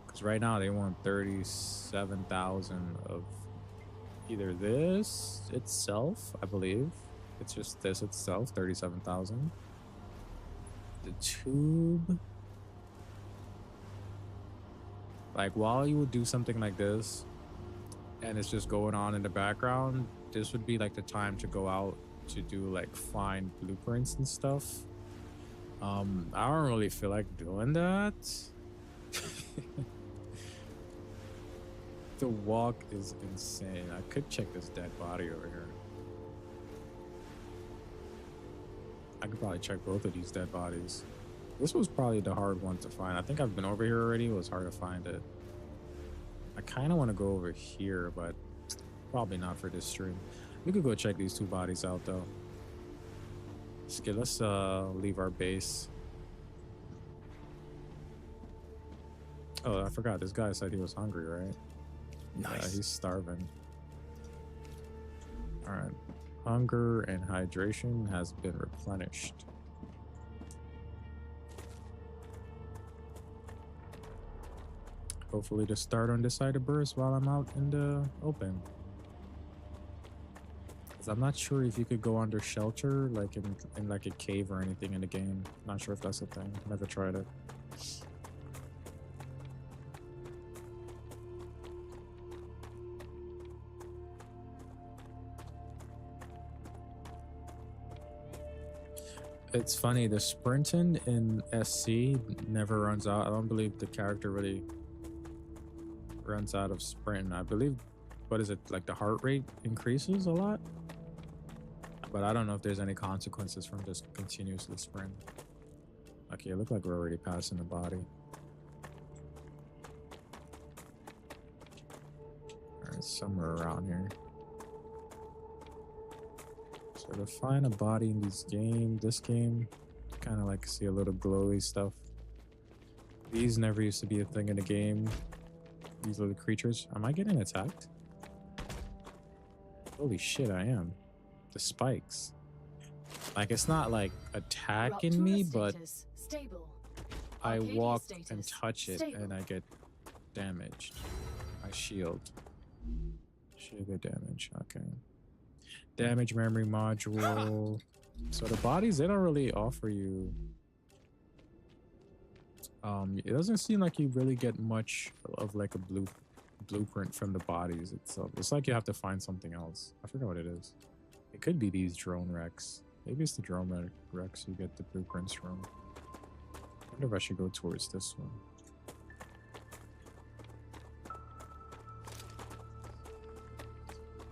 Because right now they want 37,000 of either this itself, I believe. It's just this itself, 37,000. The tube. Like, while you would do something like this and it's just going on in the background, this would be like the time to go out to do like find blueprints and stuff. I don't really feel like doing that. The walk is insane. I could check this dead body over here. I could probably check both of these dead bodies. This was probably the hard one to find. I think I've been over here already. It was hard to find it. I kind of want to go over here, but probably not for this stream. We could go check these two bodies out, though. Okay, let's leave our base. Oh, I forgot. This guy said he was hungry, right? Nice. Yeah, he's starving. All right. Hunger and hydration has been replenished. Hopefully to start on this side of burst while I'm out in the open. Because I'm not sure if you could go under shelter, like in like a cave or anything in the game. Not sure if that's a thing. Never tried it. It's funny, the sprinting in SC never runs out. I don't believe the character really runs out of sprinting. I believe, what is it, like the heart rate increases a lot? But I don't know if there's any consequences from just continuously sprinting. Okay, it looked like we're already passing the body. Alright, somewhere around here. So to find a body in this game, kind of like see a little glowy stuff. These never used to be a thing in the game. These little creatures. Am I getting attacked? Holy shit, I am. The spikes. Like, it's not like attacking me, but stable. I Arcadia walk status and touch it stable. and I get damaged. My shield. Shield damage. Okay. Damage memory module. So the bodies, they don't really offer you. It doesn't seem like you really get much of like a blueprint from the bodies itself. It's like you have to find something else. I forgot what it is. It could be these drone wrecks. Maybe it's the drone wrecks you get the blueprints from. I wonder if I should go towards this one.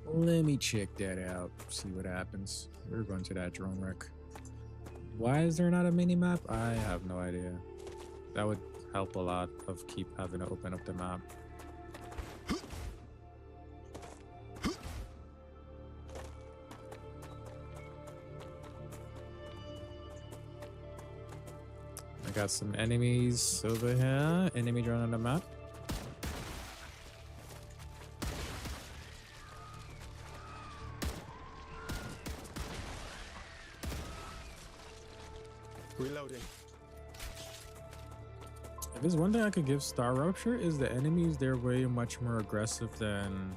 Let me check that out, see what happens. We're going to that drone wreck. Why is there not a mini map? I have no idea. That would help a lot of keep having to open up the map. I got some enemies over here. Enemy drone on the map. Reloading. If there's one thing I could give StarRupture is the enemies, they're way much more aggressive than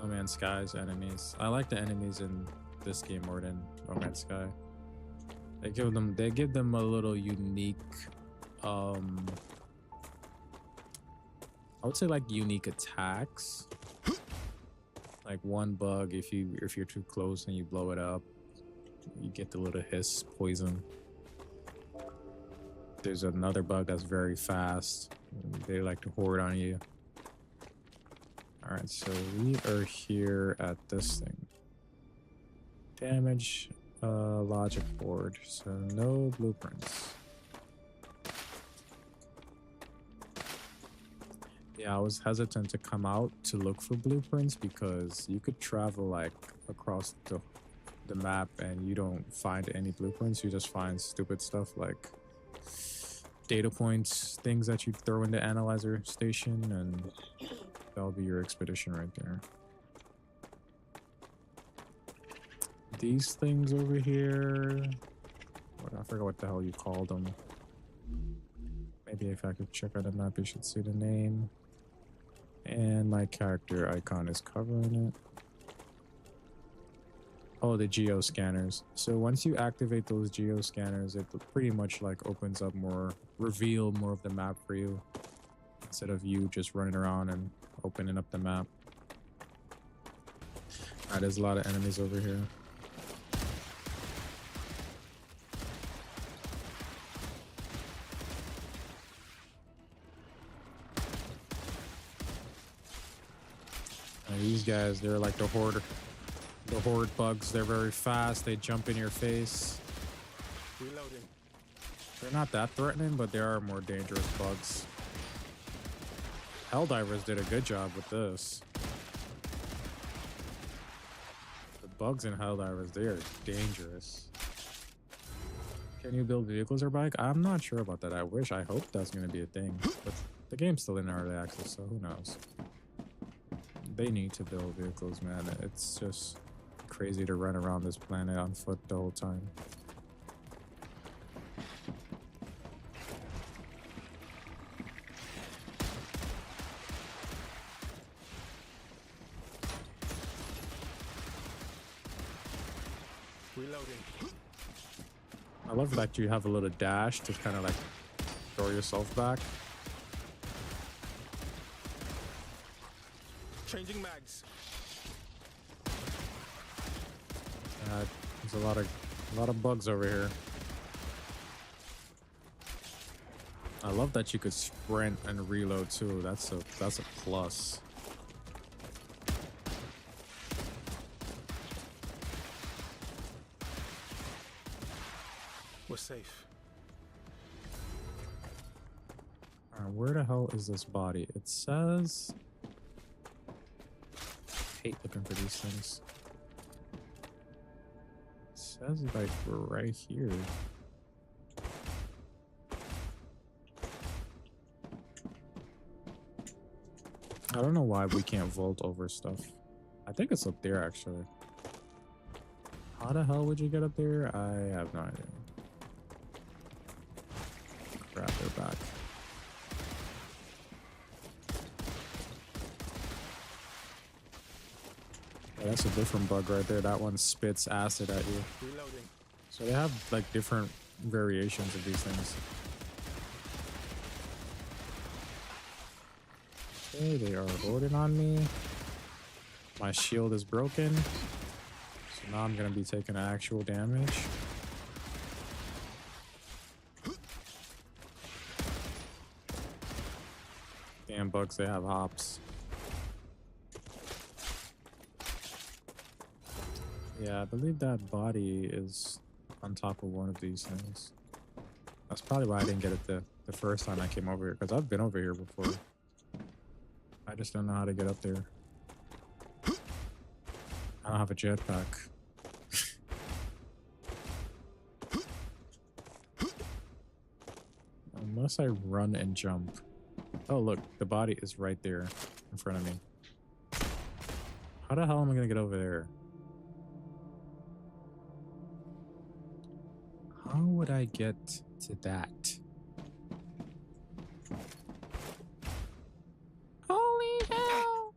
No Man's Sky's enemies. I like the enemies in this game more than No Man's Sky. They give them a little unique I would say like unique attacks. Like one bug, if you're too close and you blow it up, you get the little hiss poison. There's another bug that's very fast. They like to hoard on you. Alright, so we are here at this thing. Damage, logic board. So no blueprints. Yeah, I was hesitant to come out to look for blueprints because you could travel like across the map and you don't find any blueprints. You just find stupid stuff like data points, things that you throw in the analyzer station, and that'll be your expedition right there. These things over here, I forgot what the hell you called them. Maybe if I could check out the map, you should see the name. And my character icon is covering it. Oh, the geo scanners. So once you activate those geo scanners, it pretty much like opens up reveal more of the map for you, instead of you just running around and opening up the map. Alright, there's a lot of enemies over here. And these guys, they're like the horde bugs. They're very fast. They jump in your face. Reloading. They're not that threatening, but they are more dangerous bugs. Helldivers did a good job with this. The bugs in Helldivers, they are dangerous. Can you build vehicles or bike? I'm not sure about that. I hope that's going to be a thing. But the game's still in early access, so who knows? They need to build vehicles, man. It's just crazy to run around this planet on foot the whole time. Reloading. I love that you have a little dash to kind of like throw yourself back. Changing mags. There's a lot of bugs over here. I love that you could sprint and reload too. That's a plus. We're safe. Alright, where the hell is this body? It says... I hate looking for these things. It says like we're right here. I don't know why we can't vault over stuff. I think it's up there actually. How the hell would you get up there? I have no idea. Grab their back. Yeah, that's a different bug right there. That one spits acid at you. Reloading. So they have like different variations of these things. Okay, they are loading on me. My shield is broken. So now I'm gonna be taking actual damage. Damn bugs, they have hops. Yeah, I believe that body is on top of one of these things. That's probably why I didn't get it the first time I came over here, because I've been over here before. I just don't know how to get up there. I don't have a jetpack. Unless I run and jump. Oh, look, the body is right there in front of me. How the hell am I gonna get over there? How would I get to that? Holy hell!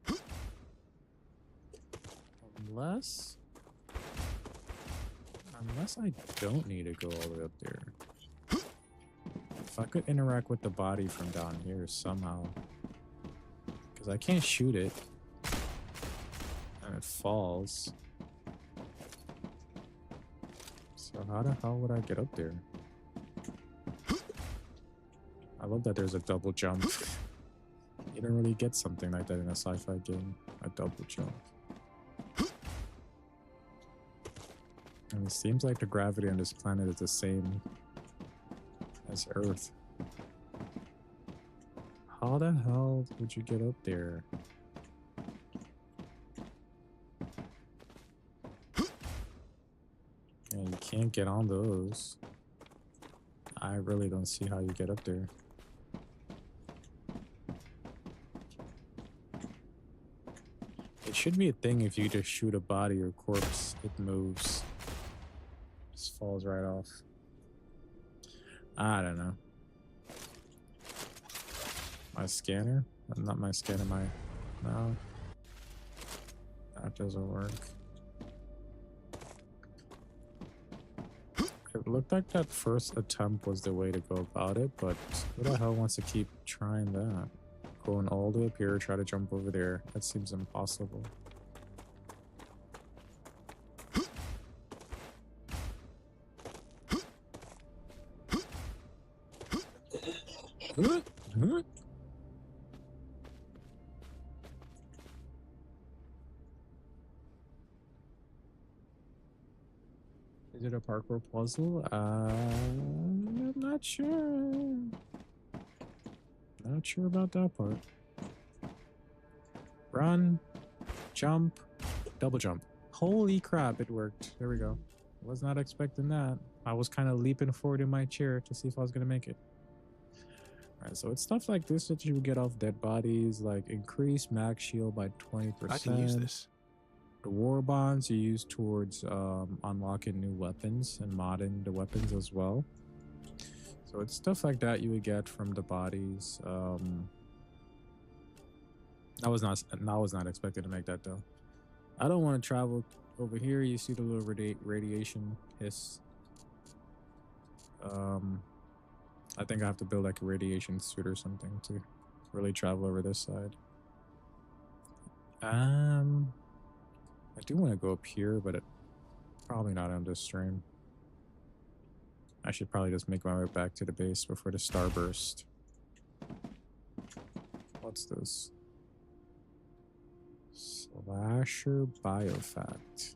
Unless I don't need to go all the way up there. If I could interact with the body from down here somehow. Because I can't shoot it. And it falls. So how the hell would I get up there? I love that there's a double jump. You don't really get something like that in a sci-fi game. A double jump. And it seems like the gravity on this planet is the same as Earth. How the hell would you get up there? Yeah, you can't get on those. I really don't see how you get up there. It should be a thing if you just shoot a body or corpse, it moves. Just falls right off. I don't know. My scanner? Not my scanner, my... No. That doesn't work. It looked like that first attempt was the way to go about it, but who the hell wants to keep trying that? Going all the way up here, try to jump over there. That seems impossible. Is it a parkour puzzle? I'm not sure. Not sure about that part. Run, jump, double jump. Holy crap, it worked. There we go. Was not expecting that. I was kind of leaping forward in my chair to see if I was going to make it. Alright, so it's stuff like this that you get off dead bodies, like increase max shield by 20%. I can use this. The war bonds you use towards unlocking new weapons and modding the weapons as well. So it's stuff like that you would get from the bodies. I was not expected to make that though. I don't want to travel over here. You see the little radiation hiss. I think I have to build like a radiation suit or something to really travel over this side. I do want to go up here, but probably not on this stream. I should probably just make my way back to the base before the starburst. What's this? Slasher Biofat.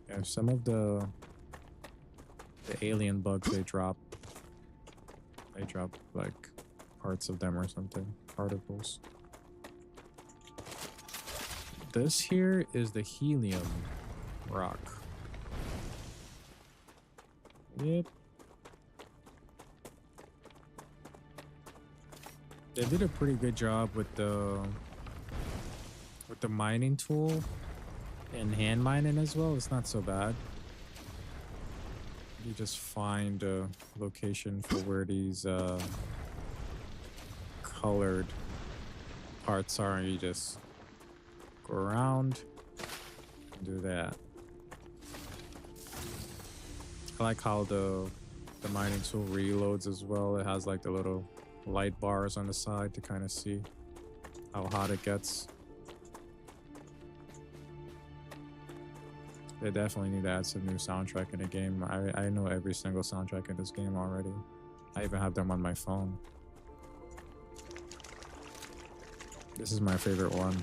Yeah, some of the alien bugs they drop like parts of them or something, particles. This here is the helium rock. Yep. They did a pretty good job with the mining tool and hand mining as well. It's not so bad. You just find a location for where these colored parts are, and you just go around and do that. I like how the mining tool reloads as well. It has like the little light bars on the side to kind of see how hot it gets. They definitely need to add some new soundtrack in the game. I know every single soundtrack in this game already. I even have them on my phone. This is my favorite one.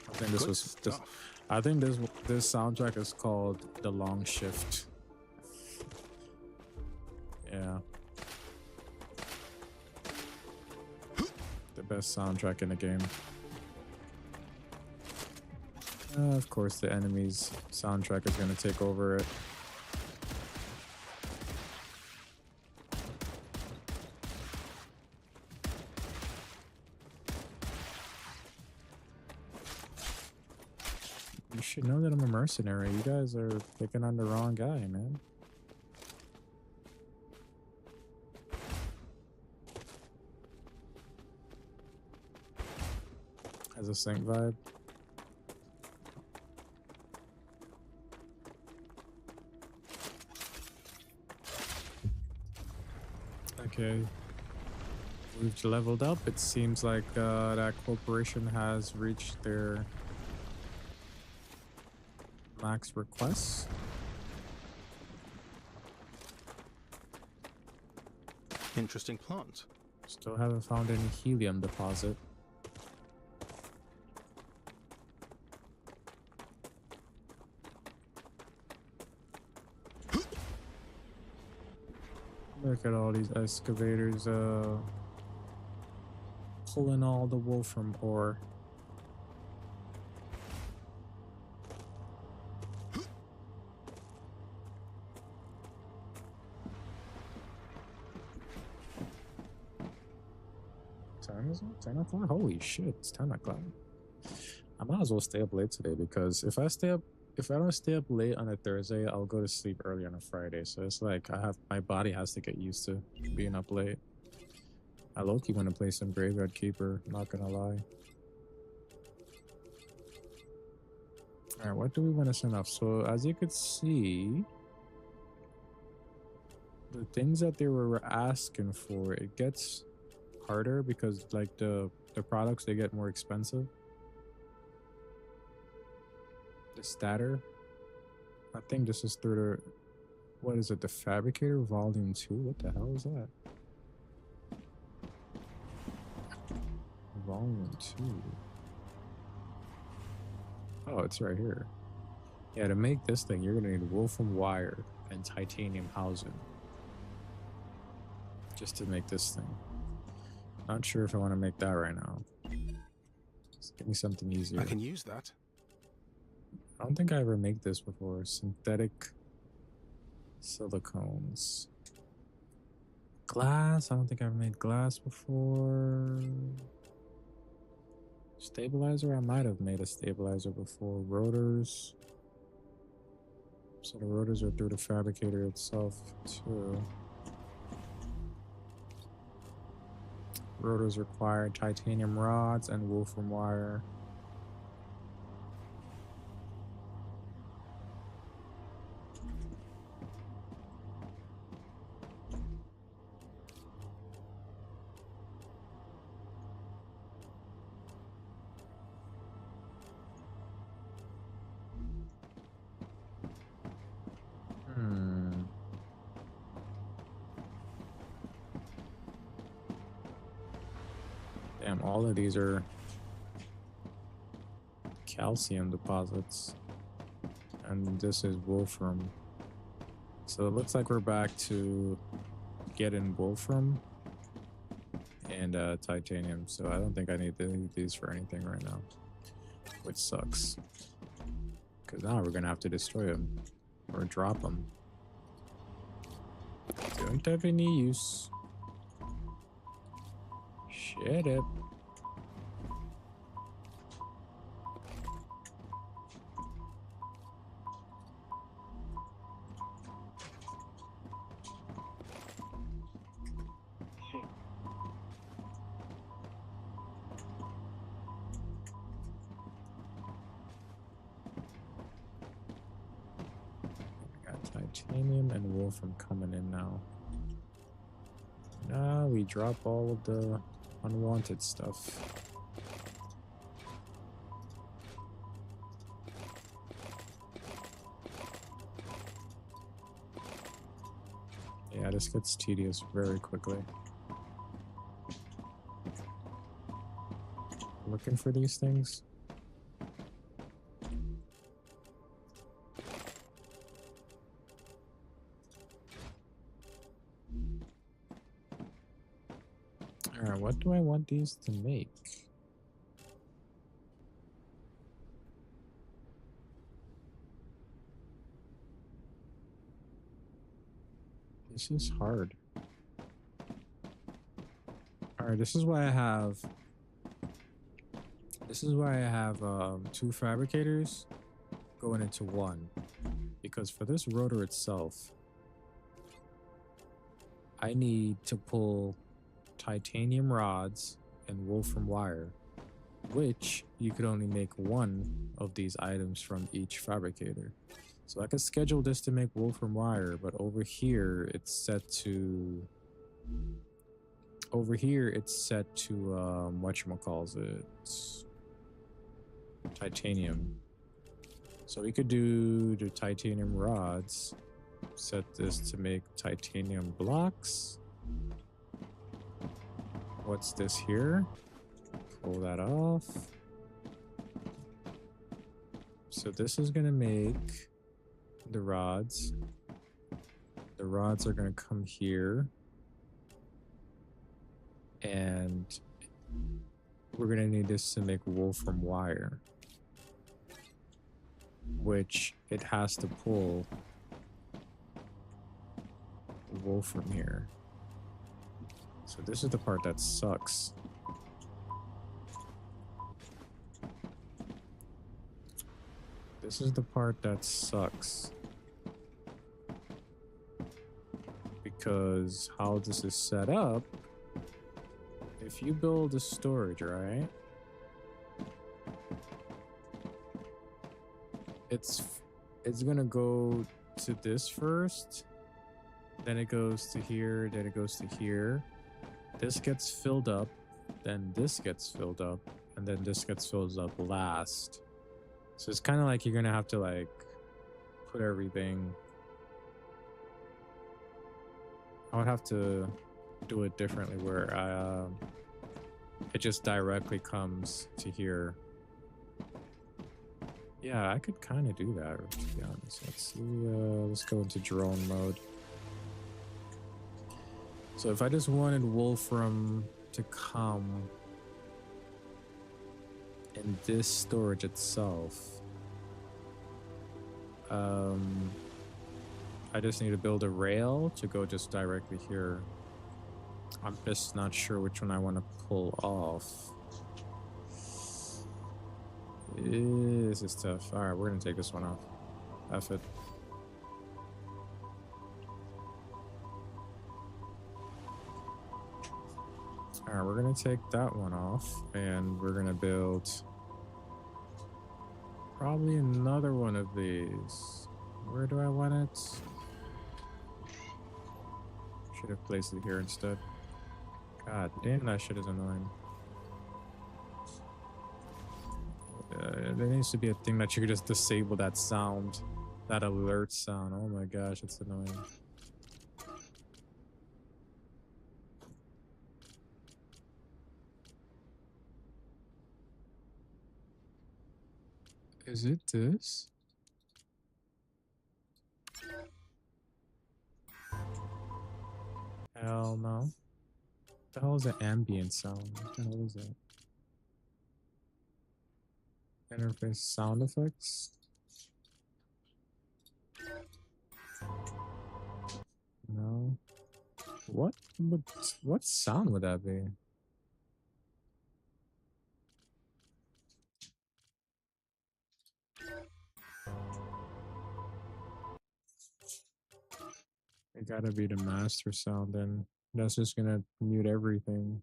I think this was this. I think this soundtrack is called The Long Shift. Yeah. The best soundtrack in the game. Of course, the enemy's soundtrack is going to take over it. You should know that I'm a mercenary. You guys are picking on the wrong guy, man. Has a sync vibe. Okay, we've leveled up. It seems like that corporation has reached their max requests. Interesting plant. Still haven't found any helium deposit. Look at all these excavators pulling all the wolfram ore. Time is it? 10 o'clock? Holy shit, it's 10 o'clock. I might as well stay up late today, because if I don't stay up late on a Thursday, I'll go to sleep early on a Friday. So it's like my body has to get used to being up late. I low-key want to play some Graveyard Keeper, not gonna lie. Alright, what do we want to send off? So as you could see, the things that they were asking for, it gets harder because like the products, they get more expensive. The statter, I think this is through the, what is it, the Fabricator Volume 2? What the hell is that? Volume 2. Oh, it's right here. Yeah, to make this thing, you're gonna need wolfram wire and titanium housing. Just to make this thing. Not sure if I want to make that right now. Just give me something easier. I can use that. I don't think I ever made this before. Synthetic silicones. Glass. I don't think I've made glass before. Stabilizer. I might have made a stabilizer before. Rotors. So the rotors are through the fabricator itself too. Rotors require titanium rods and wolfram wire. Damn, all of these are calcium deposits. And this is wolfram. So it looks like we're back to getting wolfram and titanium. So I don't think I need these for anything right now. Which sucks. Because now we're going to have to destroy them. Or drop them. Don't have any use. Shut up. Titanium and wolfram coming in now. Now we drop all of the unwanted stuff. Yeah, this gets tedious very quickly. Looking for these things. Alright, what do I want these to make? This is hard. Alright, this is why I have two fabricators going into one. Because for this rotor itself, I need to pull titanium rods and wolfram wire, which you could only make one of these items from each fabricator. So I could schedule this to make wolfram wire, but over here it's set to whatchamacallit, titanium. So we could do the titanium rods, set this to make titanium blocks. What's this here? Pull that off. So this is gonna make the rods. The rods are gonna come here. And we're gonna need this to make wolfram wire, which it has to pull wolfram here. So this is the part that sucks. This is the part that sucks. Because how this is set up, if you build a storage, right? It's gonna go to this first, then it goes to here, then it goes to here. This gets filled up, then this gets filled up, and then this gets filled up last. So it's kind of like you're gonna have to like put everything. I would have to do it differently where it just directly comes to here. Yeah, I could kind of do that, to be honest. Let's see, let's go into drone mode. So if I just wanted wolfram to come in this storage itself, I just need to build a rail to go just directly here. I'm just not sure which one I want to pull off. This is tough. Alright, we're gonna take this one off. F it. Alright, we're gonna take that one off, and we're gonna build probably another one of these. Where do I want it? Should have placed it here instead. God damn, that shit is annoying. There needs to be a thing that you could just disable that sound, that alert sound. Oh my gosh, it's annoying. Is it this? Hell no. What the hell is an ambient sound? What the hell is that? Interface sound effects? No. What sound would that be? It gotta be the master sound then. That's just gonna mute everything.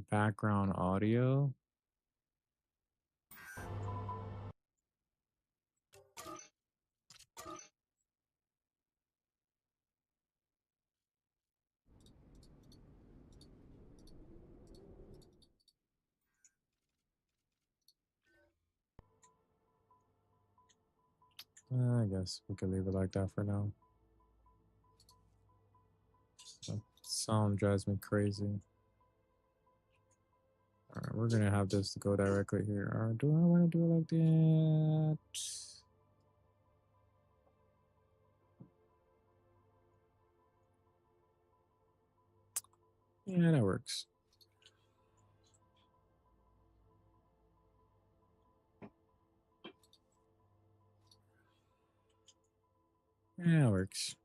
Background audio? I guess we could leave it like that for now. That sound drives me crazy. Alright, we're gonna have this to go directly here. Or do I want to do it like that? Yeah, that works. Yeah, it works.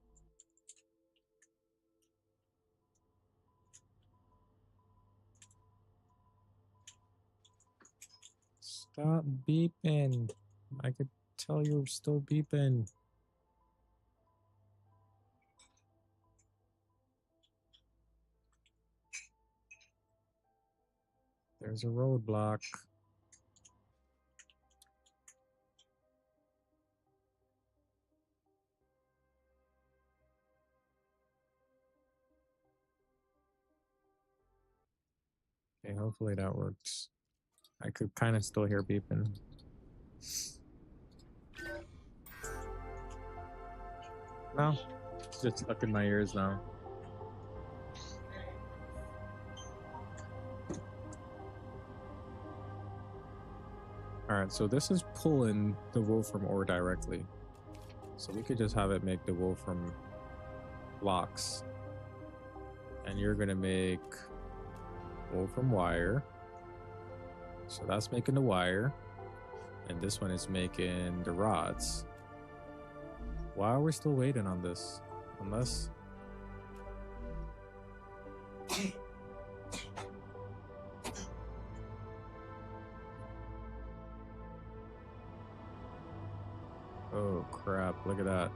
Stop beeping. I could tell you're still beeping. There's a roadblock. Okay, hopefully that works. I could kind of still hear beeping. No, it's just stuck in my ears now. Alright, so this is pulling the wool from ore directly. So we could just have it make the wool from blocks. And you're gonna make wool from wire. So that's making the wire. And this one is making the rods. Why are we still waiting on this? Unless... Oh crap, look at that.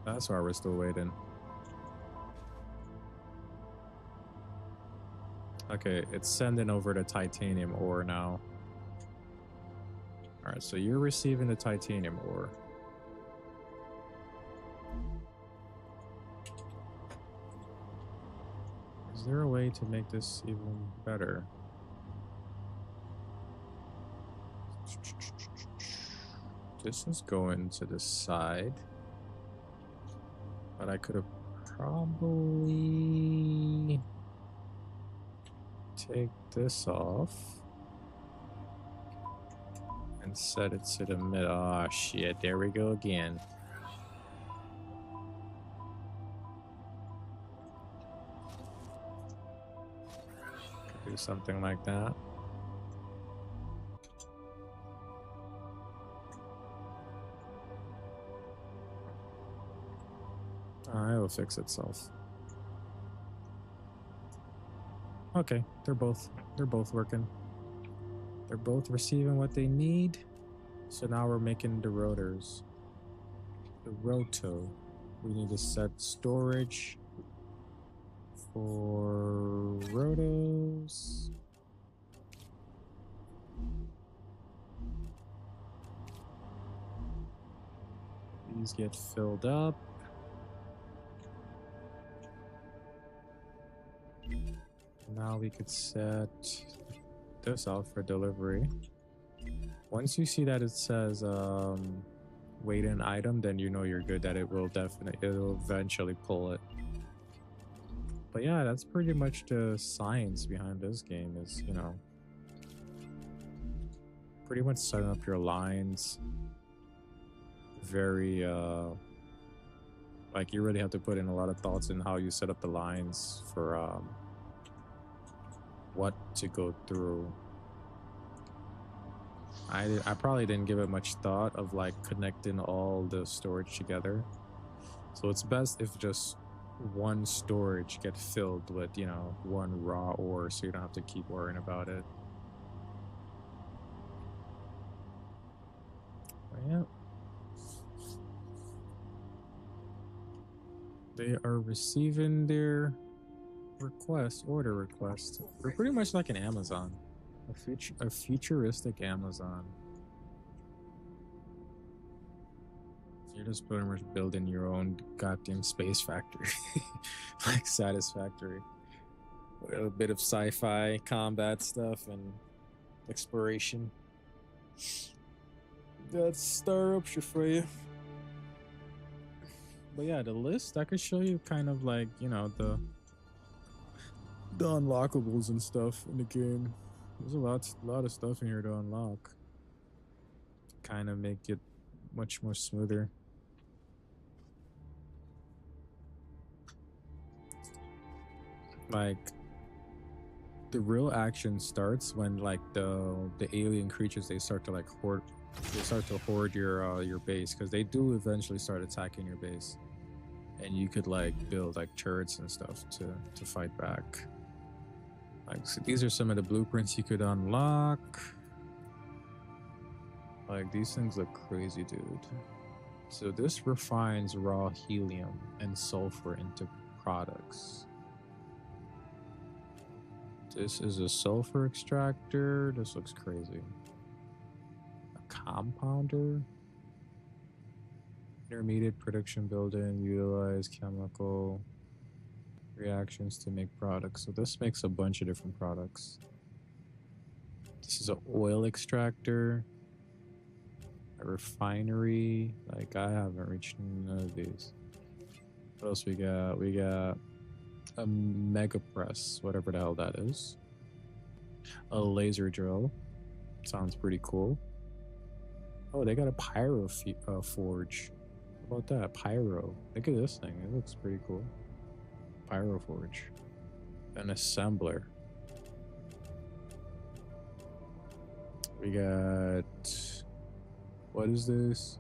That's why we're still waiting. Okay, it's sending over the titanium ore now. Alright, so you're receiving the titanium ore. Is there a way to make this even better? This is going to the side. But I could have probably take this off and set it to the middle. Oh shit, there we go again. Could do something like that. It'll fix itself. Okay, they're both working. They're both receiving what they need. So now we're making the rotors. The roto. We need to set storage for rotos. These get filled up. Now we could set this out for delivery. Once you see that it says wait an item, then you know you're good, that it'll eventually pull it. But yeah, that's pretty much the science behind this game, is, you know, pretty much setting up your lines very like, you really have to put in a lot of thoughts in how you set up the lines for what to go through. I probably didn't give it much thought of like connecting all the storage together. So it's best if just one storage get filled with, you know, one raw ore, so you don't have to keep worrying about it. But yeah. They are receiving their order request. We're pretty much like an Amazon, a futuristic Amazon. You're just pretty much building your own goddamn space factory, like Satisfactory, with a bit of sci-fi combat stuff and exploration. That's StarRupture for you. But yeah, the list I could show you kind of like, you know, the unlockables and stuff in the game. There's a lot of stuff in here to unlock. Kind of make it much more smoother. Like the real action starts when like the alien creatures they start to hoard your base, because they do eventually start attacking your base, and you could like build like turrets and stuff to fight back. Like, so these are some of the blueprints you could unlock. Like, these things look crazy, dude. So this refines raw helium and sulfur into products. This is a sulfur extractor. This looks crazy. A compounder. Intermediate production building. Utilize chemical reactions to make products. So this makes a bunch of different products. This is an oil extractor. A refinery. Like, I haven't reached none of these. What else we got? We got a mega press, whatever the hell that is. A laser drill. Sounds pretty cool. Oh, they got a pyro forge. How about that? Pyro. Look at this thing. It looks pretty cool. Pyro forge. An assembler. We got... What is this?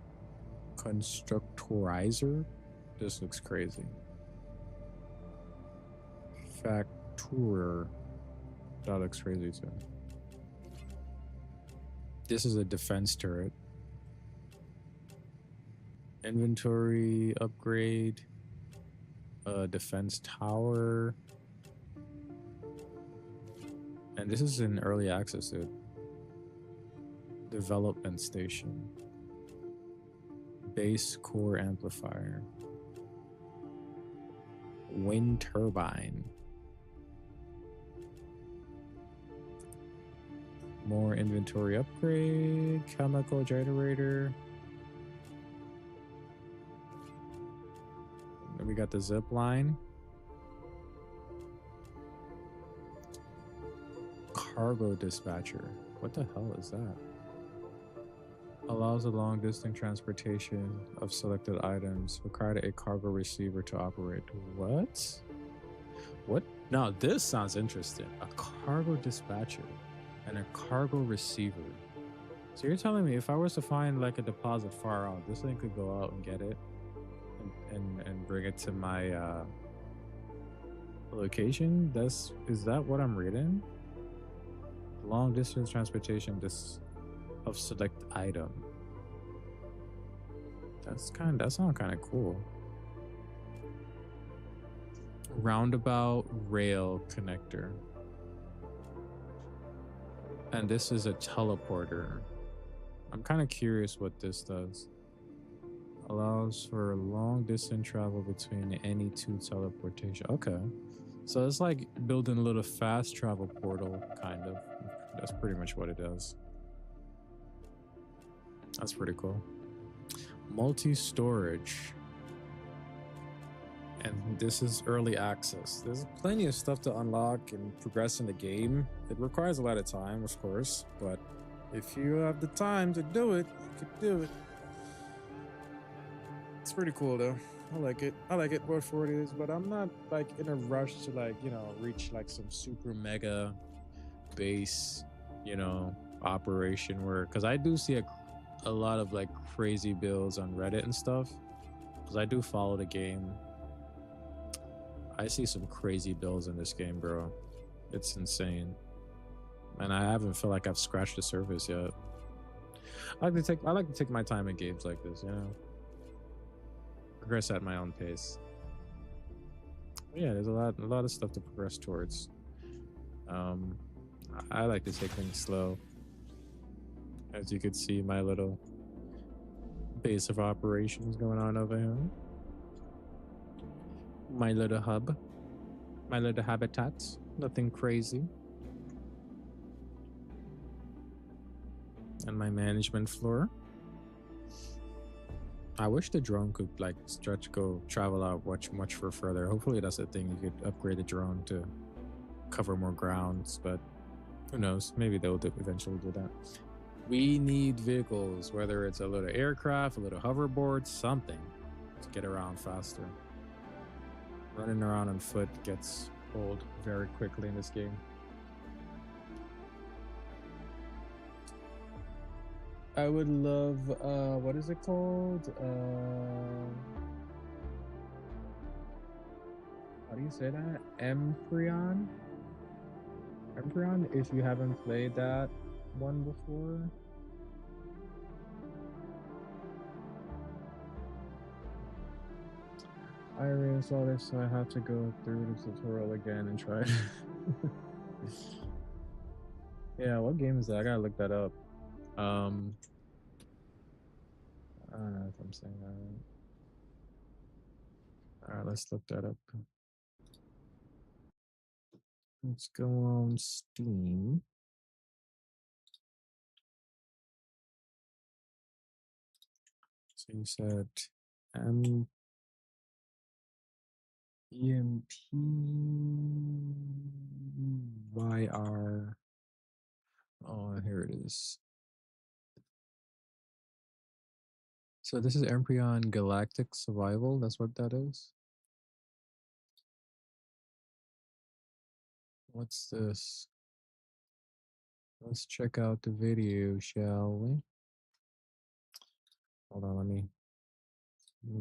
Constructorizer? This looks crazy. Facturer. That looks crazy too. This is a defense turret. Inventory upgrade. Defense tower. And this is in early access, dude. Development station. Base core amplifier. Wind turbine. More inventory upgrade. Chemical generator. Then we got the zip line. Cargo dispatcher. What the hell is that? Allows a long distance transportation of selected items. Required a cargo receiver to operate. What? What? Now this sounds interesting. A cargo dispatcher and a cargo receiver. So you're telling me if I was to find like a deposit far out, this thing could go out and get it and bring it to my location? Is that what I'm reading? Long distance transportation of select item. That sounds kind of cool. Roundabout rail connector. And this is a teleporter. I'm kind of curious what this does. Allows for long distance travel between any two teleportation. Okay. So it's like building a little fast travel portal, kind of. That's pretty much what it does. That's pretty cool. Multi-storage. And this is early access. There's plenty of stuff to unlock and progress in the game. It requires a lot of time, of course, but if you have the time to do it, you could do it. It's pretty cool though. I like it. I like it for it is, but I'm not like in a rush to like, you know, reach like some super mega base, you know, operation where, because I do see a lot of like crazy builds on Reddit and stuff, because I do follow the game. I see some crazy builds in this game, bro. It's insane, and I haven't felt like I've scratched the surface yet. I like to take my time in games like this, you know. Progress at my own pace. Yeah, there's a lot of stuff to progress towards. I like to take things slow. As you could see, my little base of operations going on over here. My little hub. My little habitat. Nothing crazy. And my management floor. I wish the drone could like travel out much further. Hopefully that's a thing. You could upgrade the drone to cover more grounds, but who knows? Maybe they'll eventually do that. We need vehicles, whether it's a little aircraft, a little hoverboard, something to get around faster. Running around on foot gets old very quickly in this game. I would love, what is it called? How do you say that? Empryon? Empryon, if you haven't played that one before. I reinstalled it, so I have to go through the tutorial again and try it. Yeah, what game is that? I gotta look that up. I don't know if I'm saying that right. Alright, let's look that up. Let's go on Steam. So you said EMPYR. Oh, here it is. So this is Empryon Galactic Survival. That's what that is. What's this? Let's check out the video, shall we? Hold on, let me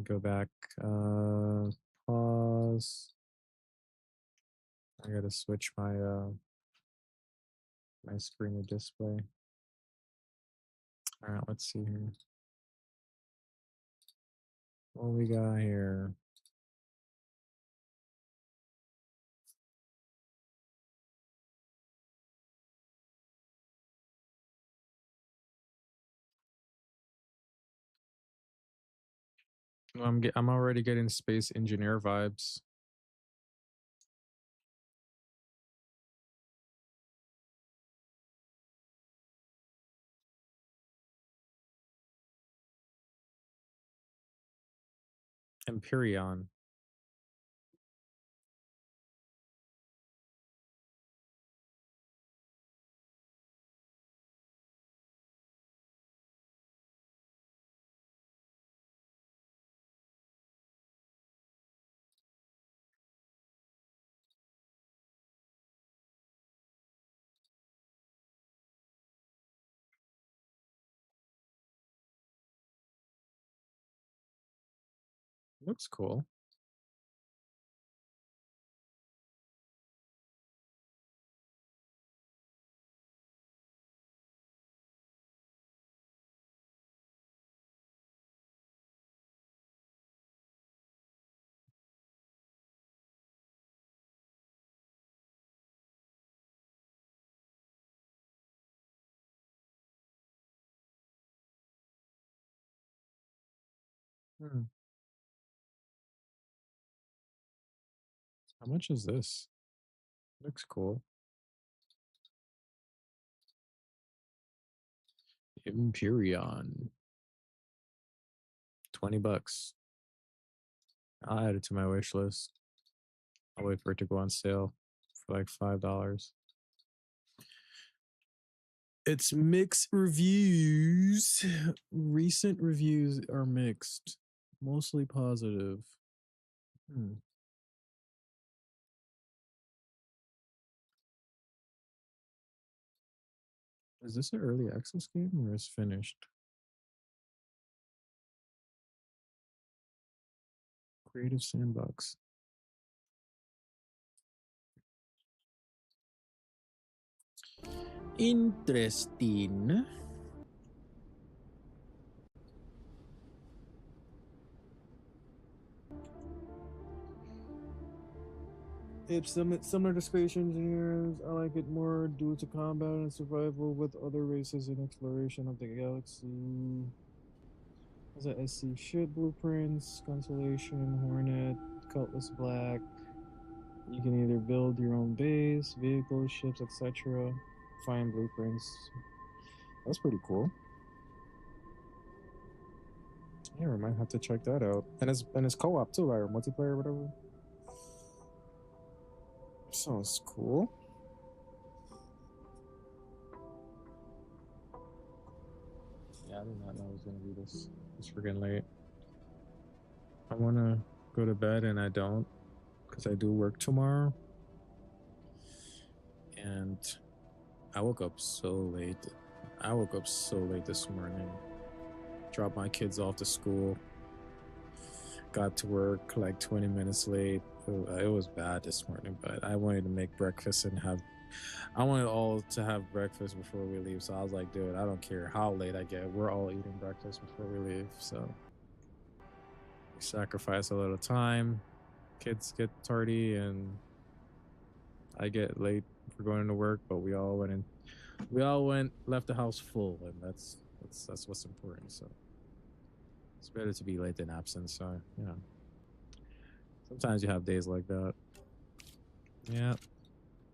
go back. Pause. I gotta switch my my screen to display. All right, let's see here. What we got here? I'm already getting space engineer vibes. Empyrean. Looks cool. Hmm. How much is this? Looks cool. Empyrean. $20. I'll add it to my wish list. I'll wait for it to go on sale for like $5. It's mixed reviews. Recent reviews are mixed, mostly positive. Is this an early access game or is finished? Creative Sandbox. Interesting. It's similar to Space Engineers. I like it more due to combat and survival with other races and exploration of the galaxy. Has a SC ship blueprints, Constellation, Hornet, Cutlass Black. You can either build your own base, vehicles, ships, etc. Find blueprints. That's pretty cool. Yeah, we might have to check that out. And it's co-op too, or multiplayer or whatever. Sounds cool. Yeah, I did not know it was gonna be this freaking late. I wanna go to bed and I don't, because I do work tomorrow. And I woke up so late. I woke up so late this morning. Dropped my kids off to school. Got to work like 20 minutes late. It was bad this morning, but I wanted to make breakfast and I wanted all to have breakfast before we leave. So I was like, dude, I don't care how late I get. We're all eating breakfast before we leave. So we sacrifice a little time. Kids get tardy and I get late for going to work, but we all left the house full, and that's what's important. So it's better to be late than absent. So sometimes you have days like that. Yeah.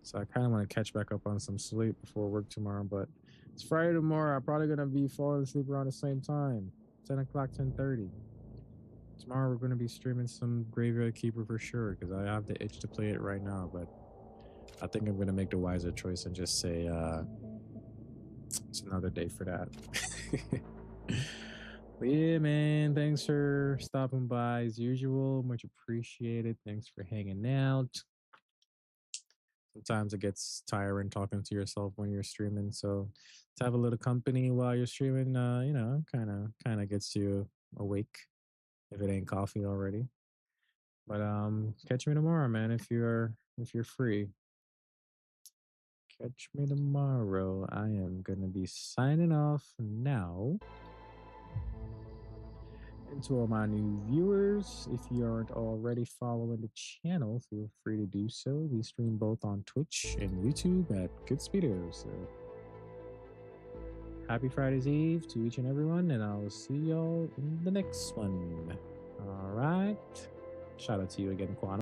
So I kind of want to catch back up on some sleep before work tomorrow, but it's Friday tomorrow. I'm probably gonna be falling asleep around the same time, 10 o'clock, 10:30. Tomorrow we're gonna be streaming some Graveyard Keeper for sure, because I have the itch to play it right now, but I think I'm gonna make the wiser choice and just say it's another day for that. But yeah, man, thanks for stopping by as usual. Much appreciated. Thanks for hanging out. Sometimes it gets tiring talking to yourself when you're streaming, so to have a little company while you're streaming, kind of gets you awake if it ain't coffee already. But catch me tomorrow, man, if you're free. Catch me tomorrow. I am gonna be signing off now. And to all my new viewers, if you aren't already following the channel, feel free to do so. We stream both on Twitch and YouTube at Good Speedo. So happy Friday's Eve to each and everyone, and I'll see y'all in the next one. All right. Shout out to you again, Quantum.